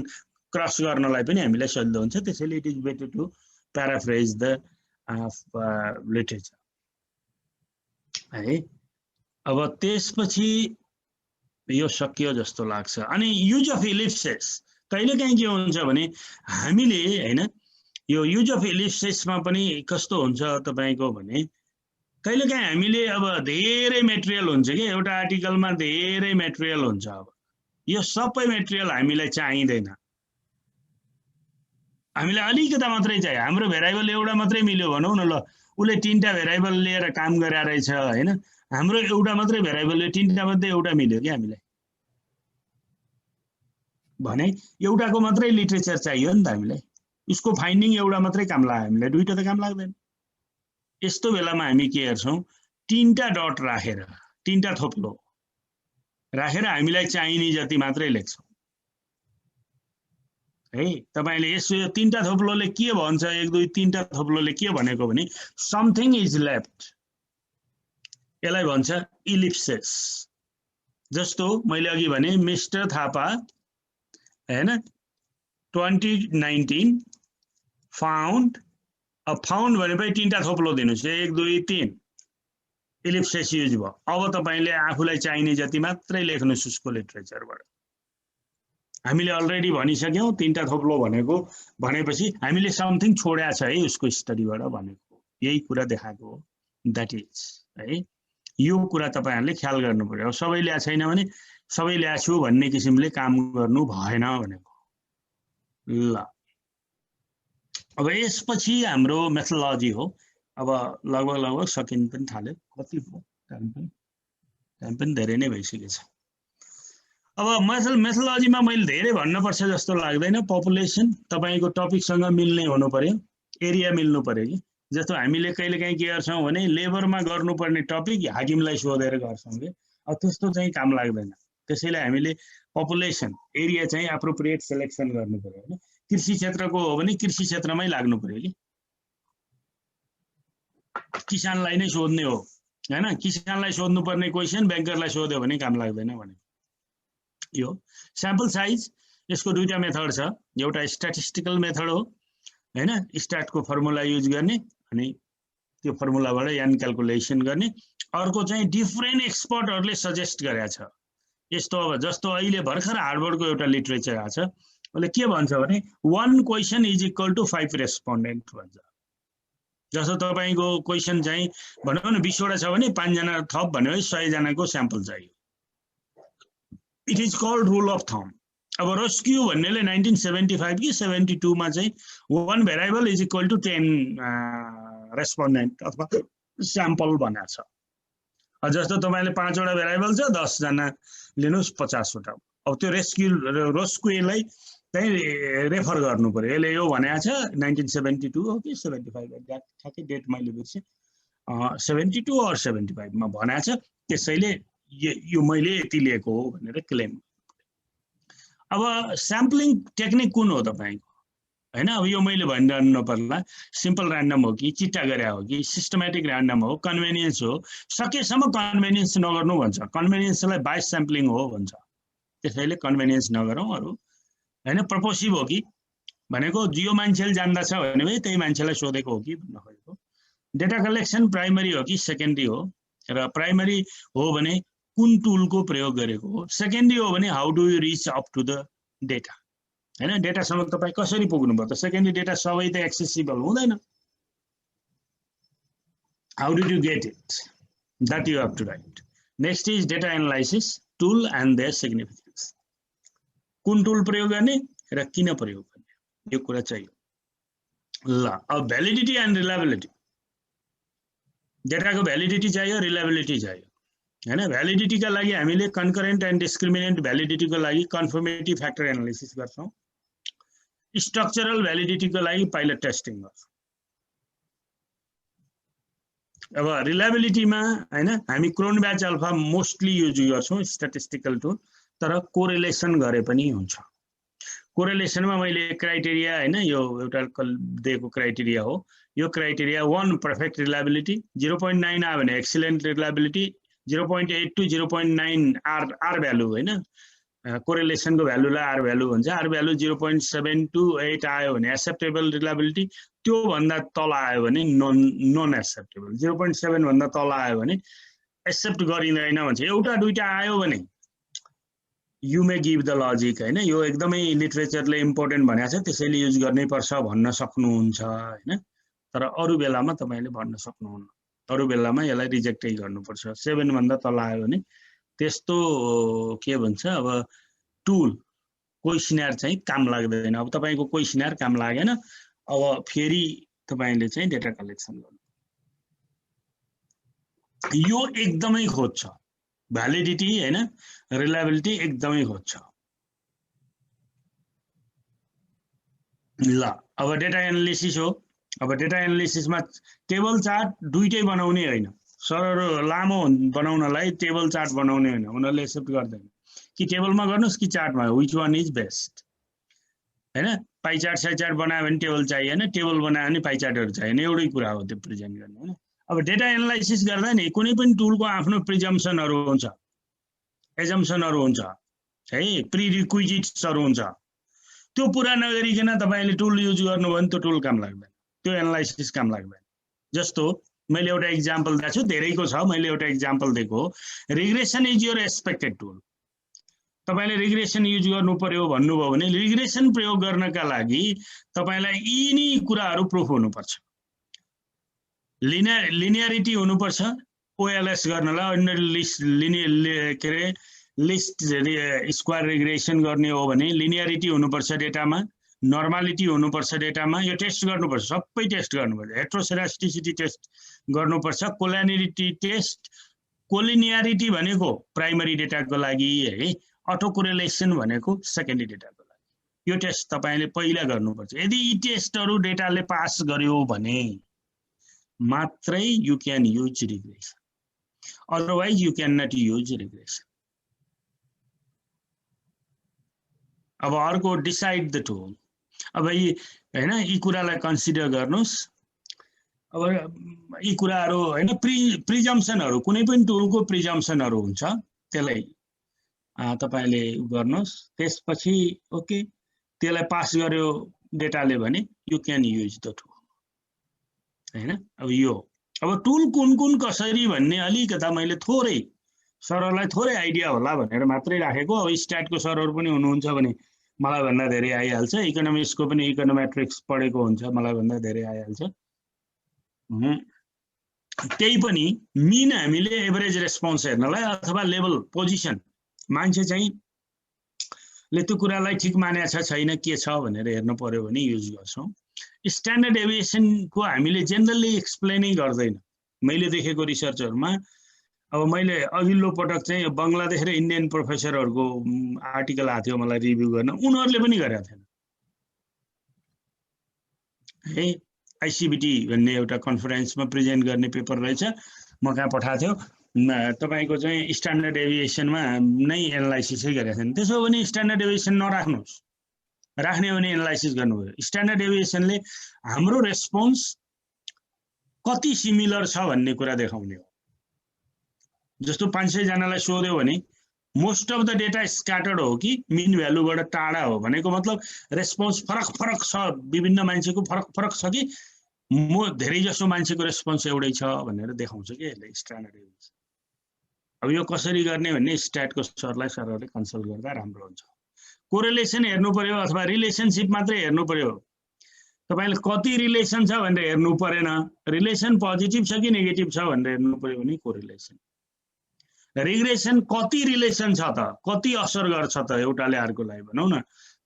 क्रस गर्नलाई पनि हामीलाई सजिलो हुन्छ। त्यसैले it is better to paraphrase the literature है। अब त्यसपछि यो सकियो जस्तो लाग्छ। अनि युज अफ इलिप्सिस कहिलेकाहीँ के हुन्छ भने हामीले हैन, यो युज अफ इलिप्सिसमा पनि कस्तो हुन्छ तपाईको भने कहिलेकाहीँ हामीले अब धेरै मेटेरियल हुन्छ कि एउटा आर्टिकलमा धेरै मेटेरियल हुन्छ। अब यो सबै मेटेरियल हामीलाई चाहिँदैन, हामीलाई अलिकता मात्रै चाहियो। हाम्रो भेरिएबल एउटा मात्रै मिल्यो भनौँ न, ल उसले 3टा भेरिएबल लिएर काम गरे रहेछ हैन, हाम्रो एउटा मात्रै भेरिएबलले 3टा मध्ये एउटा मिल्यो कि हामीलाई भने एउटाको मात्रै लिटरेचर चाहियो नि त हामीलाई, उसको फाइन्डिङ एउटा मात्रै काम लाग्यो हामीलाई, दुईटा त काम लाग्दैन। यस्तो बेलामा हामी के गर्छौँ, 3टा डट राखेर 3टा थोप्लो राखेर हामीलाई चाहिने जति मात्रै लेख्छौँ है। तपाईले यसो 3टा थोप्लोले के भन्छ, 1 2 3टा थोप्लोले के भनेको भने समथिङ इज लेफ्ट, यसलाई भन्छ इलिप्सिस। जस्तो मैले अघि भने मिस्टर थापा हैन 2019 फाउन्ड, अब फाउन्ड भनेपछि 3टा थोप्लो दिनुस्, 1 2 3 इलिप्सिस युज भयो। अब तपाईले आफूलाई चाहिने जति मात्रै लेख्नुस् उसको लिटरेचरबाट। हामीले अलरेडी भनिसक्यौं 3टा थोप्लो भनेको भनेपछि हामीले समथिङ छोड्या छ है उसको स्टडीबाट भनेको, यही कुरा देखाएको हो। द्याट इज है, यो कुरा तपाईहरुले ख्याल गर्नु पर्यो। सबै ल्या छैन भने सबै ल्याछु भन्ने किसिमले काम गर्नु भएन भनेको। ल अब यसपछि हाम्रो मेथोडोलोजी हो। अब लगभग सकिन पनि थाल्यो, कति भयो टाइम पनि धेरै नै भइसकेको छ। अब मेथोडोलोजीमा मैले धेरै भन्नुपर्छ जस्तो लाग्दैन। पपुलेसन तपाईको टपिकसँग मिल्ने हुनु पर्यो, एरिया मिल्नु पर्यो कि। जस्तो हामीले कहिलेकाहीँ के गर्छौं भने लेबरमा गर्नुपर्ने टपिक हाकिमलाई सोधेर गर्छौं के, अब त्यस्तो चाहिँ काम लाग्दैन। त्यसैले हामीले पपुलेसन एरिया चाहिँ एप्रोप्रिएट सिलेक्सन गर्नु पर्यो हैन। कृषि क्षेत्रको हो भने कृषि क्षेत्रमै लाग्नु पर्यो कि, किसानलाई नै सोध्ने हो हैन। किसानलाई सोध्नु पर्ने क्वेशन बैंकरलाई सोध्यो भने काम लाग्दैन भने यो। स्याम्पल साइज यसको दुईटा मेथड छ, एउटा स्ट्याटिस्टिकल मेथड हो हैन, स्ट्याटको फर्मुला युज गर्ने अनि त्यो फर्मुलाबाट यान क्याल्कुलेसन गर्ने। अर्को चाहिँ डिफरेन्ट एक्सपर्टहरुले सजेस्ट गरेको छ यस्तो। अब जस्तो अहिले भर्खर हार्वर्डको एउटा लिटरेचर आछ, उसले के भन्छ भने 1 question is equal to 5 respondent भन्छ। जस्तो तपाईको क्वेशन चाहिँ भनौं न 20 वटा छ भने 5 जना थप भन्यो 100 जनाको स्याम्पल चाहियो। It is called rule of thumb. अब रस्क्यू भन्नेले 1975 कि 72 मा चाहिँ 1 variable is equal to 10 respondent अथवा स्याम्पल भनेको छ। जस्तो तपाईले 5 वटा भेरिएबल छ, 10 जना लिनुस् 50 वटा। अब त्यो रस्क्यूलाई चाहिँ रेफर गर्नु पर्यो। यसले यो भनेको छ 1972 हो कि 75 ठ्याक्कै डेट मैले बिर्से, 72 और 75 मा भनेको छ। त्यसैले यो मैले यति लिएको हो भनेर क्लेम। अब स्याम्पलिङ टेक्निक कुन हो तपाईको हैन। अब यो मैले भनिरहनु पर्ला, सिम्पल र्यान्डम हो कि चिट्टा गरे हो कि सिस्टमेटिक र्यान्डम हो, कन्भेनियन्स हो। सकेसम्म कन्भेनियन्स नगर्नु भन्छ, कन्भेनियन्सलाई बायस स्याम्पलिङ हो भन्छ। त्यसैले कन्भेनियन्स नगरौँ अरु हैन। प्रपोसिभ हो कि भनेको जो मान्छेले जान्दा छ भने त्यही मान्छेलाई सोधेको हो कि भन्न खोजेको। डेटा कलेक्सन प्राइमरी हो कि सेकेन्डरी हो, र प्राइमरी हो भने कुन टुलको प्रयोग गरेको हो, सेकेन्डरी हो भने how do you reach up to the data हैन। डेटासम्म तपाई कसरी पुग्नु भयो त, सेकेन्डरी डेटा सबै त एक्सेसिबल हुँदैन। How did you get it, that you have to write. Next is data analysis tool and their significance. कुन टुल प्रयोग गर्ने र किन प्रयोग गर्ने, यो कुरा चाहियो। ल अब भ्यालिडिटी एन्ड रिलायबिलिटी। डेटाको भ्यालिडिटी चाहियो, रिलायबिलिटी चाहियो हैन। भ्यालिडिटी का लागि हामीले कन्करेन्ट एन्ड डिस्क्रिमिनेन्ट भ्यालिडिटी को लागि कन्फर्मेटिभ फ्याक्टर एनालिसिस गर्छौं। स्ट्रक्चरल भ्यालिडिटी को लागि पाइलट टेस्टिङ गर्छौं। अब रिलायबिलिटीमा हैन हामी क्रोनब्याच अल्फा मोस्टली युज गर्छौं स्ट्याटिस्टिकल टुल, तर कोरिलेसन गरे पनि हुन्छ। कोरिलेसनमा मैले क्राइटेरिया हैन, यो एउटा दिएको क्राइटेरिया हो। यो क्राइटेरिया 1 पर्फेक्ट रिलायबिलिटी, 0.9 आयो भने excellent reliability, 0.8 to 0.9 R value हैन। कोरिलेसनको भ्यालुलाई आर भ्यालु भन्छ। आर भ्यालु 0.7 to 8 आयो भने एक्सेप्टेबल रिलायबिलिटी, त्यो भन्दा तल आयो भने नन एक्सेप्टेबल। 0.7 भन्दा तल आयो भने एक्सेप्ट गरिँदैन भन्छ। एउटा दुईटा आयो भने you may give the logic हैन, यो एकदमै लिटरेचरले इम्पोर्टेन्ट भनेको छ त्यसैले युज गर्नै पर्छ भन्न सक्नुहुन्छ हैन। तर अरु बेलामा तपाईले भन्न सक्नुहुन्न। अरू बेलामा यसलाई रिजेक्टै गर्नुपर्छ 7 भन्दा तल आयो भने त्यस्तो के भन्छ अब टुल क्वेसनर चाहिँ काम लाग्दैन अब तपाईको क्वेसनर काम लागेन अब फेरि तपाईले चाहिँ डेटा कलेक्सन गर्नु यो एकदमै खोज्छ भ्यालिडिटी हैन रिलायबिलिटी एकदमै खोज्छ ल अब डेटा एनालिसिस हो अब डेटा एनालिसिसमा टेबल चार्ट दुईटै बनाउने हैन सरहरू लामो बनाउनलाई टेबल चार्ट बनाउने हैन उनीहरुले एक्सेप्ट गर्दैन कि टेबलमा गर्नुस् कि चार्टमा व्हिच वान इज बेस्ट हैन पाइ चार्ट साइ चार्ट बनायो भने टेबल चाहिएन टेबल बनायो भने पाइ चार्टहरु चाहिएन एउटै कुरा हो त्यो प्रेजेन्ट गर्ने हैन अब डेटा एनालाइसिस गर्दा नि कुनै पनि टुलको आफ्नो प्रिजम्पसनहरु हुन्छ एजम्पसनहरु हुन्छ है प्रिरिक्विजिट्सहरु हुन्छ त्यो पूरा नगरिकन तपाईले टुल युज गर्नु भने त्यो टुल काम लाग्दैन त्यो एनालाइसिस काम लाग्दैन जस्तो मैले एउटा एक्जाम्पल दिएको छु धेरैको छ मैले एउटा एक्जाम्पल दिएको regression is your expected tool तपाईले रिग्रेसन युज गर्नु पर्यो भन्नुभयो भने रिग्रेसन प्रयोग गर्नका लागि तपाईलाई यिनी कुराहरु प्रुफ हुनुपर्छ लिनियरिटी हुनुपर्छ ओएलएस गर्नलाई अन्य लिस्ट के रे लिस्ट स्क्वायर रिग्रेसन गर्ने हो भने लिनियरिटी हुनुपर्छ डेटामा नर्मालिटी हुनुपर्छ डेटामा यो टेस्ट गर्नुपर्छ सबै टेस्ट गर्नुपर्छ हेट्रोसेरास्टिसिटी टेस्ट गर्नुपर्छ कोलिनियरिटी टेस्ट कोलिनियरिटी भनेको प्राइमरी डेटाको लागि है अटो कोरिलेसन भनेको सेकेन्डरी डेटाको लागि यो टेस्ट तपाईले पहिला गर्नुपर्छ यदि यी टेस्टहरु डेटाले पास गर्यो भने मात्रै you can use regression otherwise you can not use regression अब अर्को डिसाइड द टुल अब हैन यी कुरालाई कन्सिडर गर्नुस् अब यी कुराहरु हैन प्रिजम्पसनहरु कुनै पनि टुलको प्रिजम्पसनहरु हुन्छ त्यसलाई तपाईले गर्नुस् त्यसपछि ओके त्यसलाई पास गर्यो डेटाले भने you can use the tool हैन अब यो अब टुल कुन कसरी भन्ने अलिकता मैले थोरै सरहरूलाई थोरै आइडिया होला भनेर मात्रै राखेको अब स्ट्याटको सरहरू पनि हुनुहुन्छ भने मलाई भन्दा धेरै आइहाल्छ इकोनोमिक्सको पनि इकोनोमेट्रिक्स पढेको हुन्छ मलाई भन्दा धेरै आइहाल्छ त्यही पनि मिन हामीले एभरेज रेस्पोन्स हेर्नलाई अथवा लेभल पोजिसन मान्छे चाहिँ ले त्यो कुरालाई ठिक मानेको छ छैन के छ भनेर हेर्नु पर्यो भने युज गर्छौं स्ट्यान्डर्ड डेभिएसनको हामीले जेनरली एक्सप्लेनै गर्दैन मैले देखेको रिसर्चहरुमा अब मैले अघिल्लो पटक चाहिँ बंगलादेश र इन्डियन प्रोफेसरहरुको आर्टिकल आथ्यो मलाई रिभ्यु गर्न उनीहरुले पनि गरेका थिएन है आईसीबीटी भन्ने एउटा कन्फरेन्समा प्रेजेन्ट गर्ने पेपर रहेछ म कहाँ पठाएको थियो तपाईको चाहिँ स्ट्यान्डर्ड डेभिएसनमा नै एनालाइसिसै गरेका थिएन त्यसो भने स्ट्यान्डर्ड डेभिएसन नराख्नुस् राख्ने हो भने एनालाइसिस गर्नुभयो स्ट्यान्डर्ड डेभिएसनले हाम्रो रेस्पोन्स कति सिमिलर छ भन्ने कुरा देखाउने हो जस्तो 500 जनालाई सोध्यो भने most of the data scattered हो कि मिन भ्यालुबाट टाढा हो भनेको मतलब रेस्पोन्स फरक छ विभिन्न मान्छेको फरक छ कि धेरै जसो मान्छेको रेस्पोन्स एउटै छ भनेर देखाउँछ के यसले स्ट्यान्डर्ड डेभिएसन अब यो कसरी गर्ने भन्ने स्ट्याटको सरलाई सरहरूले कन्सल्ट गर्दा राम्रो हुन्छ कोरिलेसन हेर्नु पर्यो अथवा रिलेसनशिप मात्रै हेर्नु पर्यो तपाईले कति रिलेसन छ भनेर हेर्नु परेन रिलेसन पोजिटिभ छ कि नेगेटिभ छ भनेर हेर्नु पर्यो भने कोरिलेसन रिग्रेसन कति रिलेसन छ त कति असर गर्छ त एउटाले अर्कोलाई भनौं न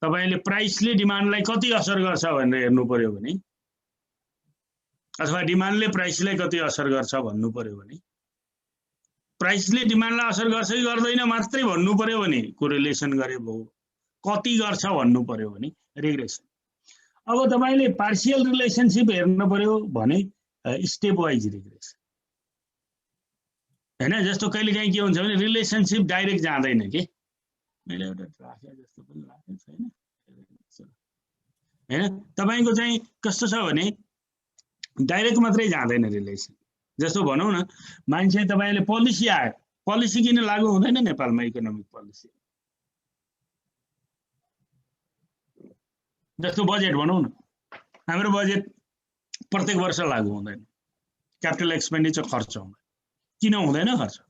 तपाईले प्राइसले डिमान्डलाई कति असर गर्छ भनेर हेर्नु पर्यो भने अथवा डिमान्डले प्राइसलाई कति असर गर्छ भन्नु पर्यो भने प्राइसले डिमान्डलाई असर गर्छ कि गर्दैन मात्रै भन्नु पर्यो भने कोरिलेसन गरे भो कति गर्छ भन्नु पर्यो भने रिग्रेसन अब तपाईले पार्शियल रिलेशनशिप हेर्नु पर्यो भने स्टेप वाइज रिग्रेसन हैन जस्तो कहिलेकाहीँ के हुन्छ भने रिलेशनशिप डाइरेक्ट जाँदैन के मैले एउटा राखे जस्तो पनि राखेको छैन हैन तपाईको चाहिँ कस्तो छ भने डाइरेक्ट मात्रै जाँदैन रिलेसन जस्तो भनौं न मान्छे तपाईले पोलिसी आयो पोलिसी किन लागू हुँदैन नेपालमा इकोनोमिक पोलिसी जस्तो बजेट भनौं न हाम्रो बजेट प्रत्येक वर्ष लागू हुँदैन क्यापिटल एक्सपेन्डिचर खर्च हुँदैन किन हुँदैन खर्च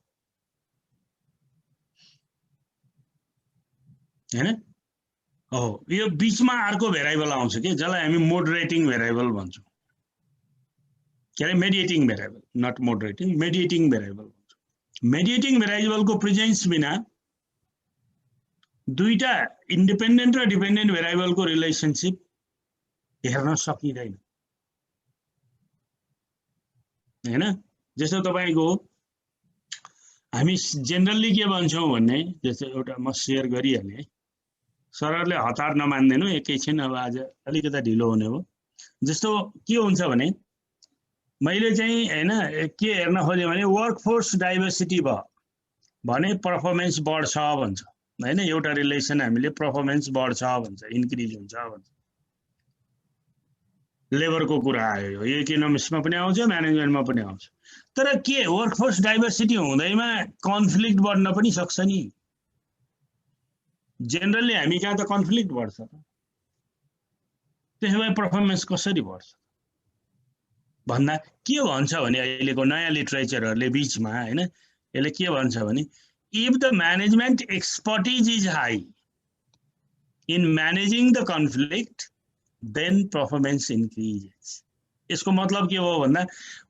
हैन हो यो बीचमा अर्को भेरिएबल आउँछ के जसलाई हामी मोडरेटिङ भेरिएबल भन्छौं के अरे मेडिएटिङ भेरिएबल, नट मोडरेटिङ, मेडिएटिङ भेरिएबल। मेडिएटिङ भेरिएबलको प्रेजेन्स बिना दुईटा इन्डिपेन्डेन्ट र डिपेन्डेन्ट भेरिएबलको रिलेसनसिप हेर्न सकिँदैन हैन। जस्तो तपाईको हामी जेनरली के भन्छौँ भन्ने, जस्तो एउटा म सेयर गरिहालेँ, सरहरूले हतार नमान्दैनौ, एकैछिन अब आज अलिकति ढिलो हुने हो। जस्तो के हुन्छ भने मैले चाहिँ हैन के हेर्न खोजेँ भने वर्कफोर्स डाइभर्सिटी भयो भने पर्फर्मेन्स बढ्छ भन्छ हैन। एउटा रिलेसन हामीले पर्फर्मेन्स बढ्छ भन्छ, इन्क्रिज हुन्छ भन्छ। लेबरको कुरा आयो, यो इकोनोमिक्समा पनि आउँछ, म्यानेजमेन्टमा पनि आउँछ। तर के वर्कफोर्स डाइभर्सिटी हुँदैमा कन्फ्लिक्ट बढ्न पनि सक्छ नि। जेनरली हामी कहाँ त कन्फ्लिक्ट बढ्छ त, त्यसो भए पर्फर्मेन्स कसरी बढ्छ भन्दा के भन्छ भने अहिलेको नयाँ लिटरेचरहरूले बिचमा हैन, यसले के भन्छ भने if the management expertise is high in managing the conflict, then performance increases. यसको मतलब के हो भन्दा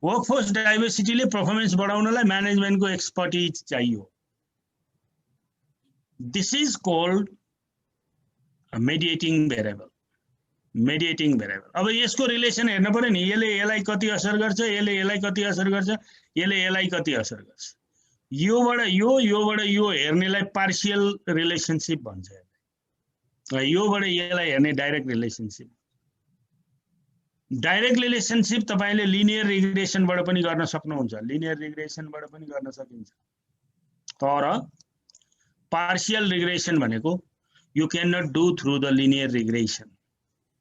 वर्कफोर्स डाइभर्सिटीले पर्फर्मेन्स बढाउनलाई म्यानेजमेन्टको एक्सपर्टिज चाहियो। This is called mediating variable. Mediating variable. अब यसको रिलेसन हेर्न पर्यो नि, यसले यसलाई कति असर गर्छ, यसले यसलाई कति असर गर्छ, यसले यसलाई कति असर गर्छ। योबाट यो हेर्नेलाई पार्शियल रिलेसनशिप भन्छ, योबाट यसलाई हेर्ने डाइरेक्ट रिलेसनशिप। डाइरेक्ट रिलेसनशिप तपाईले लिनियर रिग्रेसनबाट पनि गर्न सक्नुहुन्छ, लिनियर रिग्रेसनबाट पनि गर्न सकिन्छ। तर पार्शियल रिग्रेसन भनेको you can not do through the linear regression,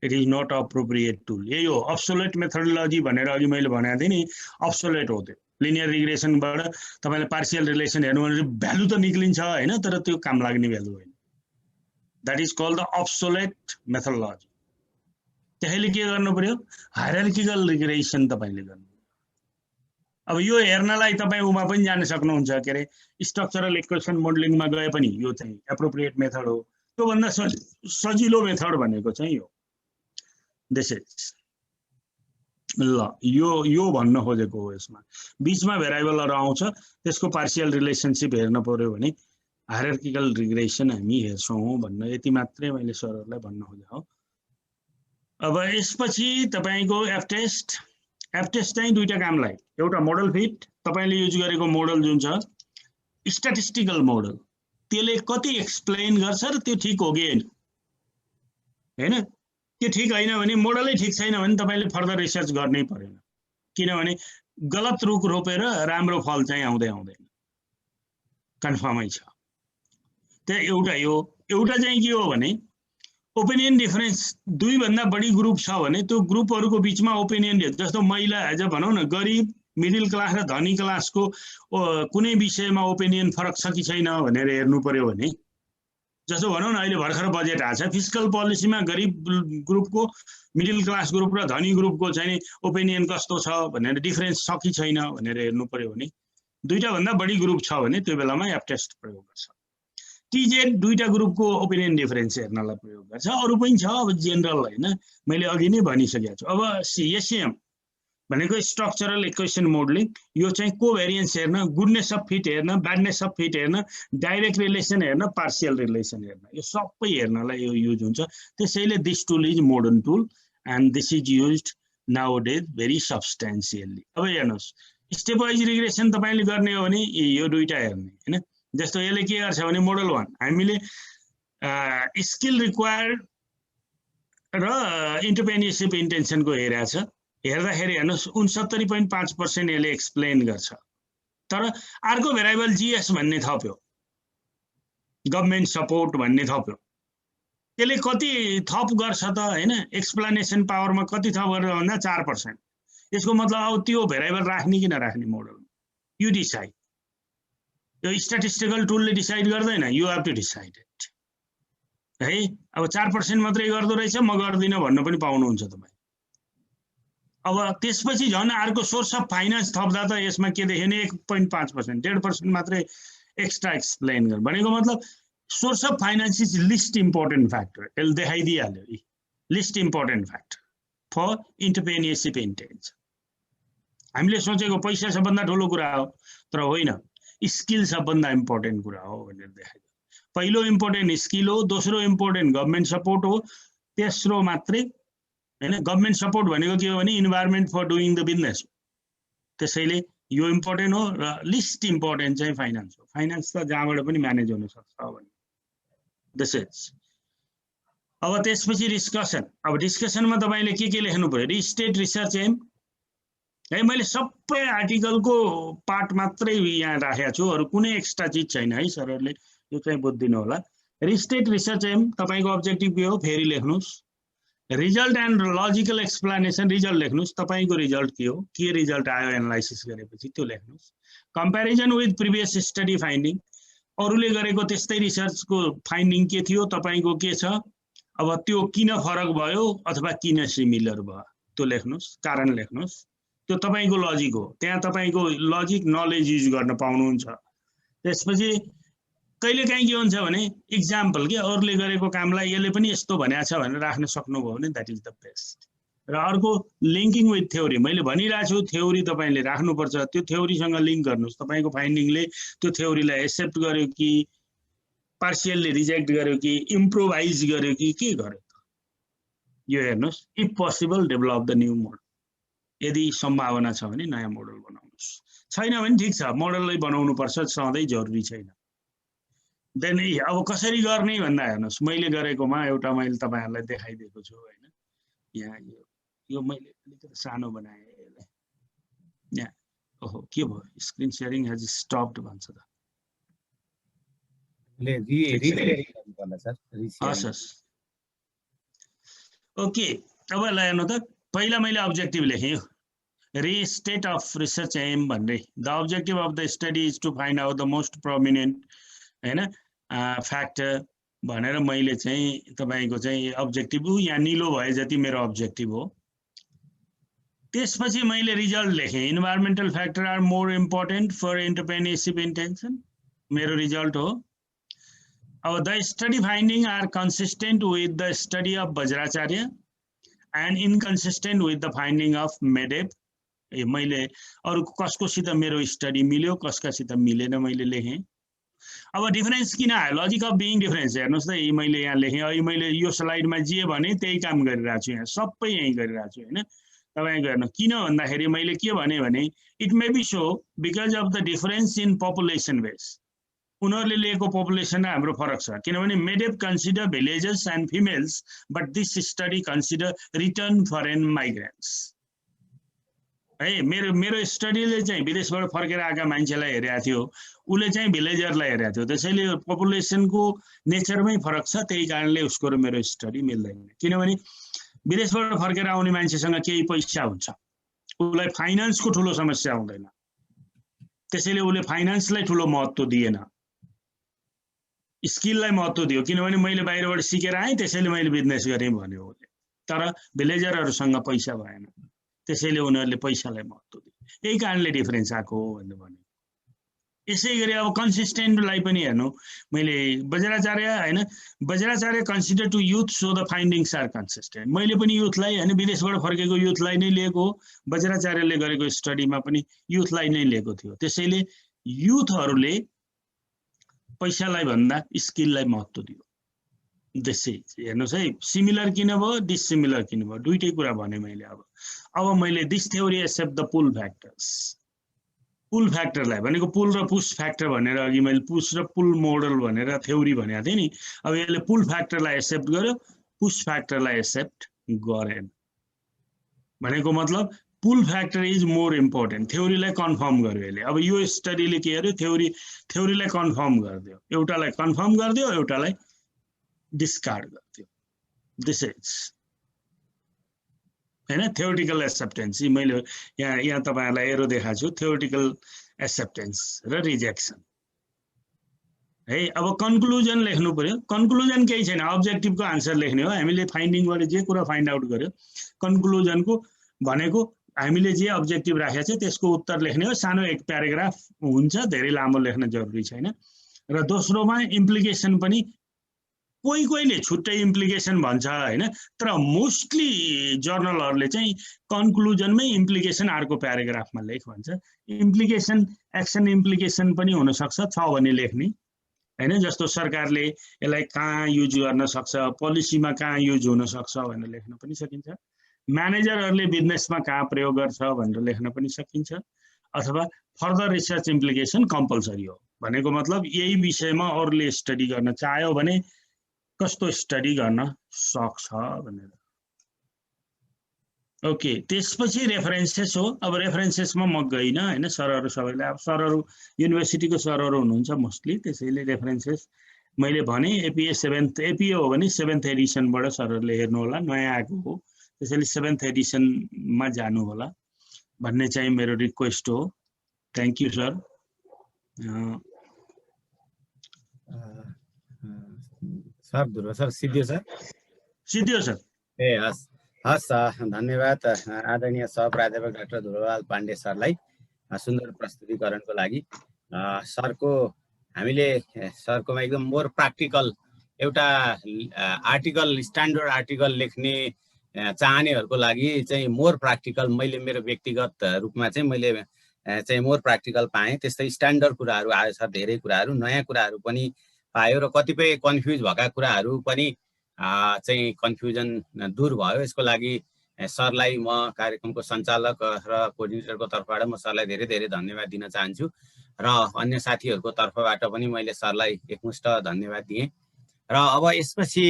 it is not appropriate tool. यही हो अब्सोलेट मेथोडोलोजी भनेर अघि मैले भनेको थिएँ नि, अब्सोलेट हो त्यो। लिनियर रिग्रेसनबाट तपाईले पार्शियल रिलेसन हेर्नु भने भ्यालु त निक्लिन्छ हैन, तर त्यो काम लाग्ने भ्यालु होइन। That is called the obsolete methodology. त्यसैले के गर्नु पर्यो, हायरार्किकल रिग्रेसन तपाईले गर्नु। अब यो हेर्नलाई तपाई उमा पनि जान सक्नुहुन्छ, के अरे स्ट्रक्चरल इक्वेसन मोडलिङमा गए पनि यो चाहिँ एप्रोप्रिएट मेथड हो। त्यो भन्दा सजिलो मेथड भनेको चाहिँ यो दिस इज ल यो भन्न खोजेको हो। यसमा बीचमा भेरिएबलहरु आउँछ, त्यसको पार्शियल रिलेसनशिप हेर्न पर्यो भने हायरार्किकल रिग्रेसन हामी हेर्छौं भन्न, यति मात्रै मैले सरहरुलाई भन्न खोजेको हो। अब यसपछि तपाईको एफ टेस्ट चाहिँ दुईटा कामलाई, एउटा मोडल फिट, तपाईले युज गरेको मोडल जुन छ स्ट्याटिस्टिकल मोडल, त्यसले कति एक्सप्लेन गर्छ र त्यो ठीक हो कि हैन। त्यो ठीक हैन भने, मोडलै ठीक छैन भने तपाईले फर्दर रिसर्च गर्नै पर्दैन, किनभने गलत रुख रोपेर राम्रो फल चाहिँ आउँदैन, कन्फर्मै छ। त्यो एउटा यो। एउटा चाहिँ के हो भने ओपिनियन डिफरेन्स, दुई भन्दा बढी ग्रुप छ भने त्यो ग्रुपहरुको बीचमा ओपिनियन, जस्तो महिला अझ भनौं न गरिब, मिडल क्लास र धनी क्लासको कुनै विषयमा ओपिनियन फरक छ कि छैन भनेर हेर्नु पर्यो भने, जस्तो भनौं न अहिले भर्खर बजेट आछ, फिस्कल पोलिसीमा गरिब ग्रुपको, मिडल क्लास ग्रुप र धनी ग्रुपको चाहिँ ओपिनियन कस्तो छ भनेर डिफरेन्स छ कि छैन भनेर हेर्नु पर्यो भने, दुईटा भन्दा बढी ग्रुप छ भने त्यो बेलामा एफ टेस्ट प्रयोग गर्छ। टीजेड दुईटा ग्रुपको ओपिनियन डिफरेन्स हेर्नलाई प्रयोग गर्छ। अरु पनि छ, अब जेनरल हैन, मैले अघि नै भनिसकेको छु। अब एसएम भनेको स्ट्रक्चरल इक्वेसन मोडलिङ, यो चाहिँ कोभेरियन्स हेर्न, गुडनेस अफ फिट हेर्न, ब्याडनेस अफ फिट हेर्न, डाइरेक्ट रिलेसन हेर्न, पार्शियल रिलेसन हेर्न, यो सबै हेर्नलाई यो युज हुन्छ। त्यसैले this tool is modern tool and this is used nowadays very substantially. अब हेर्नुस्, स्टेप वाइज रिग्रेसन तपाईले गर्ने हो भने यो दुईटा हेर्ने हैन। जस्तो यसले के गर्छ भने मोडल 1 हामीले स्किल रिक्वायर्ड र इन्टरप्रेन्योरशिप इन्टेन्सनको हेरेको छ। हेर्दाखेरि हेर्नुस् 69.5% यसले एक्सप्लेन गर्छ। तर अर्को भेरिएबल जीएस भन्ने थप्यो, गभर्नमेन्ट सपोर्ट भन्ने थप्यो, त्यसले कति थप गर्छ त हैन, एक्सप्लेनेसन पावरमा कति थप गर्छ भन्दा 4%। यसको मतलब अब त्यो भेरिएबल राख्ने कि नराख्ने मोडलमा यु डिसाइड। यो स्ट्याटिस्टिकल टुलले डिसाइड गर्दैन, you have to decide it है। अब 4% मात्रै गर्दो रहेछ, म गर्दिन भन्न पनि पाउनुहुन्छ तपाई। अब त्यसपछि झन् अर्को सोर्स अफ फाइनान्स थप्दा त यसमा के देख्यो भने 1.5%, 1.5% मात्रै एक्स्ट्रा एक्सप्लेन गर् भनेको मतलब source of finance is least important factor. यसले देखाइदिहाल्यो least important factor for entrepreneurship intention. हामीले सोचेको पैसा सबभन्दा ठुलो कुरा हो, तर होइन, स्किल सबभन्दा इम्पोर्टेन्ट कुरा हो भनेर देखाइयो। पहिलो इम्पोर्टेन्ट स्किल हो, दोस्रो इम्पोर्टेन्ट गभर्मेन्ट सपोर्ट हो, तेस्रो मात्रै हैन गभर्मेन्ट सपोर्ट भनेको के हो भने environment for doing the business. त्यसैले यो इम्पोर्टेन्ट हो र लिस्ट इम्पोर्टेन्ट चाहिँ फाइनान्स हो। फाइनान्स त जहाँबाट पनि म्यानेज हुन सक्छ भने दिस इज। अब त्यसपछि डिस्कसन। अब डिस्कसनमा तपाईले के लेख्नु पर्यो? रिस्टेट रिसर्च एम है, मैले सबै आर्टिकलको पार्ट मात्रै यहाँ राखेको छु, अरु कुनै एक्स्ट्रा चीज छैन है, सरहरूले यो चाहिँ बुझ्दिनु होला। रिस्टेट रिसर्च एम तपाईको अब्जेक्टिभ के हो फेरि लेख्नुस्। Result and logical explanation, result लेख्नुस्, तपाईको रिजल्ट के रिजल्ट आयो एनालाइसिस गरेपछि त्यो लेख्नुस्। Comparison with previous study finding, अरूले गरेको त्यस्तै रिसर्चको फाइन्डिङ के थियो, तपाईको के छ, अब त्यो किन फरक भयो अथवा किन सिमिलर भयो त्यो लेख्नुस्, कारण लेख्नुस्। त्यो तपाईको लजिक हो, त्यहाँ तपाईको लजिक नलेज युज गर्न पाउनुहुन्छ। त्यसपछि कहिलेकाहीँ के हुन्छ भने इक्जाम्पल के अरूले गरेको कामलाई यसले पनि यस्तो भनेको छ भनेर राख्न सक्नुभयो भने द्याट इज द बेस्ट। र अर्को लिङ्किङ विथ थ्योरी, मैले भनिरहेको छु थ्योरी तपाईले राख्नुपर्छ, त्यो थ्योरीसँग लिङ्क गर्नुहोस्। तपाईको फाइन्डिङले त्यो थ्योरीलाई एक्सेप्ट गर्यो कि पार्शियल्ली रिजेक्ट गर्यो कि इम्प्रोभाइज गर्यो कि के गर्यो त यो हेर्नुहोस्। If possible develop the new model, यदि सम्भावना छ भने नयाँ मोडल बनाउनुहोस्, छैन भने ठिक छ मोडलै बनाउनु पर्छ, सधैँ जरुरी छैन। देन अब कसरी गर्ने भन्दा हेर्नुहोस्, मैले गरेकोमा एउटा मैले तपाईहरुलाई देखाइदिएको छु हैन। यहाँ यो मैले अलिकति सानो बनाएँ यसलाई। यहाँ ओहो के भयो, स्क्रिन शेयरिङ हैज स्टप्ड भन्छ त। हस् ओके, अब हेर्नु त, पहिला मैले अब्जेक्टिभ लेखेँ रिस्टेट अफ रिसर्च एम भन्दै। The objective of the study is to find out the most prominent हैन फ्याक्टर भनेर मैले चाहिँ तपाईको चाहिँ अब्जेक्टिभ यहाँ निलो भए जति मेरो अब्जेक्टिभ हो। त्यसपछि मैले रिजल्ट लेखेँ, environmental factor are more important for entrepreneurship intention, मेरो रिजल्ट हो। अब the study finding are consistent with the study of Bajracharya and inconsistent with the finding of MEDEP. मैले अरु कसकोसित मेरो स्टडी मिल्यो कसकासित मिलेन मैले लेखेँ। अब डिफरेन्स किन आयो, लजिक अफ बिइङ डिफरेन्स हेर्नुहोस् त, मैले यहाँ लेखेँ। अहिले मैले यो स्लाइडमा जे भने त्यही काम गरिरहेको छु, यहाँ सबै यहीँ गरिरहेको छु हैन। तपाईको हेर्नु किन भन्दाखेरि मैले के भने it may be so because of the difference in population base, उनीहरूले लिएको पपुलेसन र हाम्रो फरक छ। किनभने MEDEP consider villages and females but this study consider return foreign migrants है। मेरो स्टडीले चाहिँ विदेशबाट फर्केर आएका मान्छेलाई हेरेको थियो, उसले चाहिँ भिलेजरलाई हेरेको थियो। त्यसैले पपुलेसनको नेचरमै फरक छ, त्यही कारणले उसको र मेरो स्टडी मिल्दैन। किनभने विदेशबाट फर्केर आउने मान्छेसँग केही पैसा हुन्छ, उसलाई फाइनान्सको ठुलो समस्या हुँदैन, त्यसैले उसले फाइनान्सलाई ठुलो महत्त्व दिएन, स्किललाई महत्त्व दियो। किनभने मैले बाहिरबाट सिकेर आएँ त्यसैले मैले बिजनेस गरेँ भन्यो उसले। तर भिलेजरहरूसँग पैसा भएन, त्यसैले उनीहरूले पैसालाई महत्त्व दिए। यही कारणले डिफरेन्स आएको हो भनेर भने। यसै गरी अब कन्सिस्टेन्टलाई पनि हेर्नु, मैले बज्राचार्य हैन, Bajracharya consider to youth so the findings are consistent. मैले पनि युथलाई हैन विदेशबाट फर्केको युथलाई नै लिएको हो, बज्राचार्यले गरेको स्टडीमा पनि युथलाई नै लिएको थियो। त्यसैले युथहरूले पैसालाई भन्दा स्किललाई महत्त्व दियो। त्यसै हेर्नुहोस् है, सिमिलर किन भयो डिसिमिलर किन भयो, दुईटै कुरा भने मैले। अब मैले this theory accept the pull factors, pull फ्याक्टरलाई भनेको पुल र पुश फ्याक्टर भनेर अघि मैले पुश र पुल मोडल भनेर थ्योरी भनेको थिएँ नि। अब यसले पुल फ्याक्टरलाई एक्सेप्ट गर्यो, पुश फ्याक्टरलाई एक्सेप्ट गरेन। भनेको मतलब pull factor is more important, थ्योरीलाई कन्फर्म गर्यो यसले। अब यो स्टडीले के गर्यो, थ्योरीलाई कन्फर्म गरिदियो, एउटालाई कन्फर्म गरिदियो, एउटालाई डिस्कार्ड गरिदियो। दिस इज हैन थ्योरिटिकल एक्सेप्टेन्स। मैले यहाँ तपाईहरुलाई एरो देखाएको छु, थ्योरिटिकल एक्सेप्टेन्स र रिजेक्सन है। अब कन्क्लुजन लेख्नु पर्यो। कन्क्लुजन केही छैन, अब्जेक्टिभको आन्सर लेख्ने हो। हामीले फाइन्डिङबाट जे कुरा फाइन्ड आउट गर्यो, कन्क्लुजनको भनेको हामीले जे अब्जेक्टिभ राखेको छ त्यसको उत्तर लेख्ने हो। सानो एक प्याराग्राफ हुन्छ, धेरै लामो लेख्न जरुरी छैन। र दोस्रोमा इम्प्लिकेसन पनि कोहीले छुट्टै इम्प्लिकेसन भन्छ हैन, तर मोस्टली जर्नलहरूले चाहिँ कन्क्लुजनमै इम्प्लिकेसन अर्को प्याराग्राफमा लेख भन्छ। इम्प्लिकेसन एक्सन इम्प्लिकेसन पनि हुनसक्छ, छ भने लेख्ने हैन। जस्तो सरकारले यसलाई कहाँ युज गर्न सक्छ, पोलिसीमा कहाँ युज हुन सक्छ भनेर लेख्न पनि सकिन्छ। म्यानेजरहरूले बिजनेसमा कहाँ प्रयोग गर्छ भनेर लेख्न पनि सकिन्छ। अथवा फर्दर रिसर्च इम्प्लिकेसन कम्पलसरी हो, भनेको मतलब यही विषयमा अरूले स्टडी गर्न चाह्यो भने कस्तो स्टडी गर्न सक्छ भनेर। ओके, त्यसपछि रेफरेन्सेस हो। अब रेफरेन्सेसमा म गइनँ हैन, सरहरू सबैलाई, अब सरहरू युनिभर्सिटीको सरहरू हुनुहुन्छ मोस्टली, त्यसैले रेफरेन्सेस मैले भने एपिए 7th एपिए हो भने 7th एडिसनबाट सरहरूले हेर्नु होला, नयाँ आएको हो, त्यसैले 7th एडिसनमा जानु होला भन्ने चाहिँ मेरो रिक्वेस्ट हो। Thank you sir. Sir Dhruv sir, सिद्धियो सर? सिद्धियो सर। ए हस् हस्, धन्यवाद आदरणीय सहप्राध्यापक डाक्टर ध्रुवलाल पाण्डे सरलाई सुन्दर प्रस्तुतिकरणको लागि। सरको हामीले सरकोमा एकदम मोर प्र्याक्टिकल एउटा आर्टिकल, स्ट्यान्डर्ड आर्टिकल लेख्ने चाहनेहरूको लागि चाहिँ मोर प्र्याक्टिकल, मैले मेरो व्यक्तिगत रूपमा चाहिँ मैले चाहिँ मोर प्र्याक्टिकल पाएँ। त्यस्तै स्ट्यान्डर्ड कुराहरू आयो सर, धेरै कुराहरू, नयाँ कुराहरू पनि पायो र कतिपय कन्फ्युज भएका कुराहरू पनि चाहिँ कन्फ्युजन दूर भयो। यसको लागि सरलाई म कार्यक्रमको सञ्चालक र कोअर्डिनेटरको तर्फबाट म सरलाई धेरै धेरै धन्यवाद दिन चाहन्छु र अन्य साथीहरूको तर्फबाट पनि मैले सरलाई एकमुष्ट धन्यवाद दिएँ। र अब यसपछि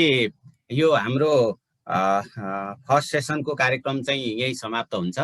यो हाम्रो फर्स्ट सेसनको कार्यक्रम चाहिँ यही समाप्त हुन्छ।